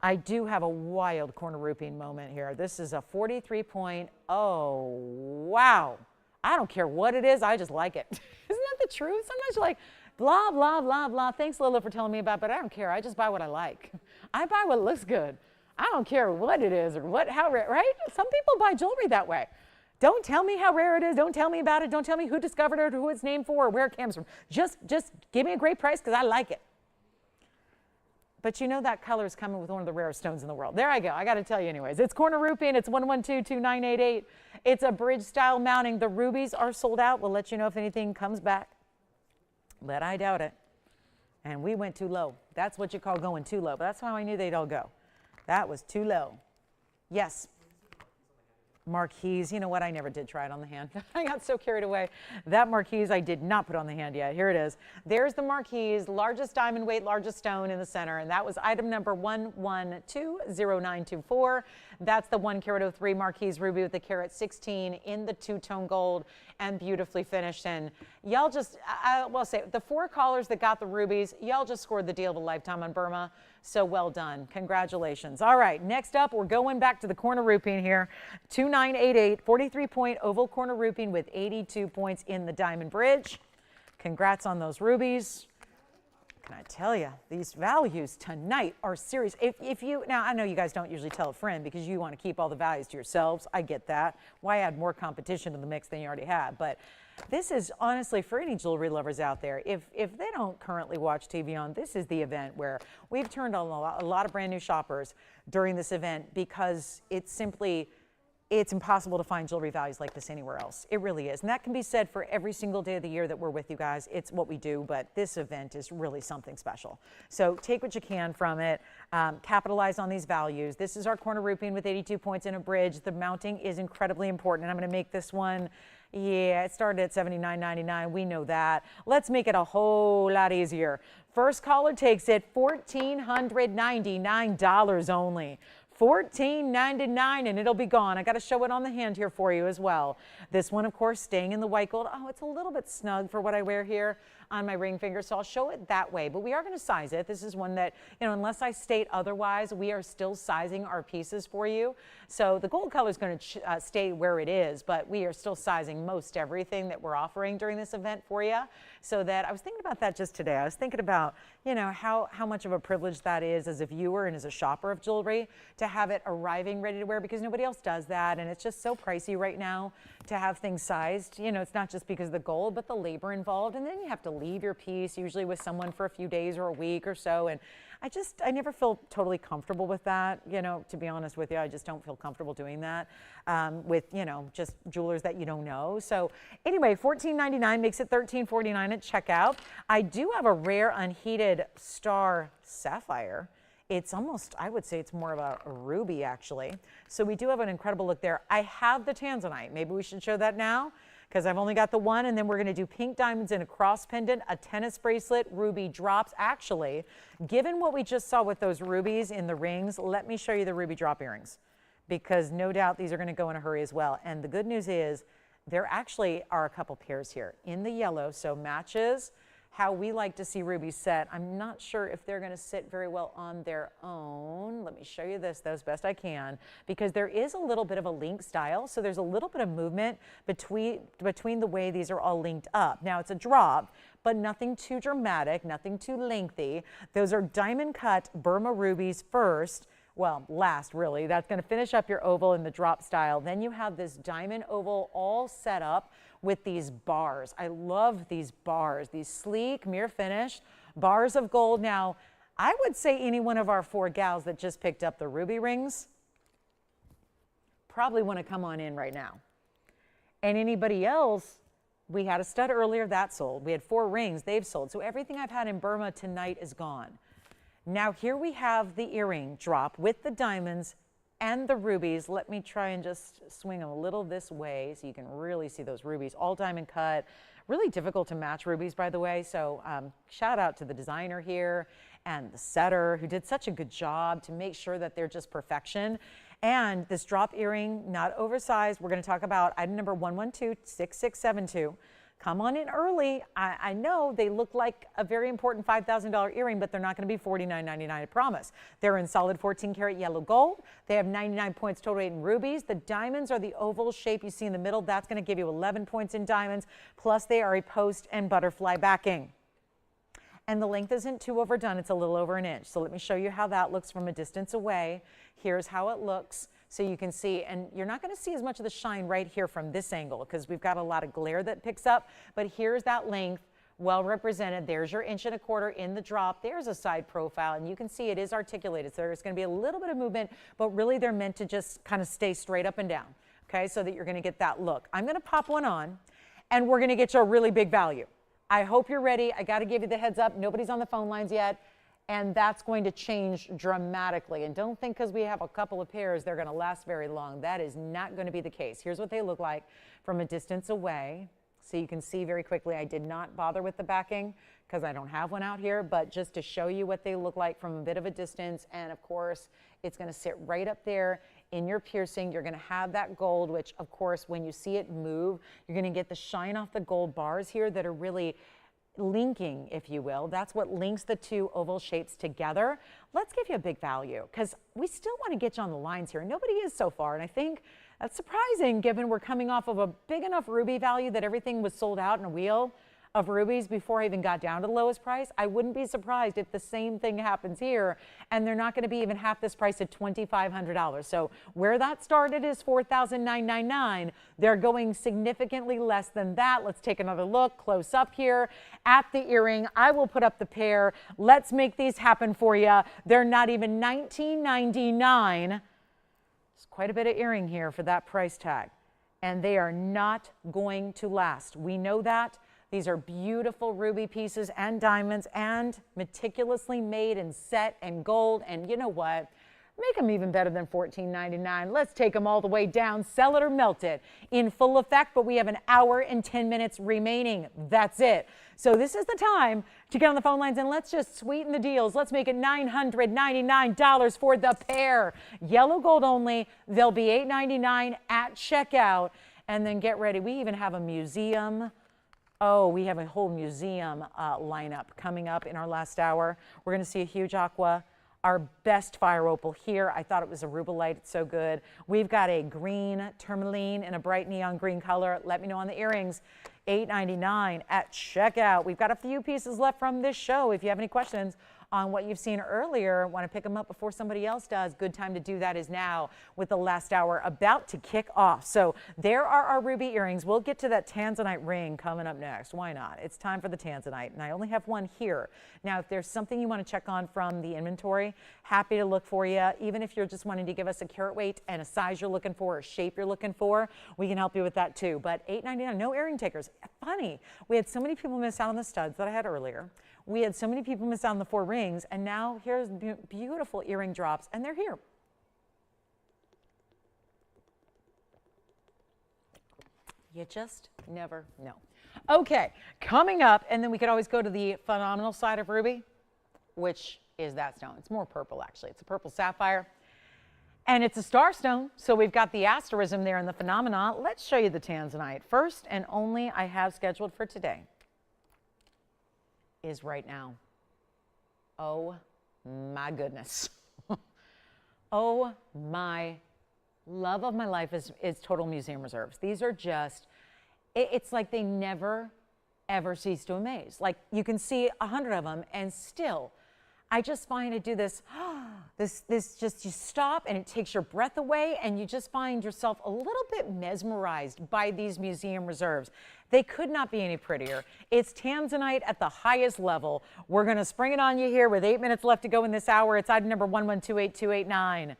I do have a wild corner roofing moment here. This is a 43.0. Wow. I don't care what it is. I just like it. Isn't that the truth? Sometimes you're like, blah, blah, blah, blah. Thanks, Lila, for telling me about it, but I don't care. I just buy what I like. I buy what looks good. I don't care what it is or how rare, right? Some people buy jewelry that way. Don't tell me how rare it is. Don't tell me about it. Don't tell me who discovered it or who it's named for or where it comes from. Just give me a great price because I like it. But you know that color is coming with one of the rarest stones in the world. There I go. I got to tell you anyways. It's corner roofing. It's 1122988. It's a bridge style mounting. The rubies are sold out. We'll let you know if anything comes back. But I doubt it. And we went too low. That's what you call going too low. But that's how I knew they'd all go. That was too low. Yes. Marquise. You know what? I never did try it on the hand. I got so carried away. That marquise I did not put on the hand yet. Here it is. There's the marquise, largest diamond weight, largest stone in the center. And that was item number 1120924. That's the 1 carat 03 marquise ruby with the carat 16 in the 2-tone gold and beautifully finished. And y'all just, I will say, the 4 callers that got the rubies, y'all just scored the deal of a lifetime on Burma. So well done. Congratulations. All right, next up, we're going back to the corner roofing here. 2988, 43-point oval corner roofing with 82 points in the diamond bridge. Congrats on those rubies. Can I tell you, these values tonight are serious. If you, now I know you guys don't usually tell a friend because you want to keep all the values to yourselves. I get that. Why add more competition to the mix than you already have? But this is honestly for any jewelry lovers out there. If they don't currently watch TVON, this is the event where we've turned on a lot of brand new shoppers during this event because it's simply, it's impossible to find jewelry values like this anywhere else. It really is. And that can be said for every single day of the year that we're with you guys. It's what we do, but this event is really something special. So take what you can from it. Capitalize on these values. This is our corner roofing with 82 points in a bridge. The mounting is incredibly important. And I'm going to make this one, yeah, it started at $79.99. We know that. Let's make it a whole lot easier. First caller takes it $1,499 only. $14.99 and it'll be gone. I got to show it on the hand here for you as well. This one, of course, staying in the white gold. Oh, it's a little bit snug for what I wear here on my ring finger, so I'll show it that way. But we are going to size it. This is one that, you know, unless I state otherwise, we are still sizing our pieces for you. So the gold color is going to stay where it is, but we are still sizing most everything that we're offering during this event for you. So that I was thinking about that just today. I was thinking about, you know, how much of a privilege that is as a viewer and as a shopper of jewelry to have it arriving ready to wear because nobody else does that. And it's just so pricey right now to have things sized. You know, it's not just because of the gold, but the labor involved. And then you have to leave your piece usually with someone for a few days or a week or so. And I never feel totally comfortable with that. You know, to be honest with you, I just don't feel comfortable doing that with, you know, just jewelers that you don't know. So anyway, $14.99 makes it $13.49 at checkout. I do have a rare unheated star sapphire. It's almost, I would say it's more of a ruby actually. So we do have an incredible look there. I have the Tanzanite. Maybe we should show that now because I've only got the one, and then we're going to do pink diamonds in a cross pendant, a tennis bracelet, ruby drops. Actually, given what we just saw with those rubies in the rings, let me show you the ruby drop earrings because no doubt these are going to go in a hurry as well. And the good news is there actually are a couple pairs here in the yellow, so matches how we like to see rubies set. I'm not sure if they're going to sit very well on their own. Let me show you this though as best I can because there is a little bit of a link style. So there's a little bit of movement between the way these are all linked up. Now it's a drop, but nothing too dramatic, nothing too lengthy. Those are diamond cut Burma rubies first. Well, last really. That's going to finish up your oval in the drop style. Then you have this diamond oval all set up with these bars. I love these bars, these sleek, mirror finished bars of gold. Now, I would say any one of our 4 gals that just picked up the ruby rings probably want to come on in right now. And anybody else, we had a stud earlier, that sold. We had 4 rings, they've sold. So everything I've had in Burma tonight is gone. Now here we have the earring drop with the diamonds and the rubies. Let me try and just swing them a little this way so you can really see those rubies. All diamond cut. Really difficult to match rubies, by the way. So shout out to the designer here and the setter who did such a good job to make sure that they're just perfection. And this drop earring, not oversized. We're going to talk about item number 1126672. Come on in early. I know they look like a very important $5,000 earring, but they're not going to be $49.99, I promise. They're in solid 14-karat yellow gold. They have 99 points total weight in rubies. The diamonds are the oval shape you see in the middle. That's going to give you 11 points in diamonds. Plus, they are a post and butterfly backing. And the length isn't too overdone. It's a little over an inch. So let me show you how that looks from a distance away. Here's how it looks. So you can see, and you're not going to see as much of the shine right here from this angle because we've got a lot of glare that picks up, but here's that length well represented. There's your 1.25 inches in the drop. There's a side profile, and you can see it is articulated. So there's going to be a little bit of movement, but really they're meant to just kind of stay straight up and down, okay, so that you're going to get that look. I'm going to pop one on, and we're going to get you a really big value. I hope you're ready. I got to give you the heads up. Nobody's on the phone lines yet. And that's going to change dramatically. And don't think because we have a couple of pairs, they're going to last very long. That is not going to be the case. Here's what they look like from a distance away. So you can see very quickly, I did not bother with the backing because I don't have one out here, but just to show you what they look like from a bit of a distance. And of course, it's going to sit right up there in your piercing. You're going to have that gold, which of course, when you see it move, you're going to get the shine off the gold bars here that are really linking, if you will. That's what links the two oval shapes together. Let's give you a big value because we still want to get you on the lines here. Nobody is so far, and I think that's surprising given we're coming off of a big enough ruby value that everything was sold out in a wheel of rubies before I even got down to the lowest price. I wouldn't be surprised if the same thing happens here and they're not going to be even half this price at $2,500. So where that started is $4,999. They're going significantly less than that. Let's take another look close up here at the earring. I will put up the pair. Let's make these happen for you. They're not even $19.99. There's quite a bit of earring here for that price tag. And they are not going to last. We know that. These are beautiful ruby pieces and diamonds and meticulously made and set and gold. And you know what? Make them even better than $14.99. Let's take them all the way down, sell it or melt it in full effect. But we have an hour and 10 minutes remaining. That's it. So this is the time to get on the phone lines and let's just sweeten the deals. Let's make it $999 for the pair. Yellow gold only. They'll be $8.99 at checkout. And then get ready. We even have a museum. Oh, we have a whole museum lineup coming up in our last hour. We're going to see a huge aqua, our best fire opal here. I thought it was a rubellite. It's so good. We've got a green tourmaline in a bright neon green color. Let me know on the earrings. $8.99 at checkout. We've got a few pieces left from this show. If you have any questions on what you've seen earlier, want to pick them up before somebody else does, good time to do that is now with the last hour about to kick off. So there are our ruby earrings. We'll get to that Tanzanite ring coming up next. Why not? It's time for the Tanzanite, and I only have one here. Now, if there's something you want to check on from the inventory, happy to look for you. Even if you're just wanting to give us a carat weight and a size you're looking for, or shape you're looking for, we can help you with that too. But $8.99, no earring takers. Funny, we had so many people miss out on the studs that I had earlier. We had so many people miss out on the 4 rings, and now here's beautiful earring drops, and they're here. You just never know. Okay, coming up, and then we could always go to the phenomenal side of ruby, which is that stone. It's more purple, actually. It's a purple sapphire, and it's a star stone, so we've got the asterism there in the phenomena. Let's show you the Tanzanite. First and only I have scheduled for today is right now. Oh my goodness. Oh my love of my life is total museum reserves. These are just, it's like they never ever cease to amaze. Like you can see 100 of them and still, I just find I do this, this just, you stop and it takes your breath away and you just find yourself a little bit mesmerized by these museum reserves. They could not be any prettier. It's Tanzanite at the highest level. We're going to spring it on you here with 8 minutes left to go in this hour. It's item number 1128289.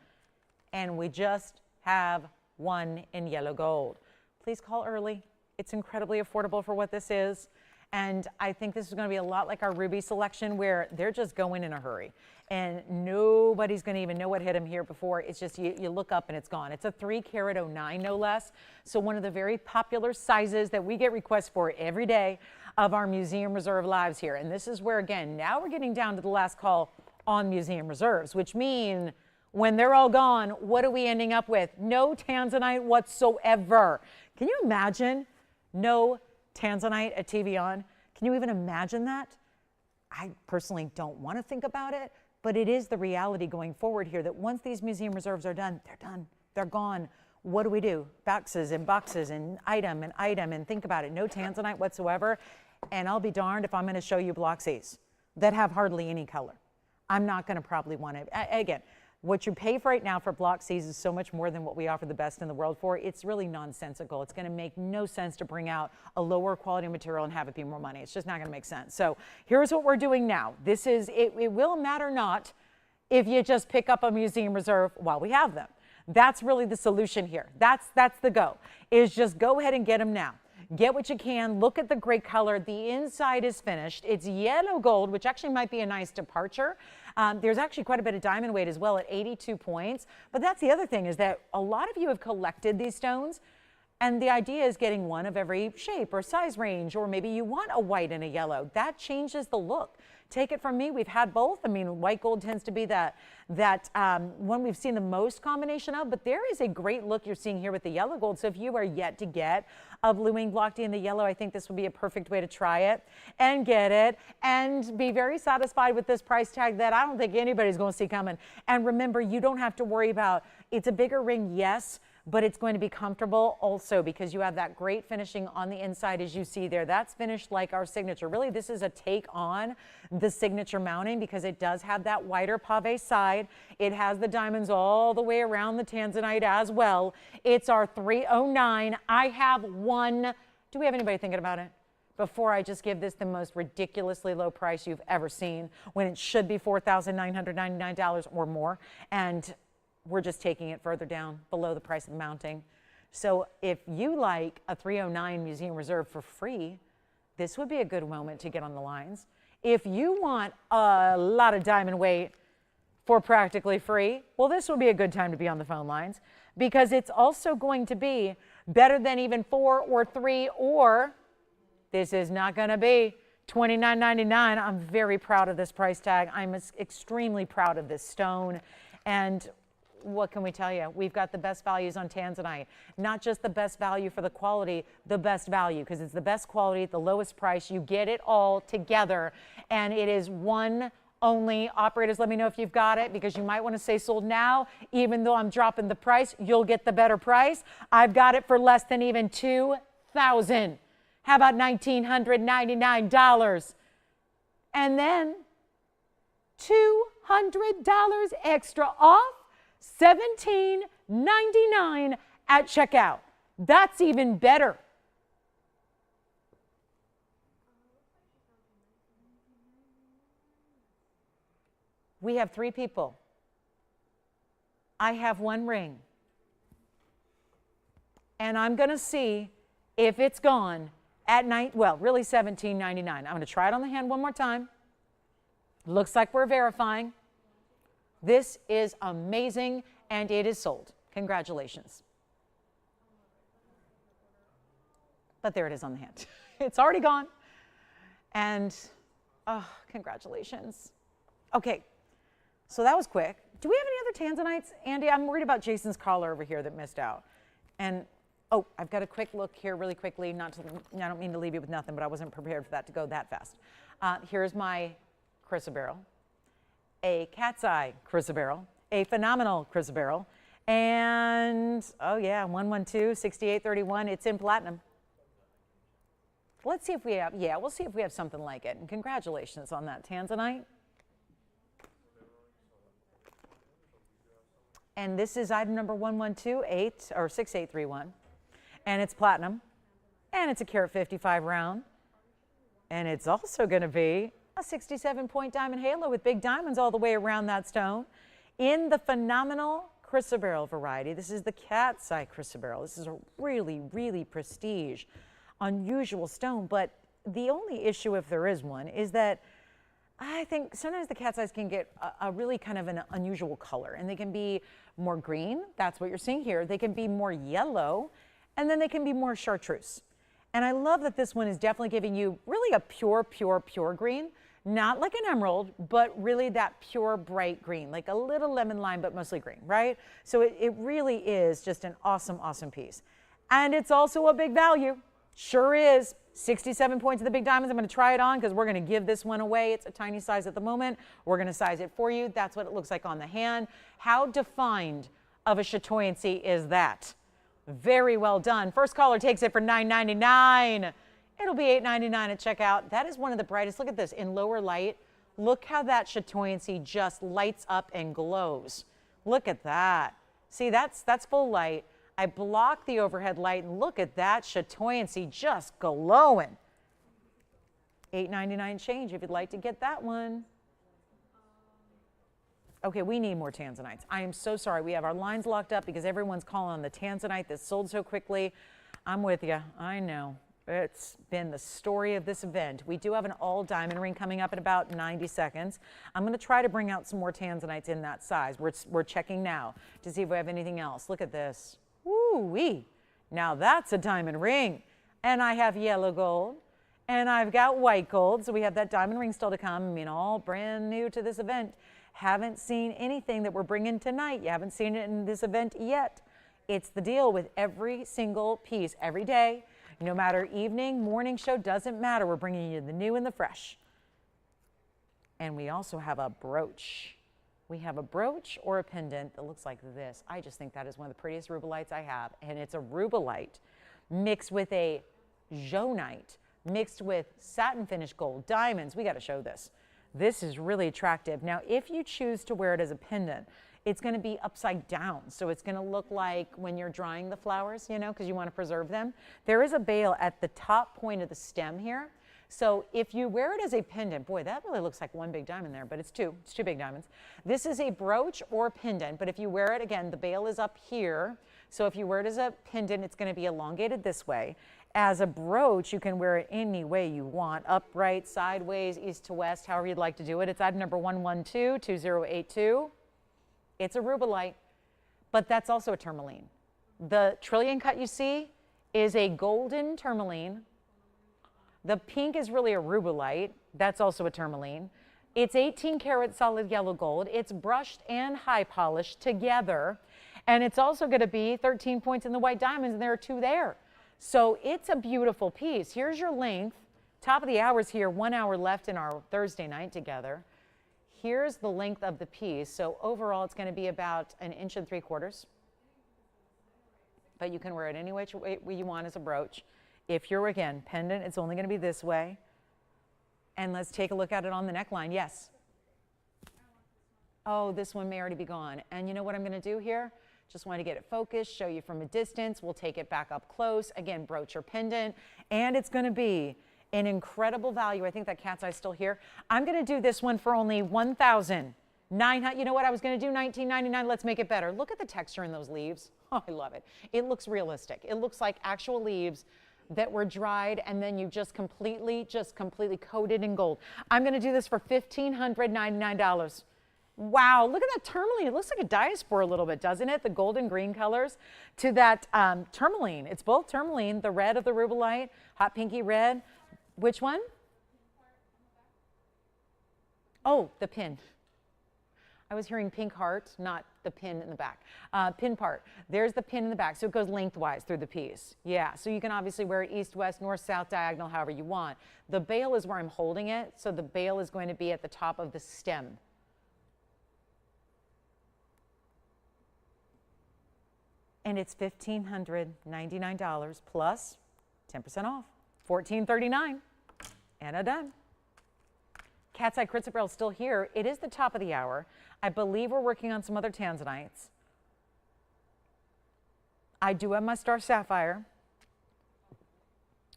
And we just have one in yellow gold. Please call early. It's incredibly affordable for what this is. And I think this is going to be a lot like our ruby selection, where they're just going in a hurry. And nobody's going to even know what hit them here before. It's just you look up and it's gone. It's a 3-carat 09, no less. So one of the very popular sizes that we get requests for every day of our Museum Reserve lives here. And this is where, again, now we're getting down to the last call on Museum Reserves, which mean when they're all gone, what are we ending up with? No Tanzanite whatsoever. Can you imagine no Tanzanite at TVON? Can you even imagine that? I personally don't want to think about it, but it is the reality going forward here that once these Museum Reserves are done, they're done. They're gone. What do we do? Boxes and boxes and item and think about it. No Tanzanite whatsoever. And I'll be darned if I'm going to show you block Cs that have hardly any color. I'm not going to probably want it. Again, what you pay for right now for block Cs is so much more than what we offer the best in the world for. It's really nonsensical. It's going to make no sense to bring out a lower quality material and have it be more money. It's just not going to make sense. So here's what we're doing now. This is, it will matter not if you just pick up a Museum Reserve while we have them. That's really the solution here. That's the go, is just go ahead and get them now. Get what you can. Look at the great color. The inside is finished. It's yellow gold, which actually might be a nice departure. There's actually quite a bit of diamond weight as well at 82 points. But that's the other thing, is that a lot of you have collected these stones. And the idea is getting one of every shape or size range, or maybe you want a white and a yellow. That changes the look. Take it from me, we've had both. I mean, white gold tends to be that one we've seen the most combination of, but there is a great look you're seeing here with the yellow gold. So if you are yet to get a blue wing block D in the yellow, I think this would be a perfect way to try it and get it and be very satisfied with this price tag that I don't think anybody's going to see coming. And remember, you don't have to worry about, it's a bigger ring, yes, but it's going to be comfortable also, because you have that great finishing on the inside as you see there. That's finished like our signature. Really, this is a take on the signature mounting because it does have that wider pave side. It has the diamonds all the way around the Tanzanite as well. It's our 309. I have one. Do we have anybody thinking about it? Before I just give this the most ridiculously low price you've ever seen, when it should be $4,999 or more. And we're just taking it further down below the price of the mounting. So if you like a 309 Museum Reserve for free, this would be a good moment to get on the lines. If you want a lot of diamond weight for practically free, well, this would be a good time to be on the phone lines, because it's also going to be better than even 4 or 3, or this is not going to be $29.99. I'm very proud of this price tag. I'm extremely proud of this stone. And what can we tell you? We've got the best values on Tanzanite. Not just the best value for the quality, the best value, because it's the best quality at the lowest price. You get it all together, and it is one only. Operators, let me know if you've got it, because you might want to say sold now. Even though I'm dropping the price, you'll get the better price. I've got it for less than even $2,000. How about $1,999? And then $200 extra off. $17.99 at checkout. That's even better. We have 3 people. I have 1 ring. And I'm going to see if it's gone at night. Well, really $17.99. I'm going to try it on the hand one more time. Looks like we're verifying. This is amazing, and it is sold. Congratulations. But there it is on the hand. It's already gone. And, oh, congratulations. Okay, so that was quick. Do we have any other Tanzanites, Andy? I'm worried about Jason's collar over here that missed out. And, oh, I've got a quick look here really quickly. I don't mean to leave you with nothing, but I wasn't prepared for that to go that fast. Here's my chrysoberyl. A cat's eye chrysoberyl, a phenomenal chrysoberyl, and, oh yeah, 112, 6831, it's in platinum. Let's see if we have, yeah, we'll see if we have something like it. And congratulations on that Tanzanite. And this is item number 1128, or 6831, and it's platinum, and it's a carat 55 round, and it's also going to be a 67-point diamond halo with big diamonds all the way around that stone in the phenomenal chrysoberyl variety. This is the cat's eye chrysoberyl. This is a really, really prestige, unusual stone, but the only issue, if there is one, is that I think sometimes the cat's eyes can get a really kind of an unusual color, and they can be more green. That's what you're seeing here. They can be more yellow, and then they can be more chartreuse. And I love that this one is definitely giving you really a pure green, not like an emerald, but really that pure bright green, like a little lemon lime, but mostly green, right? So it really is just an awesome, awesome piece. And it's also a big value. Sure is. 67 points of the big diamonds. I'm going to try it on because we're going to give this one away. It's a tiny size at the moment. We're going to size it for you. That's what it looks like on the hand. How defined of a chatoyancy is that? Very well done. First caller takes it for $9.99. It'll be $8.99 at checkout. That is one of the brightest. Look at this in lower light. Look how that chatoyancy just lights up and glows. Look at that. See, that's full light. I block the overhead light, and look at that chatoyancy just glowing. $8.99 change if you'd like to get that one. Okay, we need more Tanzanites. I am so sorry. We have our lines locked up because everyone's calling on the Tanzanite that sold so quickly. I'm with you. I know. It's been the story of this event. We do have an all diamond ring coming up in about 90 seconds. I'm going to try to bring out some more Tanzanites in that size. We're checking now to see if we have anything else. Look at this. Woo-wee. Now that's a diamond ring. And I have yellow gold. And I've got white gold. So we have that diamond ring still to come. I mean, all brand new to this event. Haven't seen anything that we're bringing tonight. You haven't seen it in this event yet. It's the deal with every single piece every day. No matter evening, morning show, doesn't matter. We're bringing you the new and the fresh. And we also have a brooch. We have a brooch or a pendant that looks like this. I just think that is one of the prettiest rubelites I have. And it's a rubelite mixed with a jaunite, mixed with satin finished gold, diamonds. We got to show this. This is really attractive. Now, if you choose to wear it as a pendant, it's going to be upside down. So it's going to look like when you're drying the flowers, you know, because you want to preserve them. There is a bail at the top point of the stem here. So if you wear it as a pendant, boy, that really looks like one big diamond there, but it's two big diamonds. This is a brooch or pendant, but if you wear it, again, the bail is up here. So if you wear it as a pendant, it's going to be elongated this way. As a brooch, you can wear it any way you want, upright, sideways, east to west, however you'd like to do it. It's item number 112-2082. It's a rubelite, but that's also a tourmaline. The trillion cut you see is a golden tourmaline. The pink is really a rubelite. That's also a tourmaline. It's 18 karat solid yellow gold. It's brushed and high polished together. And it's also going to be 13 points in the white diamonds, and there are 2 there. So it's a beautiful piece. Here's your length. Top of the hour's here, 1 hour left in our Thursday night together. Here's the length of the piece. So overall, it's going to be about 1.75 inches. But you can wear it any way you want as a brooch. If you're, again, pendant, it's only going to be this way. And let's take a look at it on the neckline. Yes? Oh, this one may already be gone. And you know what I'm going to do here? Just want to get it focused, show you from a distance. We'll take it back up close. Again, brooch or pendant. And it's going to be an incredible value. I think that cat's eye's still here. I'm going to do this one for only $1,900. You know what? I was going to do $19.99. Let's make it better. Look at the texture in those leaves. Oh, I love it. It looks realistic. It looks like actual leaves that were dried and then you just completely coated in gold. I'm going to do this for $1,599. Wow, look at that tourmaline. It looks like a Diaspore a little bit, doesn't it? The golden green colors to that tourmaline. It's both tourmaline, the red of the rubelite, hot pinky red. Which one? Oh, the pin. I was hearing pink heart, not the pin in the back. Pin part. There's the pin in the back, so it goes lengthwise through the piece. Yeah, so you can obviously wear it east, west, north, south, diagonal, however you want. The bail is where I'm holding it, so the bail is going to be at the top of the stem. And it's $1,599 plus 10% off. $1,439 and a done. Cat's Eye Chrysoberyl still here. It is the top of the hour. I believe we're working on some other Tanzanites. I do have my star sapphire.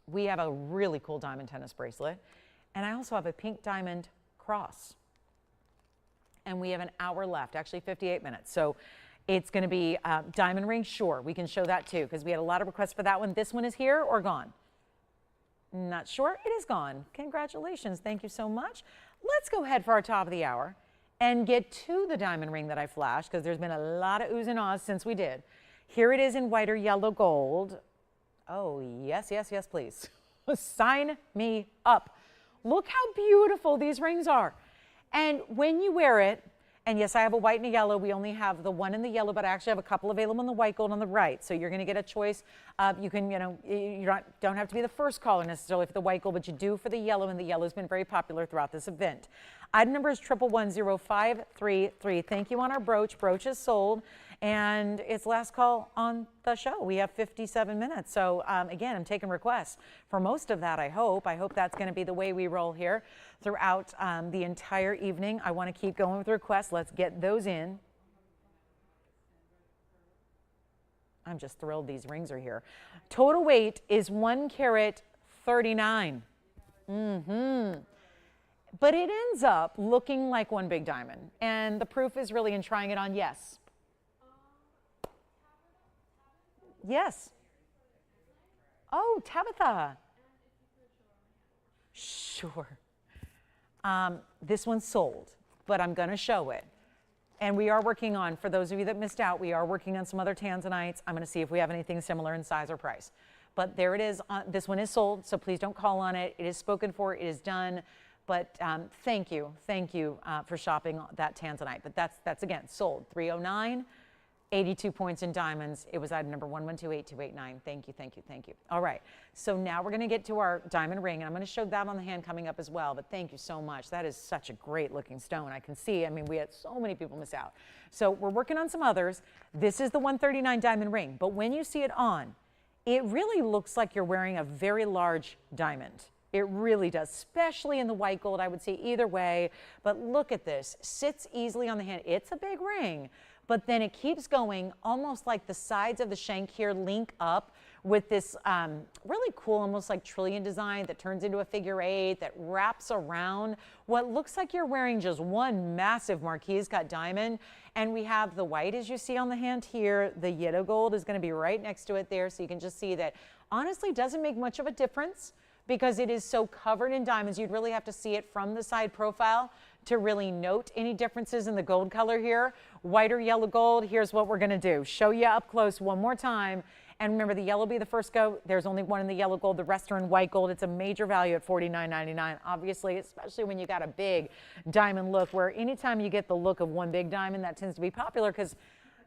We have a really cool diamond tennis bracelet. And I also have a pink diamond cross. And we have an hour left, actually 58 minutes. So it's going to be diamond ring, sure. We can show that too because we had a lot of requests for that one. This one is here or gone? Not sure. It is gone. Congratulations. Thank you so much. Let's go ahead for our top of the hour and get to the diamond ring that I flashed, because there's been a lot of oohs and ahs since we did. Here it is in white or yellow gold. Oh, yes, yes, yes, please. Sign me up. Look how beautiful these rings are. And when you wear it, and yes, I have a white and a yellow. We only have the one in the yellow, but I actually have a couple available in the white gold on the right. So you're going to get a choice. You can, don't have to be the first caller necessarily for the white gold, but you do for the yellow, and the yellow has been very popular throughout this event. Item number is 1110533. Thank you on our brooch. Brooch is sold, and it's last call on the show. We have 57 minutes. So again, I'm taking requests for most of that, I hope. I hope that's going to be the way we roll here throughout the entire evening. I want to keep going with requests. Let's get those in. I'm just thrilled these rings are here. Total weight is 1 carat 39. But it ends up looking like one big diamond. And the proof is really in trying it on. Yes. Yes. Oh, Tabitha. Sure. This one's sold, but I'm going to show it. And we are working on, for those of you that missed out, we are working on some other Tanzanites. I'm going to see if we have anything similar in size or price. But there it is. This one is sold, so please don't call on it. It is spoken for. It is done. But thank you for shopping that Tanzanite. But that's again, sold. 309, 82 points in diamonds. It was item number 1128289. Thank you, thank you, thank you. All right, so now we're going to get to our diamond ring, and I'm going to show that on the hand coming up as well. But thank you so much. That is such a great looking stone. I can see, I mean, we had so many people miss out. So we're working on some others. This is the 139 diamond ring, but when you see it on, it really looks like you're wearing a very large diamond. It really does, especially in the white gold. I would say either way, but look at this. Sits easily on the hand. It's a big ring, but then it keeps going, almost like the sides of the shank here link up with this really cool, almost like trillion design that turns into a figure 8 that wraps around what looks like you're wearing just one massive marquise cut diamond. And we have the white, as you see on the hand here. The yellow gold is going to be right next to it there, so you can just see that honestly doesn't make much of a difference, because it is so covered in diamonds. You'd really have to see it from the side profile to really note any differences in the gold color here. White or yellow gold, here's what we're gonna do. Show you up close one more time. And remember, the yellow will be the first go. There's only one in the yellow gold. The rest are in white gold. It's a major value at $49.99. Obviously, especially when you got a big diamond look, where anytime you get the look of one big diamond, that tends to be popular, because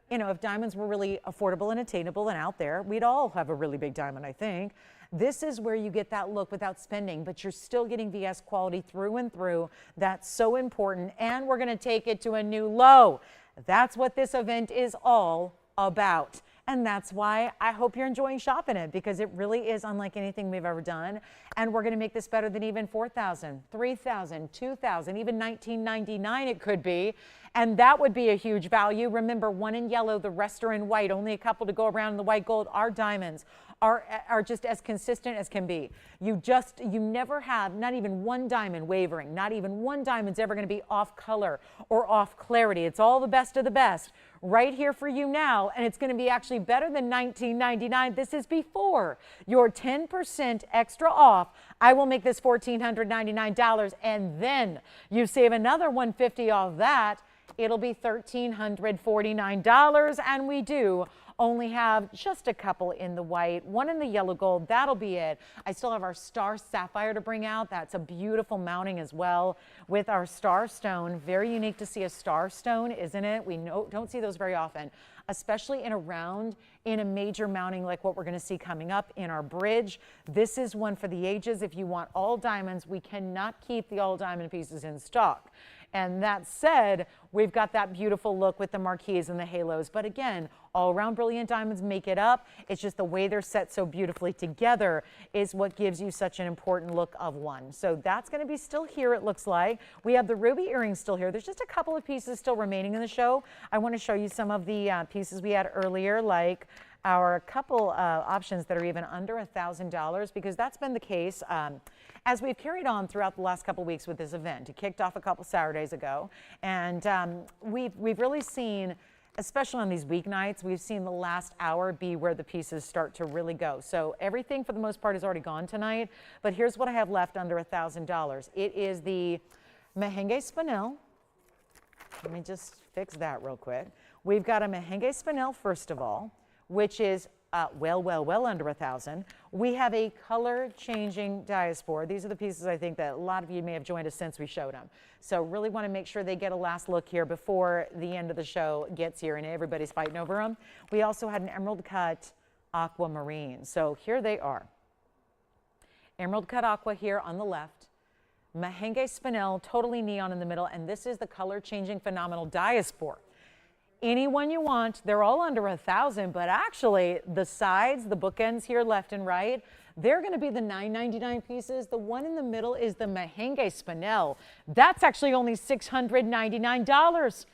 if diamonds were really affordable and attainable and out there, we'd all have a really big diamond, I think. This is where you get that look without spending, but you're still getting VS quality through and through. That's so important, and we're going to take it to a new low. That's what this event is all about. And that's why I hope you're enjoying shopping it, because it really is unlike anything we've ever done. And we're going to make this better than even $4,000, $3,000, $2,000, even $19.99 it could be. And that would be a huge value. Remember, one in yellow, the rest are in white. Only a couple to go around in the white gold. Our diamonds are just as consistent as can be. You never have, not even one diamond wavering. Not even one diamond's ever going to be off color or off clarity. It's all the best of the best right here for you now, and it's going to be actually better than $19.99. This is before your 10% extra off. I will make this $1,499, and then you save another $150 off that. It'll be $1,349, and we do only have just a couple in the white, one in the yellow gold. That'll be it. I still have our star sapphire to bring out. That's a beautiful mounting as well with our star stone. Very unique to see a star stone, isn't it? We don't see those very often, especially in a round, in a major mounting like what we're going to see coming up in our bridge. This is one for the ages. If you want all diamonds, we cannot keep the all diamond pieces in stock. And that said, we've got that beautiful look with the marquise and the halos. But again, all around brilliant diamonds make it up. It's just the way they're set so beautifully together is what gives you such an important look of one. So that's going to be still here, it looks like. We have the ruby earrings still here. There's just a couple of pieces still remaining in the show. I want to show you some of the pieces we had earlier, like our couple options that are even under $1,000, because that's been the case as we've carried on throughout the last couple weeks with this event. It kicked off a couple Saturdays ago, and we've really seen especially on these weeknights, we've seen the last hour be where the pieces start to really go. So everything for the most part is already gone tonight, but here's what I have left under $1,000. It is the Mahenge spinel. Let me just fix that real quick. We've got a Mahenge spinel, first of all, which is well under 1,000. We have a color changing Diaspore. These are the pieces I think that a lot of you may have joined us since we showed them. So really want to make sure they get a last look here before the end of the show gets here and everybody's fighting over them. We also had an emerald cut aquamarine. So here they are. Emerald cut aqua here on the left. Mahenge spinel, totally neon in the middle, and this is the color changing phenomenal Diaspore. Any one you want, they're all under 1,000, but actually the sides, the bookends here left and right, they're going to be the $9.99 pieces. The one in the middle is the Mahenge spinel. That's actually only $699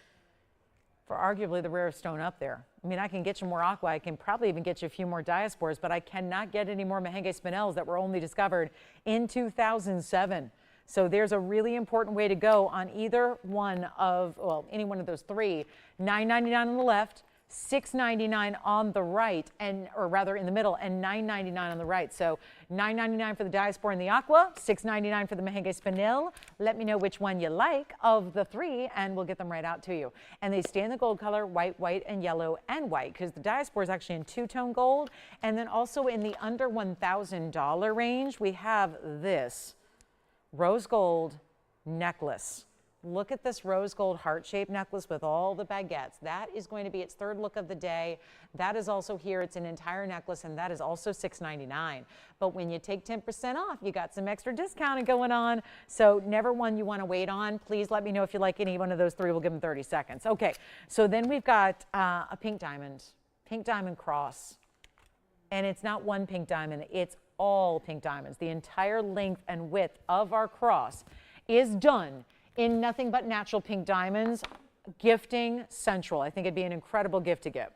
for arguably the rarest stone up there. I mean, I can get you more aqua. I can probably even get you a few more Diaspores, but I cannot get any more Mahenge spinels that were only discovered in 2007. So there's a really important way to go on either one of, well, any one of those three. $9.99 on the left, $6.99 on the right, or rather in the middle, and $9.99 on the right. So $9.99 for the Diaspore and the aqua, $6.99 for the Mahenge spinel. Let me know which one you like of the three, and we'll get them right out to you. And they stay in the gold color, white, white, and yellow, and white, because the Diaspore is actually in two-tone gold. And then also in the under $1,000 range, we have this rose gold necklace. Look at this rose gold heart-shaped necklace with all the baguettes. That is going to be its third look of the day. That is also here. It's an entire necklace, and that is also $6.99. But when you take 10% off, you got some extra discounting going on. So never one you want to wait on. Please let me know if you like any one of those three. We'll give them 30 seconds. Okay, so then we've got a pink diamond cross. And it's not one pink diamond, it's all pink diamonds. The entire length and width of our cross is done in nothing but natural pink diamonds. Gifting central. I think it'd be an incredible gift to give.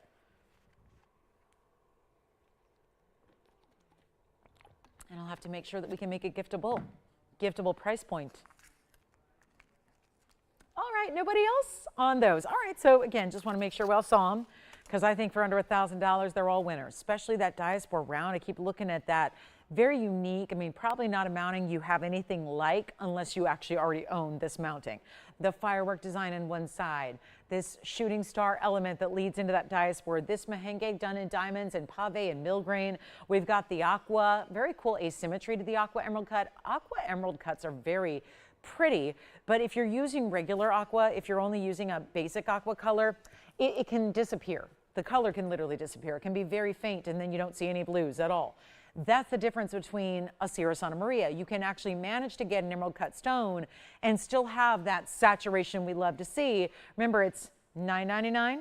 And I'll have to make sure that we can make it giftable price point. All right, nobody else on those. All right, so again, just want to make sure we all saw them, because I think for under $1,000, they're all winners, especially that Diaspore round. I keep looking at that. Very unique. I mean, probably not a mounting you have anything like unless you actually already own this mounting. The firework design on one side, this shooting star element that leads into that Diaspore, this Mahenge done in diamonds and pave and milgrain. We've got the aqua, very cool asymmetry to the aqua emerald cut. Aqua emerald cuts are very pretty, but if you're using regular aqua, if you're only using a basic aqua color, it can disappear. The color can literally disappear. It can be very faint, and then you don't see any blues at all. That's the difference between a Sierra Santa Maria. You can actually manage to get an emerald cut stone and still have that saturation we love to see. Remember, it's $9.99,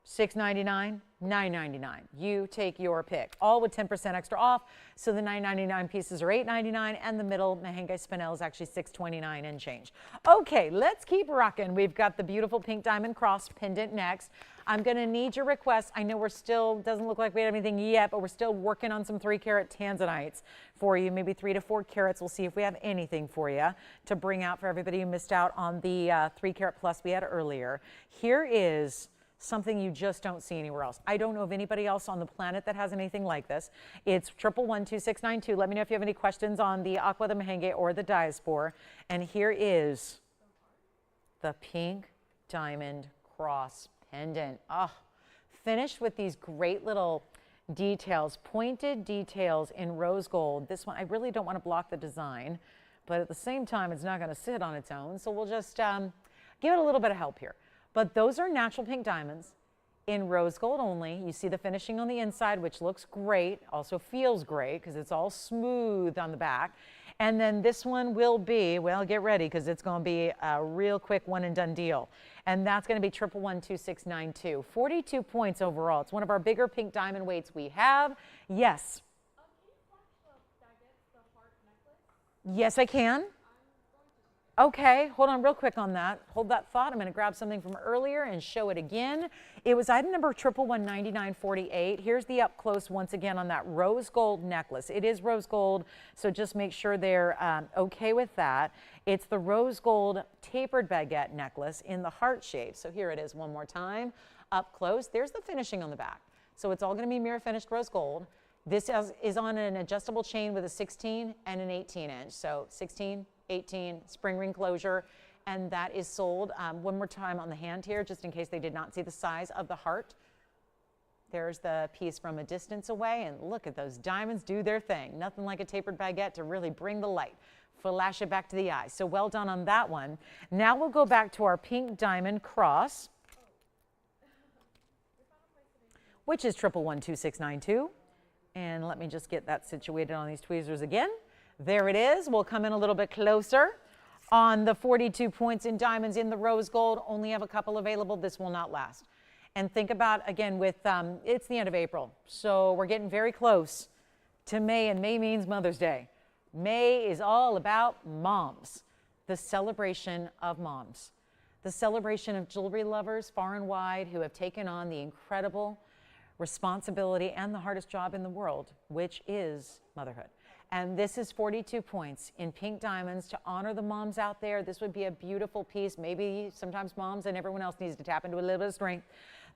$6.99, $9.99. You take your pick, all with 10% extra off. So the $9.99 pieces are $8.99, and the middle Mahenge spinel is actually $6.29 and change. Okay, let's keep rocking. We've got the beautiful pink diamond cross pendant next. I'm going to need your requests. I know we're still, doesn't look like we have anything yet, but we're still working on some 3-carat Tanzanites for you, maybe 3 to 4 carats. We'll see if we have anything for you to bring out for everybody who missed out on the 3-carat plus we had earlier. Here is something you just don't see anywhere else. I don't know of anybody else on the planet that has anything like this. It's 1112692. Let me know if you have any questions on the aqua, the Mahenge, or the Diaspore. And here is the pink diamond cross pendant. Oh, finished with these great little details, pointed details in rose gold. This one, I really don't want to block the design, but at the same time, it's not going to sit on its own. So we'll just give it a little bit of help here. But those are natural pink diamonds in rose gold only. You see the finishing on the inside, which looks great, also feels great because it's all smooth on the back. And then this one will be, well, get ready because it's going to be a real quick one and done deal. And that's going to be 1112692. 42 points overall. It's one of our bigger pink diamond weights we have. Yes. Can you flash the baguettes, the heart necklace? Yes, I can. Okay, hold on real quick on that. Hold that thought. I'm going to grab something from earlier and show it again. It was item number 1119948. Here's the up close once again on that rose gold necklace. It is rose gold, so just make sure they're okay with that. It's the rose gold tapered baguette necklace in the heart shape. So here it is one more time. up close. There's the finishing on the back. So it's all going to be mirror finished rose gold. This is on an adjustable chain with a 16 and an 18 inch. So 16, 18, spring ring closure. And that is sold one more time on the hand here, just in case they did not see the size of the heart. There's the piece from a distance away, and look at those diamonds do their thing. Nothing like a tapered baguette to really bring the light, flash it back to the eye. So well done on that one. Now we'll go back to our pink diamond cross, which is 1112692. And let me just get that situated on these tweezers again. There it is. We'll come in a little bit closer. On the 42 points in diamonds in the rose gold, only have a couple available. This will not last. And think about, again, with it's the end of April, so we're getting very close to May, and May means Mother's Day. May is all about moms, the celebration of moms, the celebration of jewelry lovers far and wide who have taken on the incredible responsibility and the hardest job in the world, which is motherhood. And this is 42 points in pink diamonds to honor the moms out there. This would be a beautiful piece. Maybe sometimes moms and everyone else needs to tap into a little bit of strength.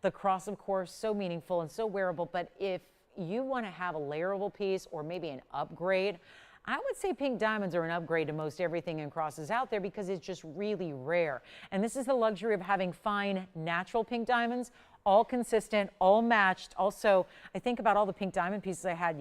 The cross, of course, so meaningful and so wearable. But if you want to have a layerable piece or maybe an upgrade, I would say pink diamonds are an upgrade to most everything in crosses out there because it's just really rare. And this is the luxury of having fine, natural pink diamonds, all consistent, all matched. Also, I think about all the pink diamond pieces I had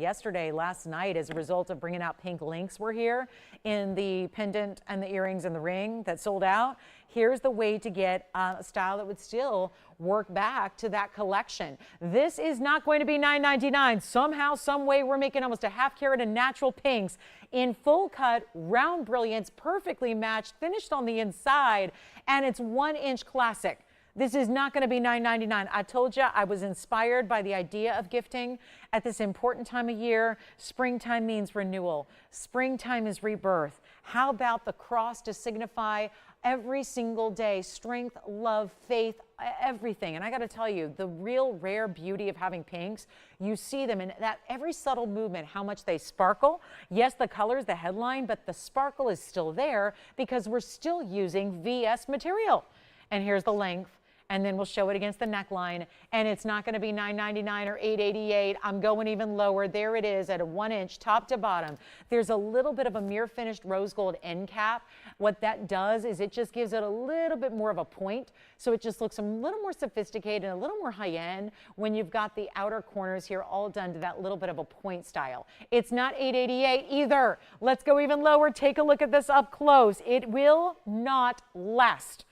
last night as a result of bringing out pink links were here in the pendant and the earrings and the ring that sold out. Here's the way to get a style that would still work back to that collection. This is not going to be $9.99. Somehow, some way, we're making almost a half carat of natural pinks in full cut, round brilliance, perfectly matched, finished on the inside, and it's 1-inch classic. This is not going to be $9.99. I told you I was inspired by the idea of gifting at this important time of year. Springtime means renewal. Springtime is rebirth. How about the cross to signify every single day strength, love, faith, everything? And I got to tell you, the real rare beauty of having pinks, you see them in that every subtle movement, how much they sparkle. Yes, the color is the headline, but the sparkle is still there because we're still using VS material. And here's the length. And then we'll show it against the neckline, and it's not going to be $9.99 or $8.88. I'm going even lower. There it is at a 1-inch top to bottom. There's a little bit of a mirror finished rose gold end cap. What that does is it just gives it a little bit more of a point, so it just looks a little more sophisticated and a little more high-end when you've got the outer corners here all done to that little bit of a point style. It's not $8.88 either. Let's go even lower. Take a look at this up close. It will not last.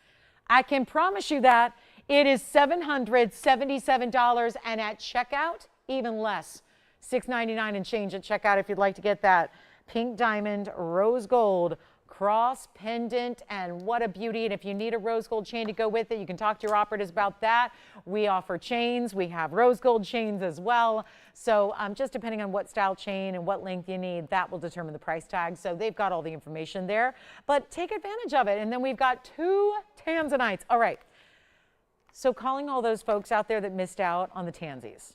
I can promise you that. It is $777, and at checkout, even less. $6.99 and change at checkout if you'd like to get that pink diamond rose gold cross pendant, and what a beauty. And if you need a rose gold chain to go with it, you can talk to your operatives about that. We offer chains. We have rose gold chains as well. So just depending on what style chain and what length you need, that will determine the price tag. So they've got all the information there, but take advantage of it. And then we've got 2 Tanzanites. All right. So calling all those folks out there that missed out on the Tansies,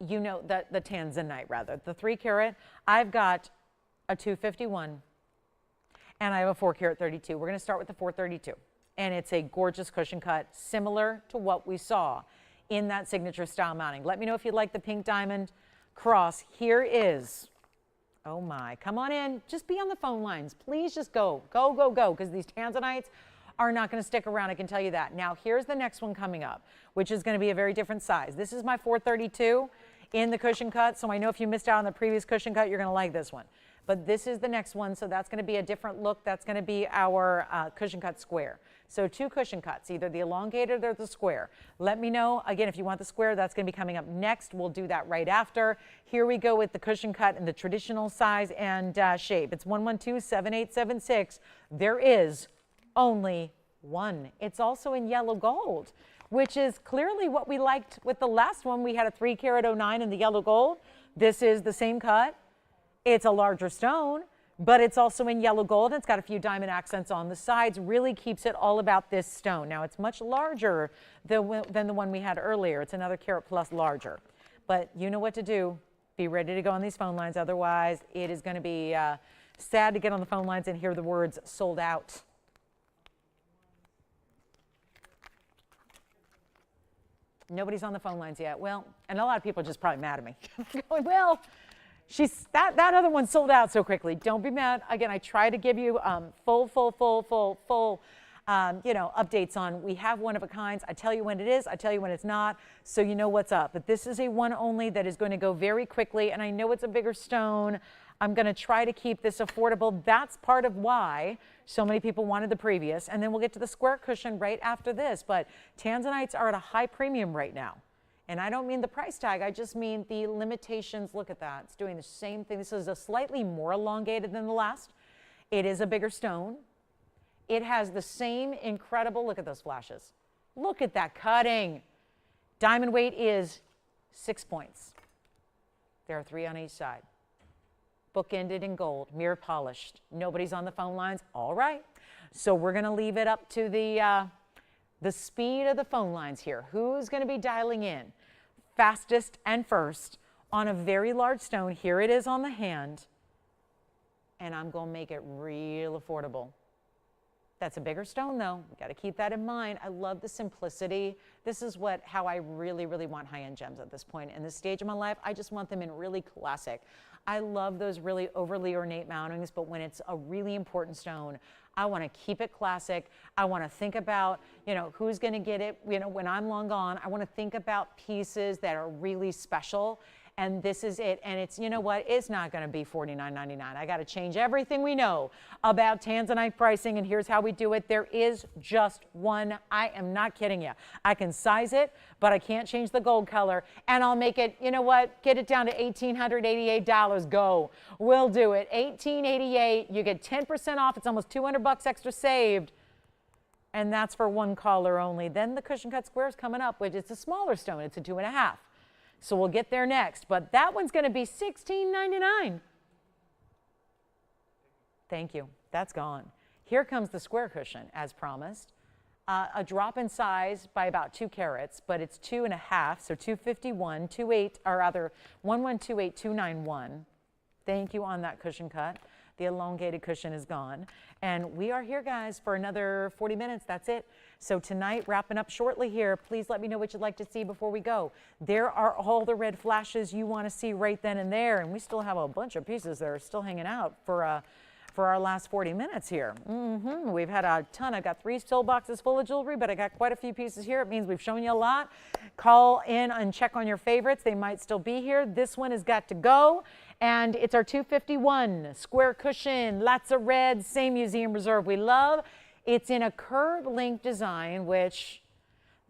you know, the Tanzanite rather, the 3 carat, I've got a 251 and I have a 4 carat 32. We're going to start with the 432, and it's a gorgeous cushion cut similar to what we saw in that signature style mounting. Let me know if you like the pink diamond cross. Here is, oh my, come on in, just be on the phone lines. Please just go, because these Tanzanites are not going to stick around, I can tell you that. Now, here's the next one coming up, which is going to be a very different size. This is my 432 in the cushion cut, so I know if you missed out on the previous cushion cut, you're going to like this one. But this is the next one, so that's going to be a different look. That's going to be our cushion cut square. So 2 cushion cuts, either the elongated or the square. Let me know, again, if you want the square, that's going to be coming up next. We'll do that right after. Here we go with the cushion cut in the traditional size and shape. It's 1127876. There is only one. It's also in yellow gold, which is clearly what we liked with the last one. We had a 3 carat 09 in the yellow gold. This is the same cut. It's a larger stone, but it's also in yellow gold. It's got a few diamond accents on the sides. Really keeps it all about this stone. Now, it's much larger than the one we had earlier. It's another carat plus larger, but you know what to do. Be ready to go on these phone lines. Otherwise, it is going to be sad to get on the phone lines and hear the words sold out. Nobody's on the phone lines yet. Well, and a lot of people are just probably mad at me. Going, well, that other one sold out so quickly. Don't be mad. Again, I try to give you full updates on, we have one of a kinds. I tell you when it is, I tell you when it's not, so you know what's up. But this is a one only that is going to go very quickly, and I know it's a bigger stone. I'm going to try to keep this affordable. That's part of why so many people wanted the previous. And then we'll get to the square cushion right after this. But Tanzanites are at a high premium right now. And I don't mean the price tag, I just mean the limitations. Look at that. It's doing the same thing. This is a slightly more elongated than the last. It is a bigger stone. It has the same incredible, look at those flashes. Look at that cutting. Diamond weight is 6 points. There are 3 on each side. Bookended in gold, mirror polished. Nobody's on the phone lines. All right. So we're going to leave it up to the speed of the phone lines here. Who's going to be dialing in fastest and first on a very large stone? Here it is on the hand. And I'm going to make it real affordable. That's a bigger stone, though. We've got to keep that in mind. I love the simplicity. This is how I really, really want high-end gems at this point. In this stage of my life, I just want them in really classic. I love those really overly ornate mountings, but when it's a really important stone, I want to keep it classic. I want to think about, who's going to get it, when I'm long gone. I want to think about pieces that are really special. And this is it. And it's, it's not going to be $49.99. I got to change everything we know about Tanzanite pricing, and here's how we do it. There is just one. I am not kidding you. I can size it, but I can't change the gold color. And I'll make it, get it down to $1,888. Go. We'll do it. $1,888. You get 10% off. It's almost $200 extra saved. And that's for one caller only. Then the cushion cut square is coming up, which is a smaller stone. It's a 2.5. So we'll get there next, but that one's going to be $16.99. Thank you. That's gone. Here comes the square cushion, as promised. A drop in size by about 2 carats, but it's 2.5, so 251, 28, or rather 1128291. Thank you on that cushion cut. The elongated cushion is gone. And we are here, guys, for another 40 minutes. That's it. So tonight, wrapping up shortly here, please let me know what you'd like to see before we go. There are all the red flashes you want to see right then and there. And we still have a bunch of pieces that are still hanging out for our last 40 minutes here. We've had a ton. I've got 3 still boxes full of jewelry, but I got quite a few pieces here. It means we've shown you a lot. Call in and check on your favorites. They might still be here. This one has got to go. And it's our 251 square cushion, lots of red, same museum reserve we love. It's in a curved link design, which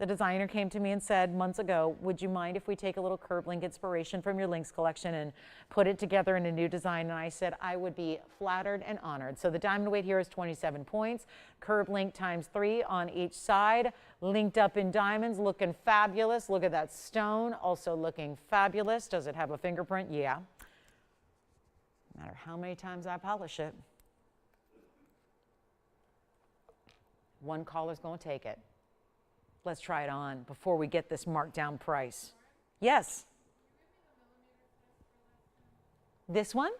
the designer came to me and said months ago, would you mind if we take a little curved link inspiration from your links collection and put it together in a new design? And I said, I would be flattered and honored. So the diamond weight here is 27 points, curved link times 3 on each side, linked up in diamonds, looking fabulous. Look at that stone, also looking fabulous. Does it have a fingerprint? Yeah. No matter how many times I polish it. One caller's going to take it. Let's try it on before we get this marked down price. Yes? This one?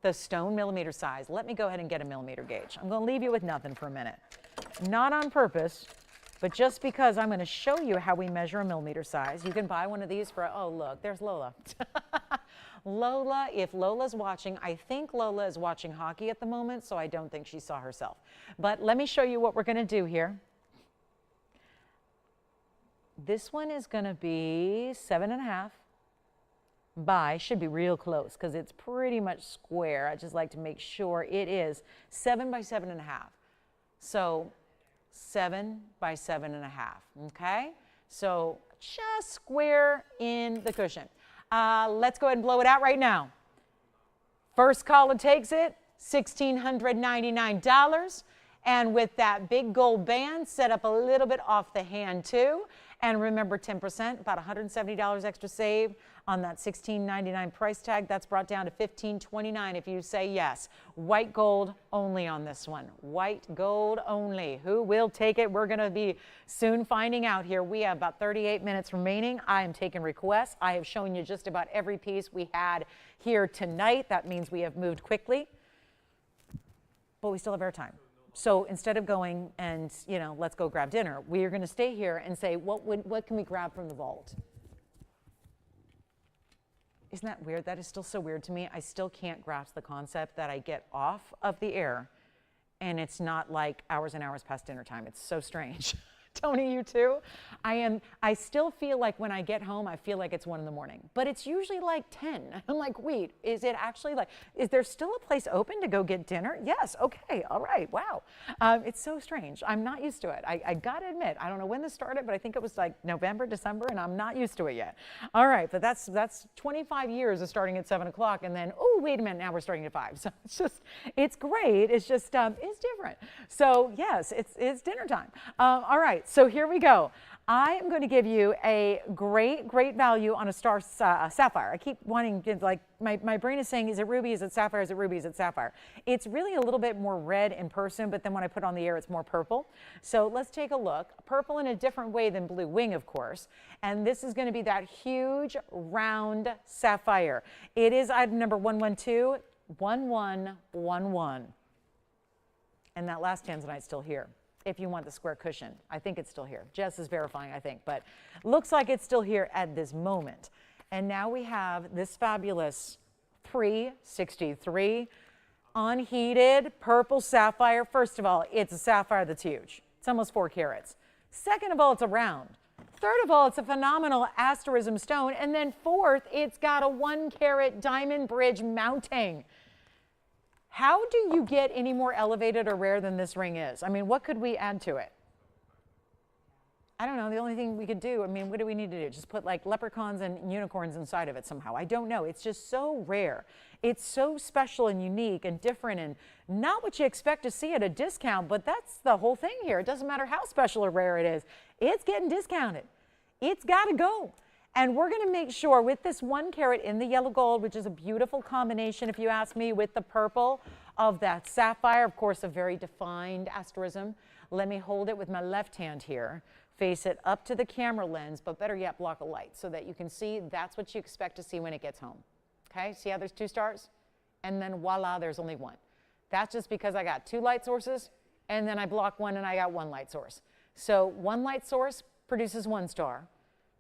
The stone millimeter size. Let me go ahead and get a millimeter gauge. I'm going to leave you with nothing for a minute. Not on purpose, but just because I'm going to show you how we measure a millimeter size. You can buy one of these for, oh, look, there's Lola. Lola, if Lola's watching, I think Lola is watching hockey at the moment, so I don't think she saw herself. But let me show you what we're going to do here. This one is going to be 7.5 by, should be real close because it's pretty much square. I just like to make sure it is 7 by 7.5. So 7 by 7.5, okay? So just square in the cushion. Let's go ahead and blow it out right now. First caller takes it, $1,699. And with that big gold band set up a little bit off the hand too. And remember 10%, about $170 extra save on that $16.99 price tag. That's brought down to $15.29 if you say yes. White gold only on this one. White gold only. Who will take it? We're going to be soon finding out here. We have about 38 minutes remaining. I am taking requests. I have shown you just about every piece we had here tonight. That means we have moved quickly. But we still have airtime. So instead of going and, you know, let's go grab dinner, we are going to stay here and say, what can we grab from the vault? Isn't that weird? That is still so weird to me. I still can't grasp the concept that I get off of the air and it's not like hours and hours past dinner time. It's so strange. Tony, you too? I still feel like when I get home, I feel like it's 1 in the morning, but it's usually like 10. I'm like, wait, is it actually like, is there still a place open to go get dinner? Yes, okay, all right, wow. It's so strange. I'm not used to it. I gotta admit, I don't know when this started, but I think it was like November, December, and I'm not used to it yet. All right, but that's 25 years of starting at 7 o'clock, and then, oh, wait a minute, now we're starting at 5. So it's just, it's great. It's just, it's different. So yes, it's dinner time. All right. So here we go. I am going to give you a great value on a star sapphire. I keep wanting to, like, my brain is saying, is it ruby, is it sapphire, is it ruby, is it sapphire? It's really a little bit more red in person, but then when I put it on the air, it's more purple. So let's take a look. Purple in a different way than blue wing, of course. And this is going to be that huge round sapphire. It is item number 112-1111. And that last Tanzanite's still here. If you want the square cushion, I think it's still here. Jess is verifying, I think, but looks like it's still here at this moment. And now we have this fabulous 363 unheated purple sapphire. First of all, it's a sapphire that's huge. It's almost 4 carats. Second of all, it's a round. Third of all, it's a phenomenal asterism stone. And then fourth, it's got a 1 carat diamond bridge mounting. How do you get any more elevated or rare than this ring is? I mean, what could we add to it? I don't know. The only thing we could do, I mean, what do we need to do? Just put like leprechauns and unicorns inside of it somehow. I don't know. It's just so rare. It's so special and unique and different and not what you expect to see at a discount, but that's the whole thing here. It doesn't matter how special or rare it is. It's getting discounted. It's got to go. And we're going to make sure with this 1 carat in the yellow gold, which is a beautiful combination, if you ask me, with the purple of that sapphire, of course, a very defined asterism. Let me hold it with my left hand here, face it up to the camera lens, but better yet, block a light so that you can see that's what you expect to see when it gets home. Okay, see how there's 2 stars? And then voila, there's only 1. That's just because I got 2 light sources, and then I block 1 and I got 1 light source. So 1 light source produces 1 star.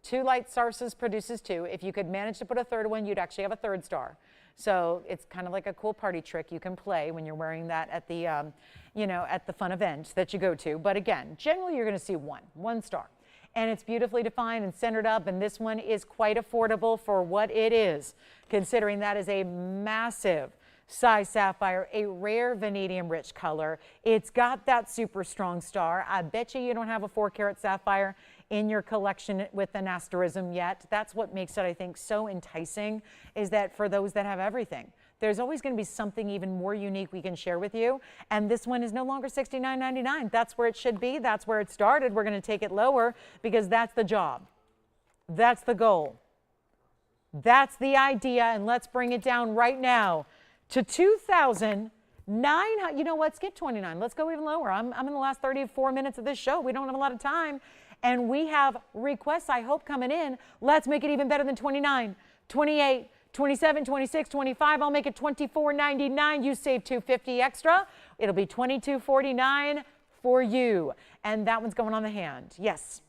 2 light sources produces 2. If you could manage to put a third one, you'd actually have a 3rd star. So it's kind of like a cool party trick you can play when you're wearing that at the, you know, at the fun event that you go to. But again, generally you're going to see 1 star. And it's beautifully defined and centered up. And this one is quite affordable for what it is, considering that is a massive size sapphire, a rare vanadium rich color. It's got that super strong star. I bet you don't have a 4 carat sapphire in your collection with an asterism yet. That's what makes it, I think, so enticing, is that for those that have everything, there's always going to be something even more unique we can share with you. And this one is no longer $69.99. That's where it should be. That's where it started. We're going to take it lower because that's the job. That's the goal. That's the idea. And let's bring it down right now to $2,900. You know what? Skip 29. Let's go even lower. I'm in the last 34 minutes of this show. We don't have a lot of time. And we have requests, I hope, coming in. Let's make it even better than 29, 28, 27, 26, 25. I'll make it $24.99. You save $2.50 extra. It'll be $22.49 for you. And that one's going on the hand. Yes.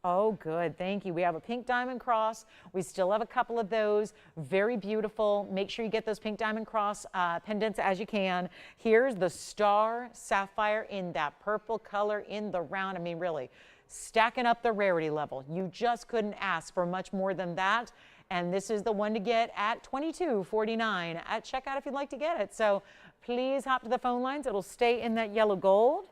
Oh, good. Thank you. We have a pink diamond cross. We still have a couple of those. Very beautiful. Make sure you get those pink diamond cross pendants as you can. Here's the star sapphire in that purple color in the round. I mean, really, stacking up the rarity level. You just couldn't ask for much more than that. And this is the one to get at $22.49 at checkout if you'd like to get it. So please hop to the phone lines. It'll stay in that yellow gold.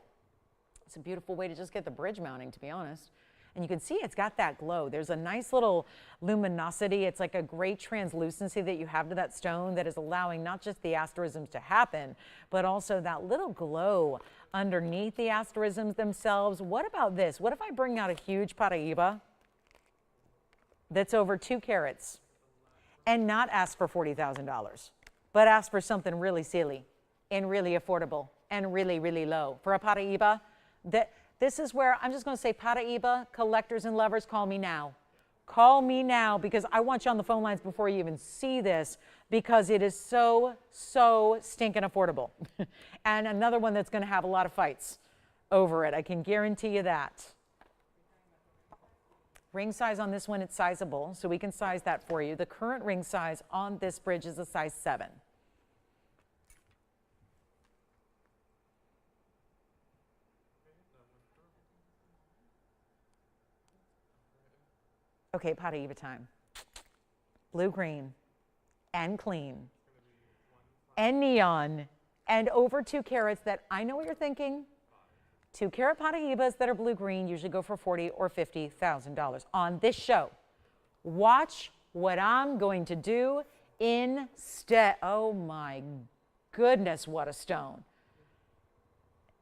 It's a beautiful way to just get the bridge mounting, to be honest. And you can see it's got that glow. There's a nice little luminosity. It's like a great translucency that you have to that stone that is allowing not just the asterisms to happen, but also that little glow underneath the asterisms themselves. What about this? What if I bring out a huge Paraiba that's over 2 carats and not ask for $40,000, but ask for something really silly and really affordable and really, really low? For a Paraiba, this is where I'm just going to say, Paraiba collectors and lovers, call me now. Call me now because I want you on the phone lines before you even see this because it is so, so stinking affordable. And another one that's going to have a lot of fights over it. I can guarantee you that. Ring size on this one, it's sizable, so we can size that for you. The current ring size on this bridge is a size 7. Okay, Paraiba time. Blue-green and clean and neon and over 2 carats that I know what you're thinking. 2 carat Paraibas that are blue-green usually go for $40,000 or $50,000 on this show. Watch what I'm going to do instead. Oh my goodness, what a stone.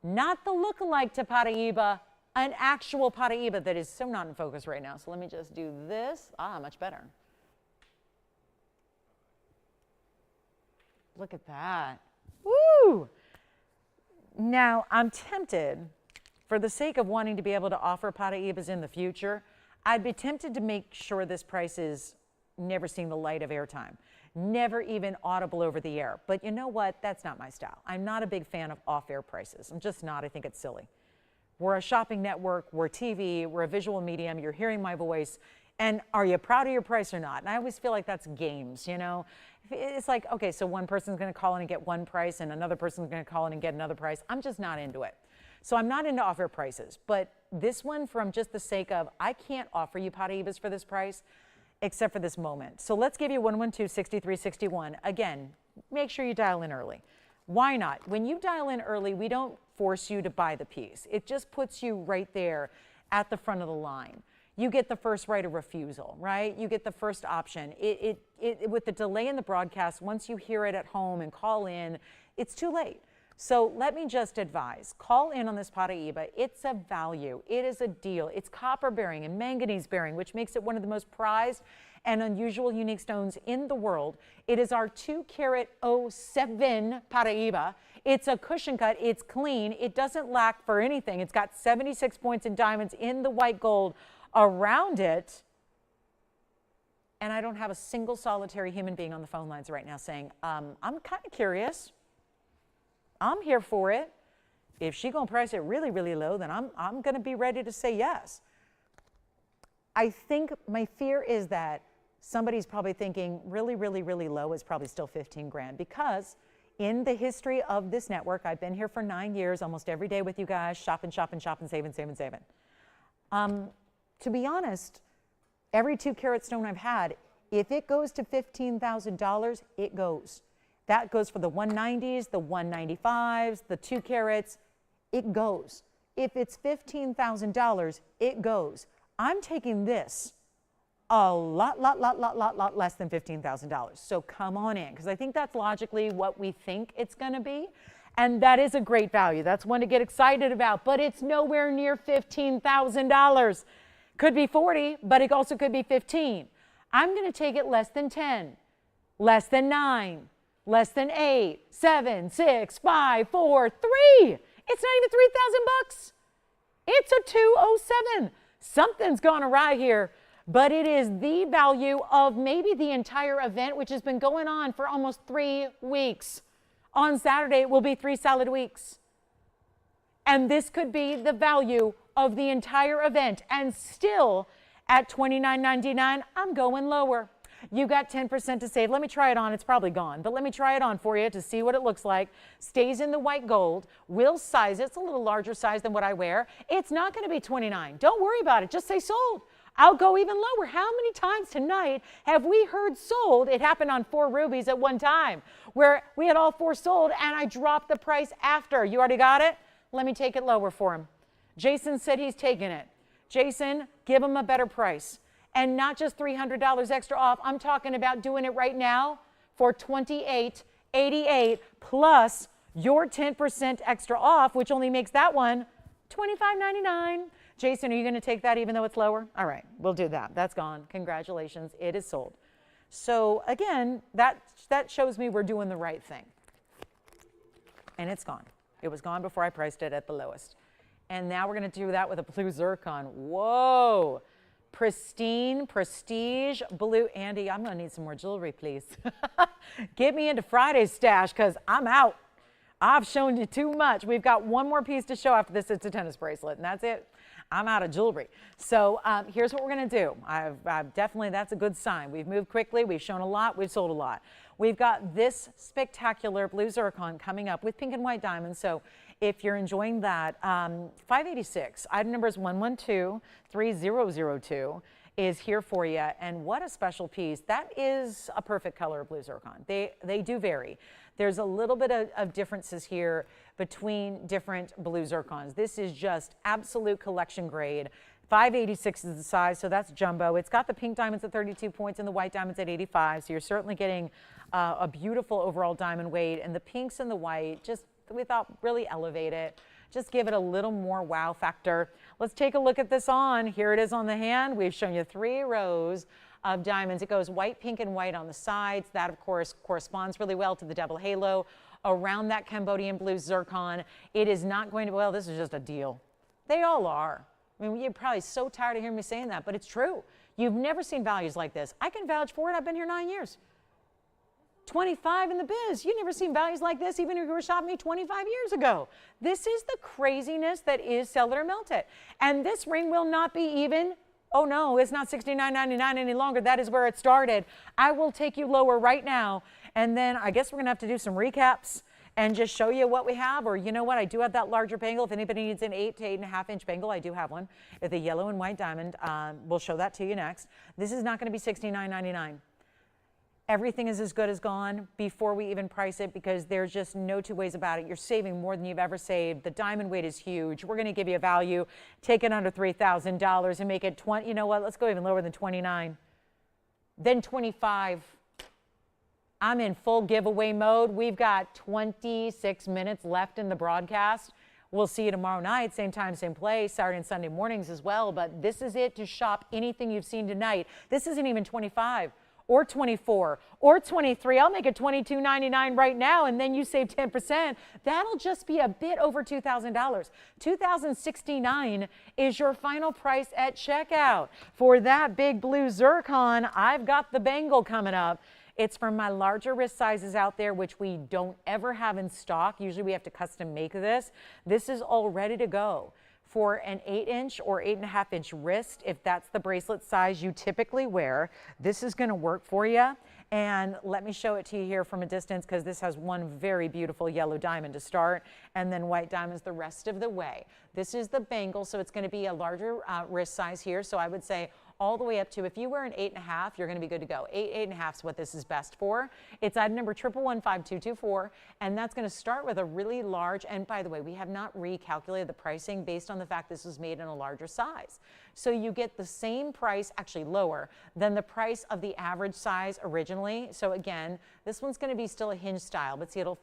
Not the look-alike to Paraiba, an actual Paraiba that is so not in focus right now. So let me just do this. Much better. Look at that. Woo! Now, I'm tempted, for the sake of wanting to be able to offer Paraibas in the future, I'd be tempted to make sure this price is never seeing the light of airtime, never even audible over the air. But you know what? That's not my style. I'm not a big fan of off-air prices. I'm just not. I think it's silly. We're a shopping network. We're TV. We're a visual medium. You're hearing my voice. And are you proud of your price or not? And I always feel like that's games, you know? It's like, okay, so one person's going to call in and get one price and another person's going to call in and get another price. I'm just not into it. So I'm not into off-air prices. But this one, from just the sake of, I can't offer you Paraibas for this price except for this moment. So let's give you 112-6361. Again, make sure you dial in early. Why not? When you dial in early, we don't force you to buy the piece. It just puts you right there at the front of the line. You get the first right of refusal, right? You get the first option. With the delay in the broadcast, once you hear it at home and call in, it's too late. So let me just advise, call in on this Paraiba. It's a value. It is a deal. It's copper bearing and manganese bearing, which makes it one of the most prized and unusual unique stones in the world. It is our 2 carat 07 Paraiba. It's a cushion cut. It's clean. It doesn't lack for anything. It's got 76 points in diamonds in the white gold around it. And I don't have a single solitary human being on the phone lines right now saying, I'm kind of curious. I'm here for it. If she's going to price it really, really low, then I'm going to be ready to say yes. I think my fear is that somebody's probably thinking really, really, really low is probably still 15 grand, because in the history of this network, I've been here for 9 years, almost every day with you guys, shopping, shopping, shopping, saving, saving, saving. To be honest, every 2 carat stone I've had, if it goes to $15,000, it goes. That goes for the 190s, the 195s, the 2 carats, it goes. If it's $15,000, it goes. I'm taking this a lot less than $15,000. So come on in, because I think that's logically what we think it's going to be. And that is a great value. That's one to get excited about, but it's nowhere near $15,000. Could be 40, but it also could be 15. I'm going to take it less than 10, less than 9, less than 8, 7, 6, 5, 4, 3. It's not even 3,000 bucks. It's a 207. Something's gone awry here, but it is the value of maybe the entire event, which has been going on for almost 3 weeks. On Saturday, it will be 3 solid weeks. And this could be the value of the entire event. And still, at $29.99, I'm going lower. You got 10% to save. Let me try it on. It's probably gone, but let me try it on for you to see what it looks like. Stays in the white gold. We'll size it. It's a little larger size than what I wear. It's not going to be 29. Don't worry about it. Just say sold. I'll go even lower. How many times tonight have we heard sold? It happened on 4 rubies at one time where we had all 4 sold and I dropped the price after. You already got it? Let me take it lower for him. Jason said he's taking it. Jason, give him a better price. And not just $300 extra off. I'm talking about doing it right now for $28.88 plus your 10% extra off, which only makes that one $25.99. Jason, are you going to take that even though it's lower? All right, we'll do that. That's gone. Congratulations. It is sold. So again, that shows me we're doing the right thing. And it's gone. It was gone before I priced it at the lowest. And now we're going to do that with a blue zircon. Whoa. pristine, prestige blue. Andy, I'm gonna need some more jewelry, please. Get me into Friday's stash because I'm out. I've shown you too much. We've got one more piece to show after this. It's a tennis bracelet, and that's it. I'm out of jewelry. So here's what we're gonna do. I've definitely, that's a good sign. We've moved quickly, we've shown a lot, we've sold a lot. We've got this spectacular blue zircon coming up with pink and white diamonds. So if you're enjoying that, 586, item number is 1123002 is here for you. And what a special piece. That is a perfect color of blue zircon. They do vary. There's a little bit of differences here between different blue zircons. This is just absolute collection grade. 586 is the size, so that's jumbo. It's got the pink diamonds at 32 points and the white diamonds at 85, so you're certainly getting a beautiful overall diamond weight. And the pinks and the white, just we thought really elevate it. Just give it a little more wow factor. Let's take a look at this on. Here it is on the hand. We've shown you 3 rows of diamonds. It goes white, pink, and white on the sides. That, of course, corresponds really well to the double halo around that Cambodian blue zircon. It is not going to, well, this is just a deal. They all are. I mean, you're probably so tired of hearing me saying that, but it's true. You've never seen values like this. I can vouch for it. I've been here 9 years. 25 in the biz. You've never seen values like this, even if you were shopping me 25 years ago. This is the craziness that is sell it or melt it. And this ring will not be even, oh no, it's not $69.99 any longer. That is where it started. I will take you lower right now. And then I guess we're gonna have to do some recaps and just show you what we have. Or you know what, I do have that larger bangle. If anybody needs an 8 to 8.5 inch bangle, I do have one. It's a yellow and white diamond. We'll show that to you next. This is not gonna be $69.99. Everything is as good as gone before we even price it because there's just no two ways about it. You're saving more than you've ever saved. The diamond weight is huge. We're going to give you a value, take it under $3,000 and make it 20. You know what? Let's go even lower than 29. Then 25. I'm in full giveaway mode. We've got 26 minutes left in the broadcast. We'll see you tomorrow night, same time, same place, Saturday and Sunday mornings as well. But this is it to shop anything you've seen tonight. This isn't even 25. Or 24, or 23. I'll make it $22.99 right now, and then you save 10%. That'll just be a bit over $2,000. $2,069 is your final price at checkout. For that big blue zircon, I've got the bangle coming up. It's from my larger wrist sizes out there, which we don't ever have in stock. Usually we have to custom make this. This is all ready to go. For an 8 inch or 8.5 inch wrist, if that's the bracelet size you typically wear, this is gonna work for you. And let me show it to you here from a distance because this has one very beautiful yellow diamond to start and then white diamonds the rest of the way. This is the bangle, so it's gonna be a larger wrist size here. So I would say all the way up to, if you wear an 8.5, you're gonna be good to go. 8.5 is what this is best for. It's item number 1115224, and that's gonna start with a really large, and by the way, we have not recalculated the pricing based on the fact this was made in a larger size. So you get the same price, actually lower, than the price of the average size originally. So again, this one's gonna be still a hinge style, but see, it'll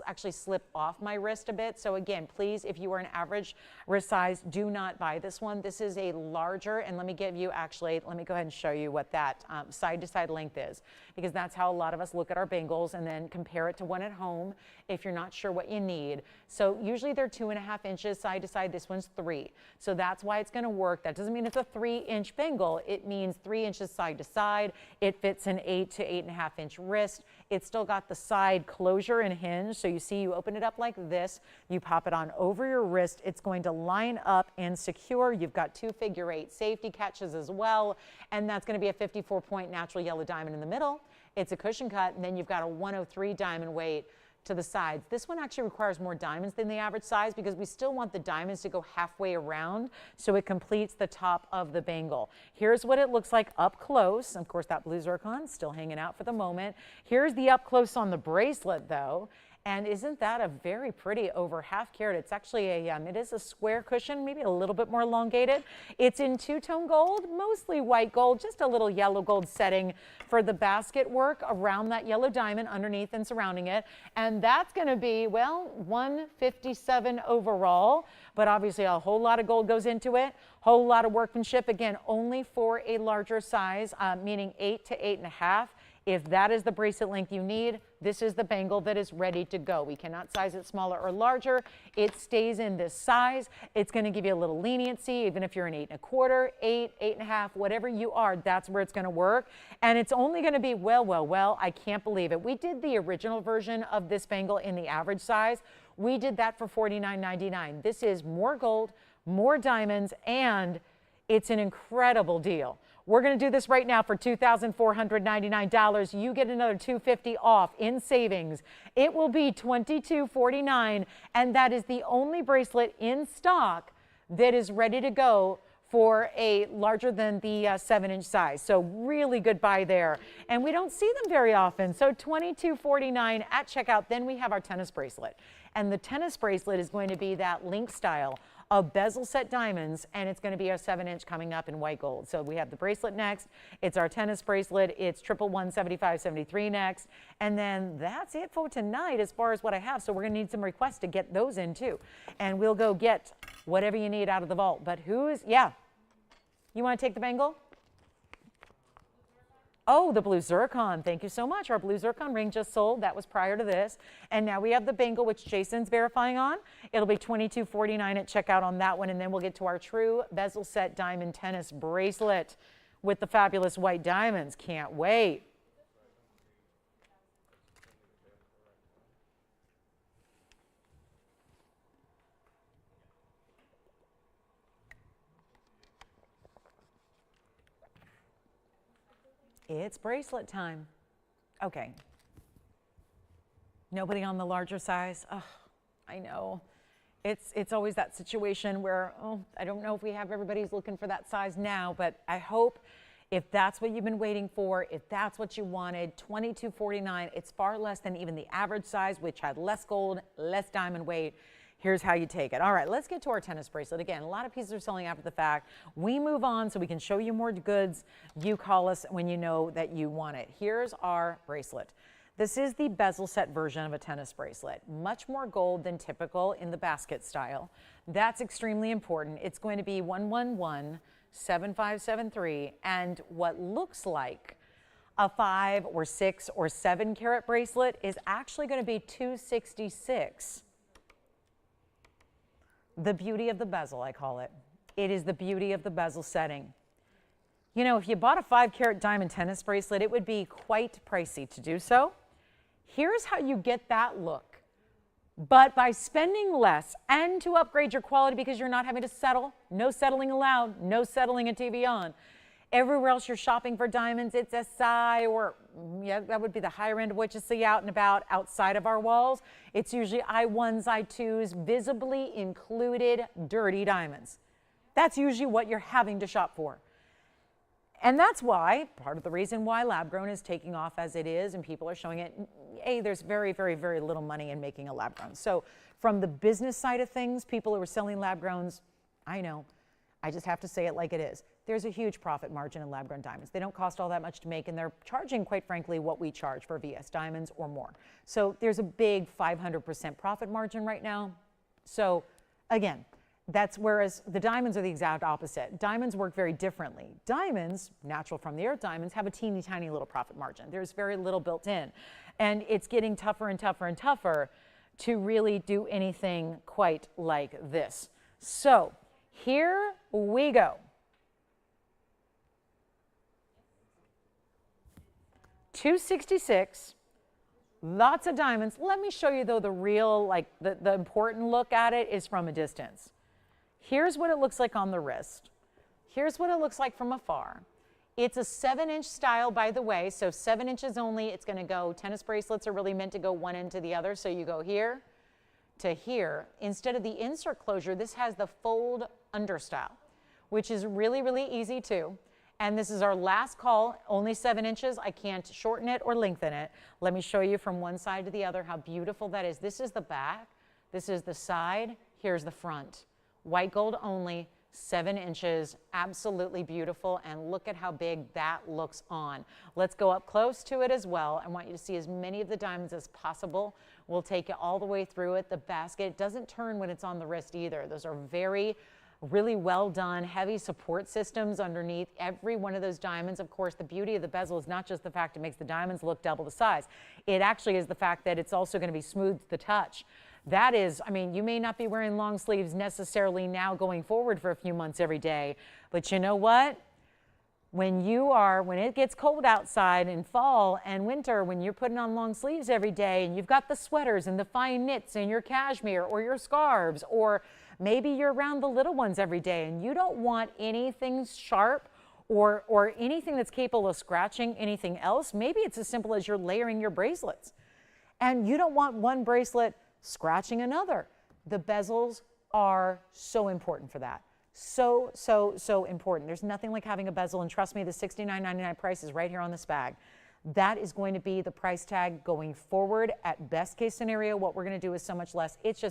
actually slip off my wrist a bit. So again, please, if you are an average wrist size, do not buy this one. This is a larger, and let me give you let me go ahead and show you what that side-to-side length is, because that's how a lot of us look at our bangles and then compare it to one at home if you're not sure what you need. So usually they're 2.5 inches side to side. This one's 3. So that's why it's going to work. That doesn't mean it's a 3-inch bangle. It means 3 inches side to side. It fits an 8 to 8.5 inch wrist. It's still got the side closure and hinge. So you see, you open it up like this. You pop it on over your wrist. It's going to line up and secure. You've got 2 figure-8 safety catches as well. And that's going to be a 54-point natural yellow diamond in the middle. It's a cushion cut. And then you've got a 103 diamond weight to the sides. This one actually requires more diamonds than the average size because we still want the diamonds to go halfway around so it completes the top of the bangle. Here's what it looks like up close. Of course, that blue zircon still hanging out for the moment. Here's the up close on the bracelet though. And isn't that a very pretty over half carat? It's actually it is a square cushion, maybe a little bit more elongated. It's in two-tone gold, mostly white gold, just a little yellow gold setting for the basket work around that yellow diamond underneath and surrounding it. And that's gonna be, well, $157 overall, but obviously a whole lot of gold goes into it, whole lot of workmanship. Again, only for a larger size, meaning 8 to 8.5. If that is the bracelet length you need, this is the bangle that is ready to go. We cannot size it smaller or larger. It stays in this size. It's going to give you a little leniency, even if you're an 8 1/4, 8, 8 1/2, whatever you are, that's where it's going to work. And it's only going to be well, I can't believe it. We did the original version of this bangle in the average size. We did that for $49.99. This is more gold, more diamonds, and it's an incredible deal. We're going to do this right now for $2,499. You get another $250 off in savings. It will be $22.49, and that is the only bracelet in stock that is ready to go for a larger than the 7-inch size. So really good buy there. And we don't see them very often. So $22.49 at checkout. Then we have our tennis bracelet. And the tennis bracelet is going to be that link style of bezel set diamonds, and it's going to be our 7-inch coming up in white gold. So we have the bracelet next. It's our tennis bracelet. It's 1117573 next. And then that's it for tonight as far as what I have. So we're going to need some requests to get those in too. And we'll go get whatever you need out of the vault. But yeah. You want to take the bangle? Oh, the blue zircon. Thank you so much. Our blue zircon ring just sold. That was prior to this. And now we have the bangle, which Jason's verifying on. It'll be $22.49 at checkout on that one. And then we'll get to our true bezel set diamond tennis bracelet with the fabulous white diamonds. Can't wait. It's bracelet time. Okay. Nobody on the larger size? Oh, I know. It's always that situation where, oh, I don't know if we have everybody's looking for that size now, but I hope if that's what you've been waiting for, if that's what you wanted, $22.49, it's far less than even the average size, which had less gold, less diamond weight. Here's how you take it. All right, let's get to our tennis bracelet. Again, a lot of pieces are selling after the fact. We move on so we can show you more goods. You call us when you know that you want it. Here's our bracelet. This is the bezel set version of a tennis bracelet. Much more gold than typical in the basket style. That's extremely important. It's going to be 1117573, and what looks like a 5 or 6 or 7 carat bracelet is actually going to be 266. The beauty of the bezel, I call it. It is the beauty of the bezel setting. You know, if you bought a 5 carat diamond tennis bracelet, it would be quite pricey to do so. Here's how you get that look. But by spending less and to upgrade your quality because you're not having to settle, no settling allowed, no settling at TVON. Everywhere else you're shopping for diamonds, it's SI or, yeah, that would be the higher end of what you see out and about outside of our walls. It's usually I1s, I2s, visibly included dirty diamonds. That's usually what you're having to shop for. And that's why, part of the reason why lab grown is taking off as it is and people are showing it, there's very, very, very little money in making a lab grown. So from the business side of things, people who are selling lab growns, I know, I just have to say it like it is. There's a huge profit margin in lab-grown diamonds. They don't cost all that much to make, and they're charging, quite frankly, what we charge for VS diamonds or more. So there's a big 500% profit margin right now. So again, that's whereas the diamonds are the exact opposite. Diamonds work very differently. Diamonds, natural from the earth diamonds, have a teeny tiny little profit margin. There's very little built in. And it's getting tougher and tougher and tougher to really do anything quite like this. So here we go. $266, lots of diamonds. Let me show you though the real, like the important look at it is from a distance. Here's what it looks like on the wrist. Here's what it looks like from afar. It's a 7-inch style, by the way, so 7 inches only. It's going to go, tennis bracelets are really meant to go one end to the other, so you go here to here. Instead of the insert closure, this has the fold under style, which is really, really easy too. And this is our last call, only 7 inches. I can't shorten it or lengthen it. Let me show you from one side to the other how beautiful that is. This is the back, this is the side, here's the front. White gold only, 7 inches, absolutely beautiful, and look at how big that looks on. Let's go up close to it as well. I want you to see as many of the diamonds as possible. We'll take you all the way through it. The basket doesn't turn when it's on the wrist either. Those are very really well done, heavy support systems underneath every one of those diamonds. Of course, the beauty of the bezel is not just the fact it makes the diamonds look double the size. It actually is the fact that it's also going to be smooth to touch. That is, I mean, you may not be wearing long sleeves necessarily now going forward for a few months every day, but you know what? When it gets cold outside in fall and winter, when you're putting on long sleeves every day and you've got the sweaters and the fine knits and your cashmere or your scarves, or maybe you're around the little ones every day and you don't want anything sharp or anything that's capable of scratching anything else. Maybe it's as simple as you're layering your bracelets and you don't want one bracelet scratching another. The bezels are so important for that. So important. There's nothing like having a bezel, and trust me, the $69.99 price is right here on this bag. That is going to be the price tag going forward. At best case scenario, what we're going to do is so much less. It's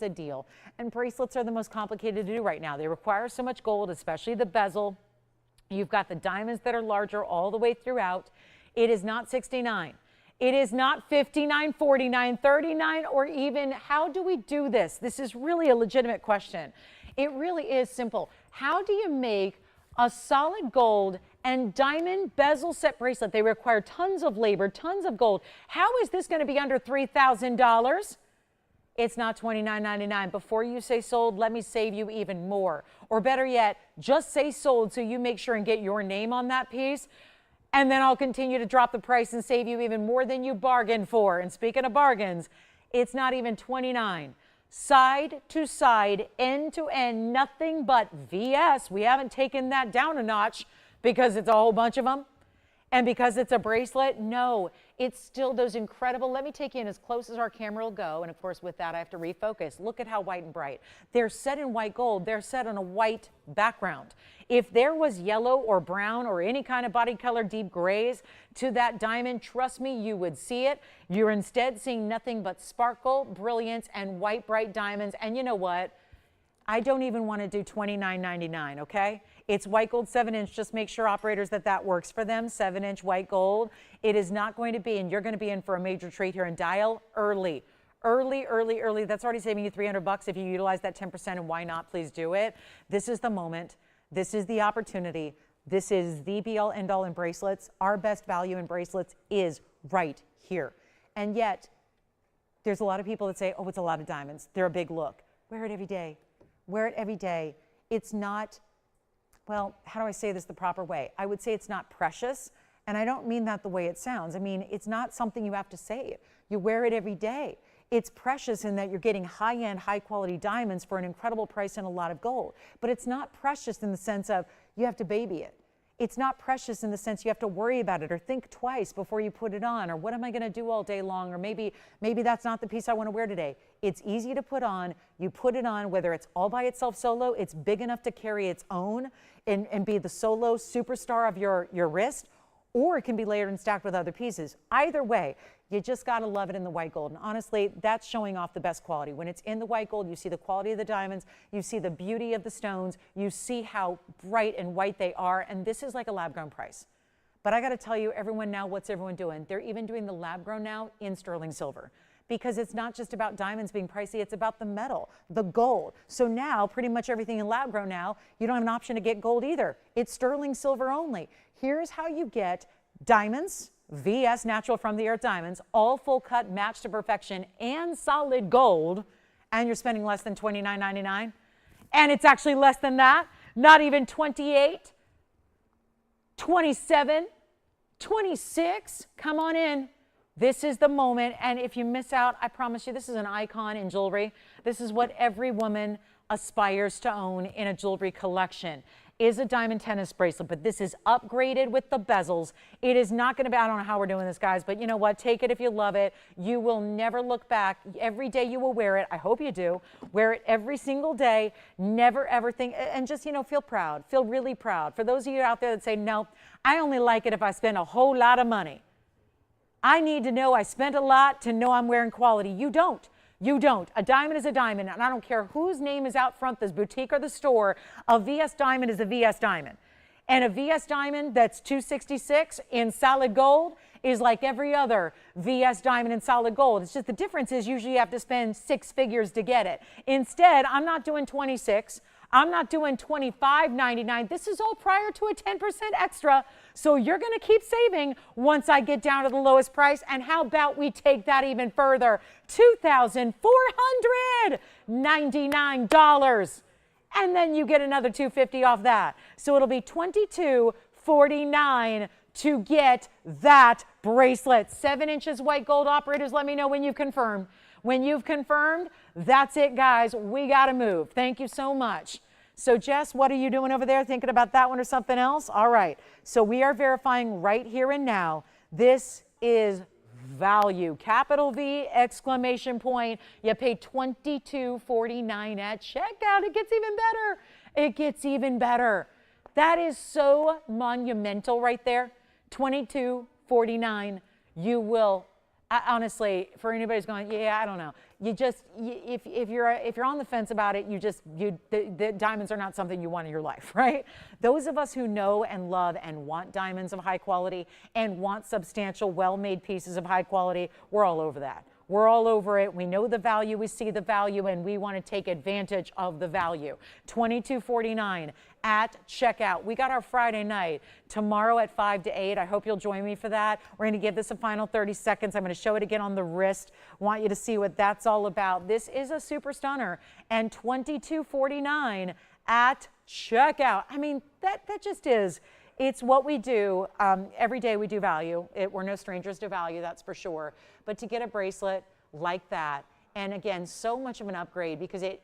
a deal. And bracelets are the most complicated to do right now. They require so much gold, especially the bezel. You've got the diamonds that are larger all the way throughout. It is not $69. It is not $59, $49, $39, or even how do we do this? This is really a legitimate question. It really is simple. How do you make a solid gold and diamond bezel set bracelet? They require tons of labor, tons of gold. How is this going to be under $3,000? It's not $29.99. Before you say sold, let me save you even more. Or better yet, just say sold so you make sure and get your name on that piece. And then I'll continue to drop the price and save you even more than you bargained for. And speaking of bargains, it's not even $29. Side to side, end to end, nothing but VS. We haven't taken that down a notch because it's a whole bunch of them. And because it's a bracelet, no, it's still those incredible. Let me take you in as close as our camera will go. And of course, with that, I have to refocus. Look at how white and bright. They're set in white gold. They're set on a white background. If there was yellow or brown or any kind of body color, deep grays to that diamond, trust me, you would see it. You're instead seeing nothing but sparkle, brilliance, and white, bright diamonds. And you know what? I don't even want to do $29.99, okay? It's white gold 7-inch. Just make sure, operators, that works for them. 7-inch white gold. It is not going to be, and you're going to be in for a major treat here. And dial early. Early. That's already saving you $300 if you utilize that 10%, and why not? Please do it. This is the moment. This is the opportunity. This is the be-all, end-all in bracelets. Our best value in bracelets is right here. And yet, there's a lot of people that say, oh, it's a lot of diamonds. They're a big look. Wear it every day. Wear it every day. It's not, well, how do I say this the proper way? I would say it's not precious, and I don't mean that the way it sounds. I mean, it's not something you have to say. You wear it every day. It's precious in that you're getting high-end, high-quality diamonds for an incredible price and a lot of gold. But it's not precious in the sense of you have to baby it. It's not precious in the sense you have to worry about it or think twice before you put it on, or what am I going to do all day long, or maybe that's not the piece I want to wear today. It's easy to put on. You put it on, whether it's all by itself solo, it's big enough to carry its own and be the solo superstar of your wrist, or it can be layered and stacked with other pieces. Either way, you just got to love it in the white gold. And honestly, that's showing off the best quality. When it's in the white gold, you see the quality of the diamonds, you see the beauty of the stones, you see how bright and white they are, and this is like a lab-grown price. But I got to tell you, everyone now, what's everyone doing? They're even doing the lab-grown now in sterling silver, because it's not just about diamonds being pricey, it's about the metal, the gold. So now, pretty much everything in lab-grown now, you don't have an option to get gold either. It's sterling silver only. Here's how you get diamonds, VS natural from the earth diamonds, all full cut, matched to perfection, and solid gold, and you're spending less than $29.99. And it's actually less than that, not even $28, $27, $26. Come on in. This is the moment, and if you miss out, I promise you, this is an icon in jewelry. This is what every woman aspires to own in a jewelry collection. Is a diamond tennis bracelet, but this is upgraded with the bezels. It is not going to be, I don't know how we're doing this, guys, but you know what? Take it if you love it. You will never look back. Every day you will wear it. I hope you do. Wear it every single day. Never ever think, and just, feel proud. Feel really proud. For those of you out there that say, no, I only like it if I spend a whole lot of money. I need to know I spent a lot to know I'm wearing quality. You don't. You don't. A diamond is a diamond, and I don't care whose name is out front, this boutique or the store, a VS diamond is a VS diamond. And a VS diamond that's $266 in solid gold is like every other VS diamond in solid gold. It's just the difference is usually you have to spend 6 figures to get it. Instead, I'm not doing 26. I'm not doing $25.99. This is all prior to a 10% extra. So you're going to keep saving once I get down to the lowest price. And how about we take that even further? $2,499. And then you get another $250 off that. So it'll be $22.49 to get that bracelet. 7 inches white gold. Operators, let me know when you've confirmed. When you've confirmed, that's it, guys. We got to move. Thank you so much. So, Jess, what are you doing over there? Thinking about that one or something else? All right. So we are verifying right here and now. This is value. Capital V, exclamation point. You pay $22.49 at checkout. It gets even better. It gets even better. That is so monumental right there. $22.49. You will, honestly, for anybody who's going, yeah, I don't know. You just, if you're on the fence about it, the diamonds are not something you want in your life, right? Those of us who know and love and want diamonds of high quality and want substantial, well-made pieces of high quality, we're all over that. We're all over it. We know the value, we see the value, and we want to take advantage of the value. $22.49 at checkout. We got our Friday night tomorrow at 5 to 8. I hope you'll join me for that. We're going to give this a final 30 seconds. I'm going to show it again on the wrist. Want you to see what that's all about. This is a super stunner, and $22.49 at checkout. I mean, that just is. It's what we do. Every day we do value. We're no strangers to value, that's for sure. But to get a bracelet like that, and again, so much of an upgrade because I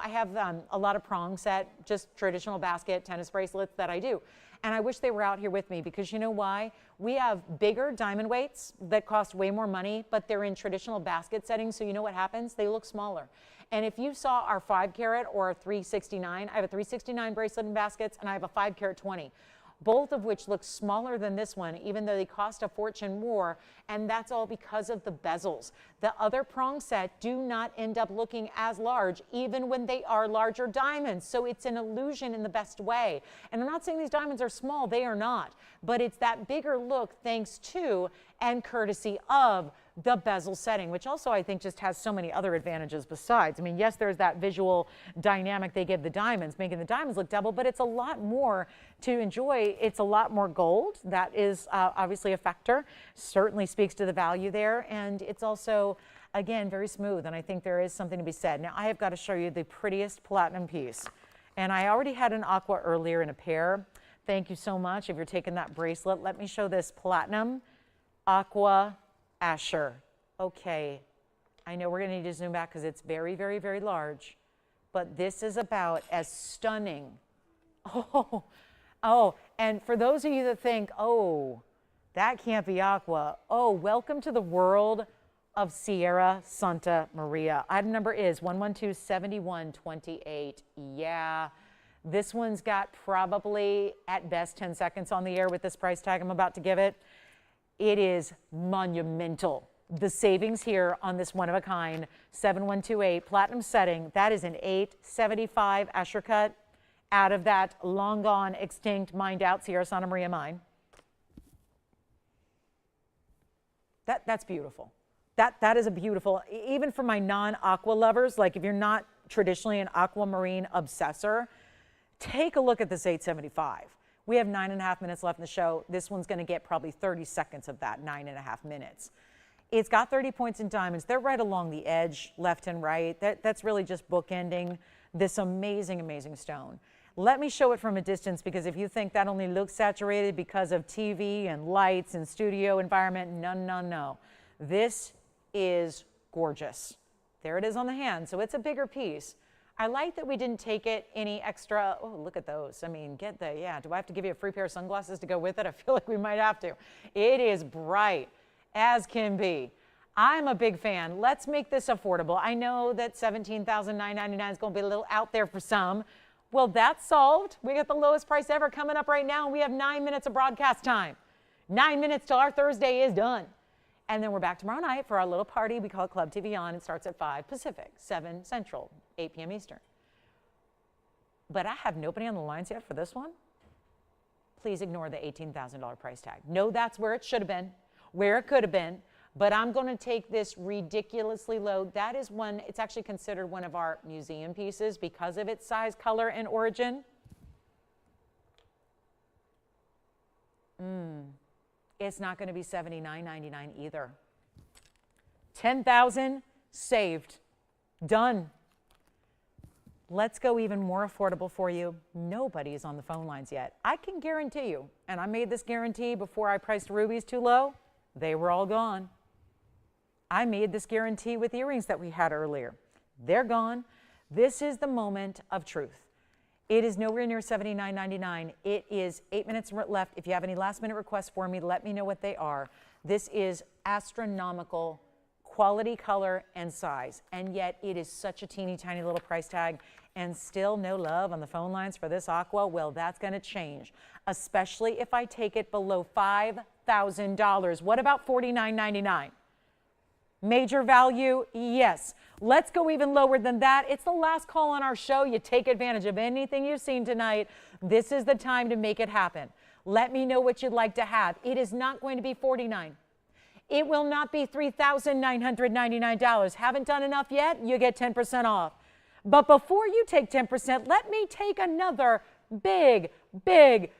have a lot of prong set, just traditional basket tennis bracelets that I do. And I wish they were out here with me because you know why? We have bigger diamond weights that cost way more money, but they're in traditional basket settings. So you know what happens? They look smaller. And if you saw our 5 carat or a 369, I have a 369 bracelet in baskets and I have a 5 carat 20. Both of which look smaller than this one, even though they cost a fortune more, and that's all because of the bezels. The other prong set do not end up looking as large, even when they are larger diamonds, so it's an illusion in the best way. And I'm not saying these diamonds are small, they are not, but it's that bigger look thanks to and courtesy of the bezel setting, which also I think just has so many other advantages besides. I mean, yes, there's that visual dynamic they give the diamonds, making the diamonds look double, but it's a lot more to enjoy. It's a lot more gold. That is obviously a factor. Certainly speaks to the value there. And it's also, again, very smooth. And I think there is something to be said. Now, I have got to show you the prettiest platinum piece. And I already had an aqua earlier in a pair. Thank you so much. If you're taking that bracelet, let me show this platinum aqua Asher. Okay, I know we're going to need to zoom back because it's very, very, very large, but this is about as stunning. Oh, and for those of you that think, oh, that can't be aqua. Oh, welcome to the world of Sierra Santa Maria. Item number is 112-7128. Yeah, this one's got probably at best 10 seconds on the air with this price tag I'm about to give it. It is monumental. The savings here on this one-of-a-kind 7128 platinum setting, that is an 875 Asher cut out of that long gone, extinct, mined out Sierra Santa Maria mine. That's beautiful. That is a beautiful, even for my non-aqua lovers, like if you're not traditionally an aquamarine obsessor, take a look at this 875. We have 9.5 minutes left in the show. This one's going to get probably 30 seconds of that 9.5 minutes. It's got 30 points in diamonds. They're right along the edge, left and right. That's really just bookending this amazing, amazing stone. Let me show it from a distance because if you think that only looks saturated because of TV and lights and studio environment, no, no, no. This is gorgeous. There it is on the hand, so it's a bigger piece. I like that we didn't take it any extra. Oh, look at those. I mean, do I have to give you a free pair of sunglasses to go with it? I feel like we might have to. It is bright as can be. I'm a big fan. Let's make this affordable. I know that $17,999 is going to be a little out there for some. Well, that's solved. We got the lowest price ever coming up right now, and we have 9 minutes of broadcast time. 9 minutes till our Thursday is done. And then we're back tomorrow night for our little party. We call it Club TVON. It starts at 5 Pacific, 7 Central, 8 p.m. Eastern. But I have nobody on the lines yet for this one. Please ignore the $18,000 price tag. No, that's where it should have been, where it could have been. but I'm going to take this ridiculously low. That is one, it's actually considered one of our museum pieces because of its size, color, and origin. It's not going to be $79.99 either. $10,000 saved. Done. Let's go even more affordable for you. Nobody's on the phone lines yet. I can guarantee you, and I made this guarantee before I priced rubies too low, they were all gone. I made this guarantee with earrings that we had earlier. They're gone. This is the moment of truth. It is nowhere near $79.99. It is 8 minutes left. If you have any last minute requests for me, let me know what they are. This is astronomical quality, color, and size. And yet it is such a teeny tiny little price tag, and still no love on the phone lines for this aqua. Well, that's going to change, especially if I take it below $5,000. What about $49.99? Major value, yes. Let's go even lower than that. It's the last call on our show. You take advantage of anything you've seen tonight. This is the time to make it happen. Let me know what you'd like to have. It is not going to be $49. It will not be $3,999. Haven't done enough yet? You get 10% off. But before you take 10%, let me take another big,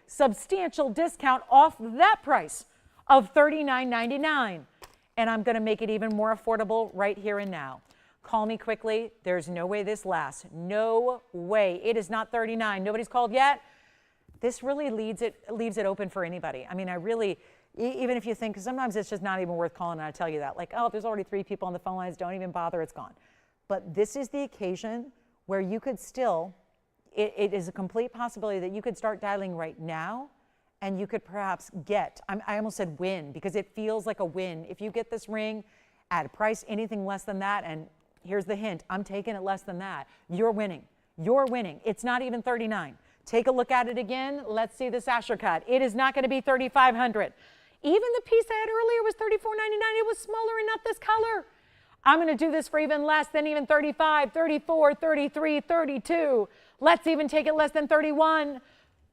substantial discount off that price of $39.99. And I'm going to make it even more affordable right here and now. Call me quickly. There's no way this lasts. No way. It is not $39. Nobody's called yet. This really leaves it open for anybody. I mean, I really, even if you think, sometimes it's just not even worth calling, and I tell you that. Like, oh, there's already 3 people on the phone lines. Don't even bother. It's gone. But this is the occasion where you could still, it is a complete possibility that you could start dialing right now, and you could perhaps get, I almost said win, because it feels like a win. If you get this ring at a price anything less than that, and here's the hint, I'm taking it less than that, you're winning. You're winning. It's not even $39. Take a look at it again. Let's see this Asher cut. It is not going to be $3,500. Even the piece I had earlier was $34.99. It was smaller and not this color. I'm going to do this for even less than even $35, $34, $33, $32. Let's even take it less than $31.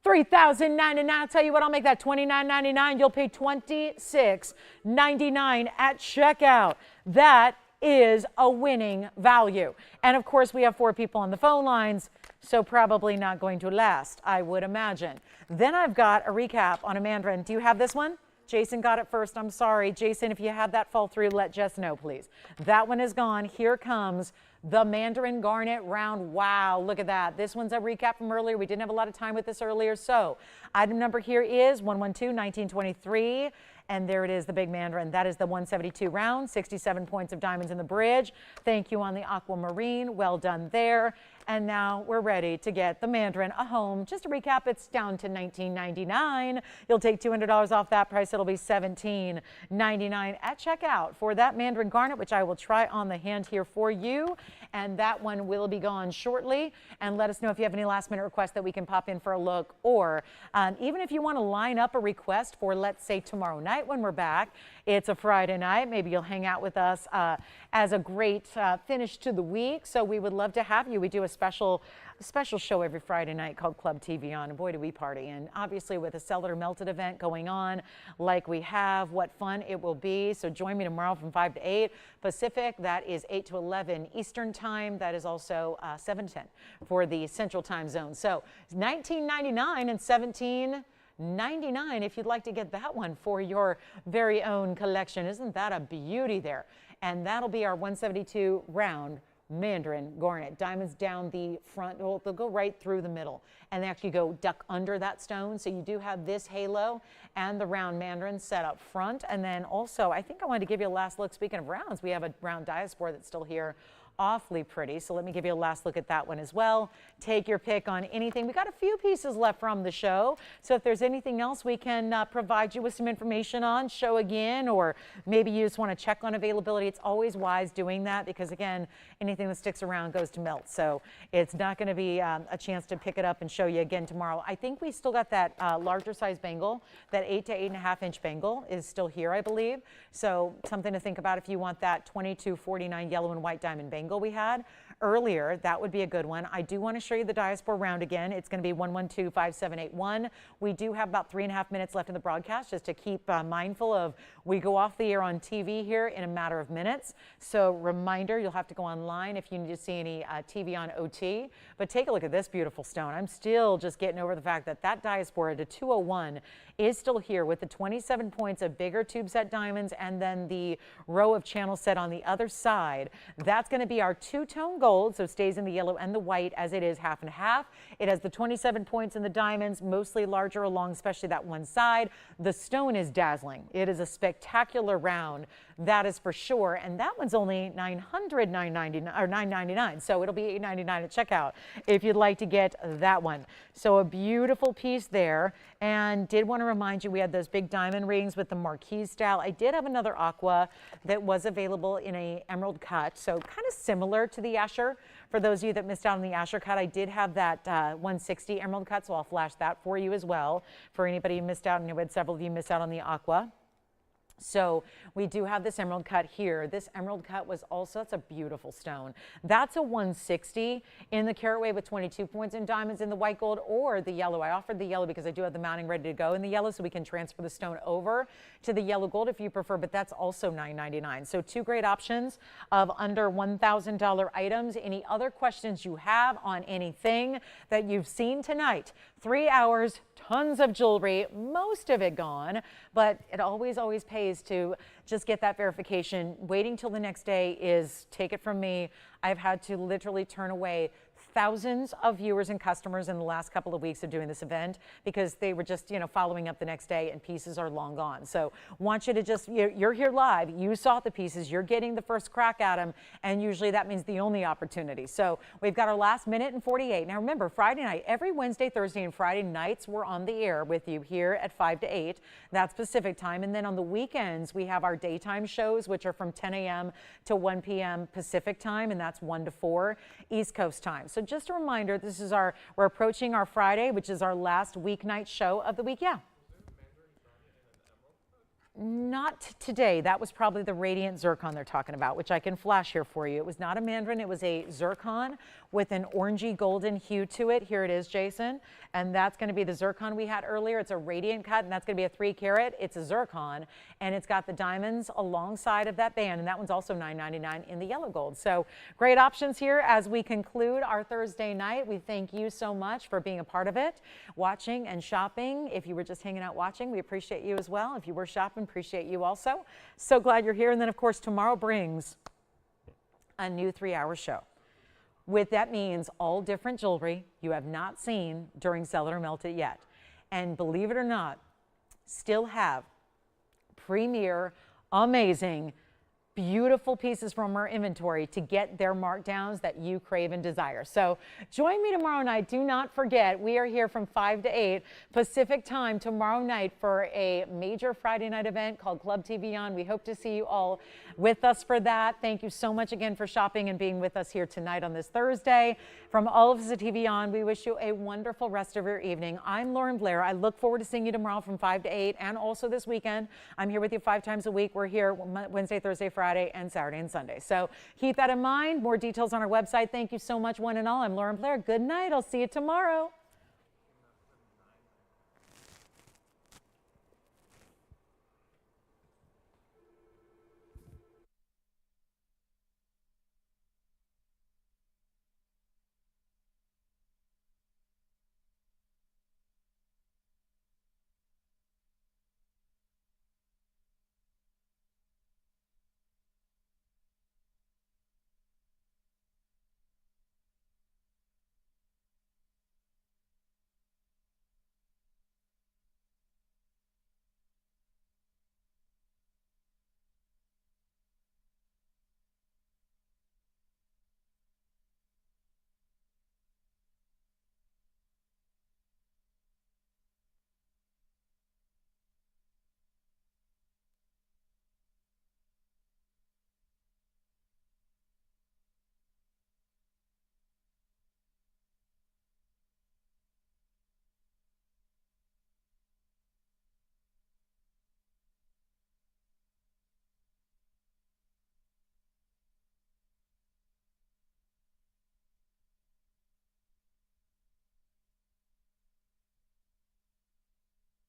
$3,099. I'll tell you what, I'll make that $29.99. You'll pay $26.99 at checkout. That is a winning value. And of course, we have 4 people on the phone lines, so probably not going to last, I would imagine. Then I've got a recap on a Mandarin. Do you have this one? Jason got it first. I'm sorry. Jason, if you have that fall through, let Jess know, please. That one is gone. Here comes the Mandarin garnet round. Wow, look at that. This one's a recap from earlier. We didn't have a lot of time with this earlier. So item number here is 112-1923. And there it is, the big Mandarin. That is the 172 round, 67 points of diamonds in the bridge. Thank you on the Aquamarine. Well done there. And now we're ready to get the Mandarin a home. Just to recap, it's down to $19.99. You'll take $200 off that price. It'll be $17.99 at checkout for that Mandarin garnet, which I will try on the hand here for you. And that one will be gone shortly. And let us know if you have any last minute requests that we can pop in for a look. Or even if you want to line up a request for, let's say, tomorrow night when we're back. It's a Friday night. Maybe you'll hang out with us as a great finish to the week. So we would love to have you. We do a special show every Friday night called Club TVON, and boy, do we party. And obviously with a Cellar Melted event going on like we have, what fun it will be. So join me tomorrow from 5 to 8 Pacific. That is 8 to 11 Eastern time. That is also 7 to 10 for the Central Time Zone. So $19.99 and $17.99 if you'd like to get that one for your very own collection. Isn't that a beauty there? And that'll be our 172 round Mandarin garnet. Diamonds down the front. Well, they'll go right through the middle, and they actually go duck under that stone. So you do have this halo and the round Mandarin set up front. And then also, I think I wanted to give you a last look. Speaking of rounds, we have a round Diaspore that's still here. Awfully pretty. So let me give you a last look at that one as well. Take your pick on anything. We got a few pieces left from the show. So if there's anything else we can provide you with some information on, show again, or maybe you just want to check on availability. It's always wise doing that because, again, anything that sticks around goes to melt. So it's not going to be a chance to pick it up and show you again tomorrow. I think we still got that larger size bangle. That 8 to 8.5 inch bangle is still here, I believe. So something to think about if you want that 2249 yellow and white diamond bangle we had earlier, that would be a good one. I do want to show you the Diaspore round again. It's going to be 112-5781. We do have about 3.5 minutes left in the broadcast, just to keep mindful of, we go off the air on TV here in a matter of minutes. So reminder, you'll have to go online if you need to see any TVON OT. But take a look at this beautiful stone. I'm still just getting over the fact that that Diaspore at a 201 is still here with the 27 points of bigger tube set diamonds and then the row of channel set on the other side. That's going to be our two-tone gold, so it stays in the yellow and the white as it is half and half. It has the 27 points in the diamonds, mostly larger along, especially that one side. The stone is dazzling. It is a spectacular round, that is for sure. And that one's only $999, so it'll be $899 at checkout if you'd like to get that one. So a beautiful piece there. And did want to remind you, we had those big diamond rings with the marquise style. I did have another aqua that was available in a emerald cut, so kind of similar to the Asher. For those of you that missed out on the Asher cut, I did have that 160 emerald cut, so I'll flash that for you as well. For anybody who missed out, and we had several of you miss out on the aqua. So we do have this emerald cut here. This emerald cut was also, it's a beautiful stone. That's a 160 in the carat weight with 22 points in diamonds in the white gold or the yellow. I offered the yellow because I do have the mounting ready to go in the yellow, so we can transfer the stone over to the yellow gold if you prefer, but that's also $999. So two great options of under $1,000 items. Any other questions you have on anything that you've seen tonight? 3 hours, tons of jewelry, most of it gone, but it always pays to just get that verification. Waiting till the next day is, take it from me, I've had to literally turn away thousands of viewers and customers in the last couple of weeks of doing this event because they were just, following up the next day and pieces are long gone. So want you to just, you're here live, you saw the pieces, you're getting the first crack at them, and usually that means the only opportunity. So we've got our last minute and 48. Now remember, Friday night, every Wednesday, Thursday, and Friday nights, we're on the air with you here at 5 to 8. That's Pacific time. And then on the weekends, we have our daytime shows, which are from 10 a.m. to 1 p.m. Pacific time, and that's 1 to 4 East Coast time. So just a reminder, this is we're approaching our Friday, which is our last weeknight show of the week. Yeah. Not today. That was probably the radiant zircon they're talking about, which I can flash here for you. It was not a Mandarin. It was a zircon with an orangey golden hue to it. Here it is, Jason. And that's going to be the zircon we had earlier. It's a radiant cut, and that's going to be a 3 carat. It's a zircon, and it's got the diamonds alongside of that band, and that one's also $999 in the yellow gold. So great options here as we conclude our Thursday night. We thank you so much for being a part of it, watching and shopping. If you were just hanging out watching, we appreciate you as well. If you were shopping, appreciate you also. So glad you're here. And then, of course, tomorrow brings a new 3-hour show. With that means all different jewelry you have not seen during Sell It or Melt It yet. And believe it or not, still have premier, amazing, beautiful pieces from our inventory to get their markdowns that you crave and desire. So join me tomorrow night. Do not forget, we are here from 5 to 8 Pacific time tomorrow night for a major Friday night event called Club TVON. We hope to see you all with us for that. Thank you so much again for shopping and being with us here tonight on this Thursday. From all of us at TVON, we wish you a wonderful rest of your evening. I'm Lauren Blair. I look forward to seeing you tomorrow from 5 to 8 and also this weekend. I'm here with you 5 times a week. We're here Wednesday, Thursday, Friday, and Saturday and Sunday. So keep that in mind. More details on our website. Thank you so much, one and all. I'm Lauren Blair. Good night. I'll see you tomorrow.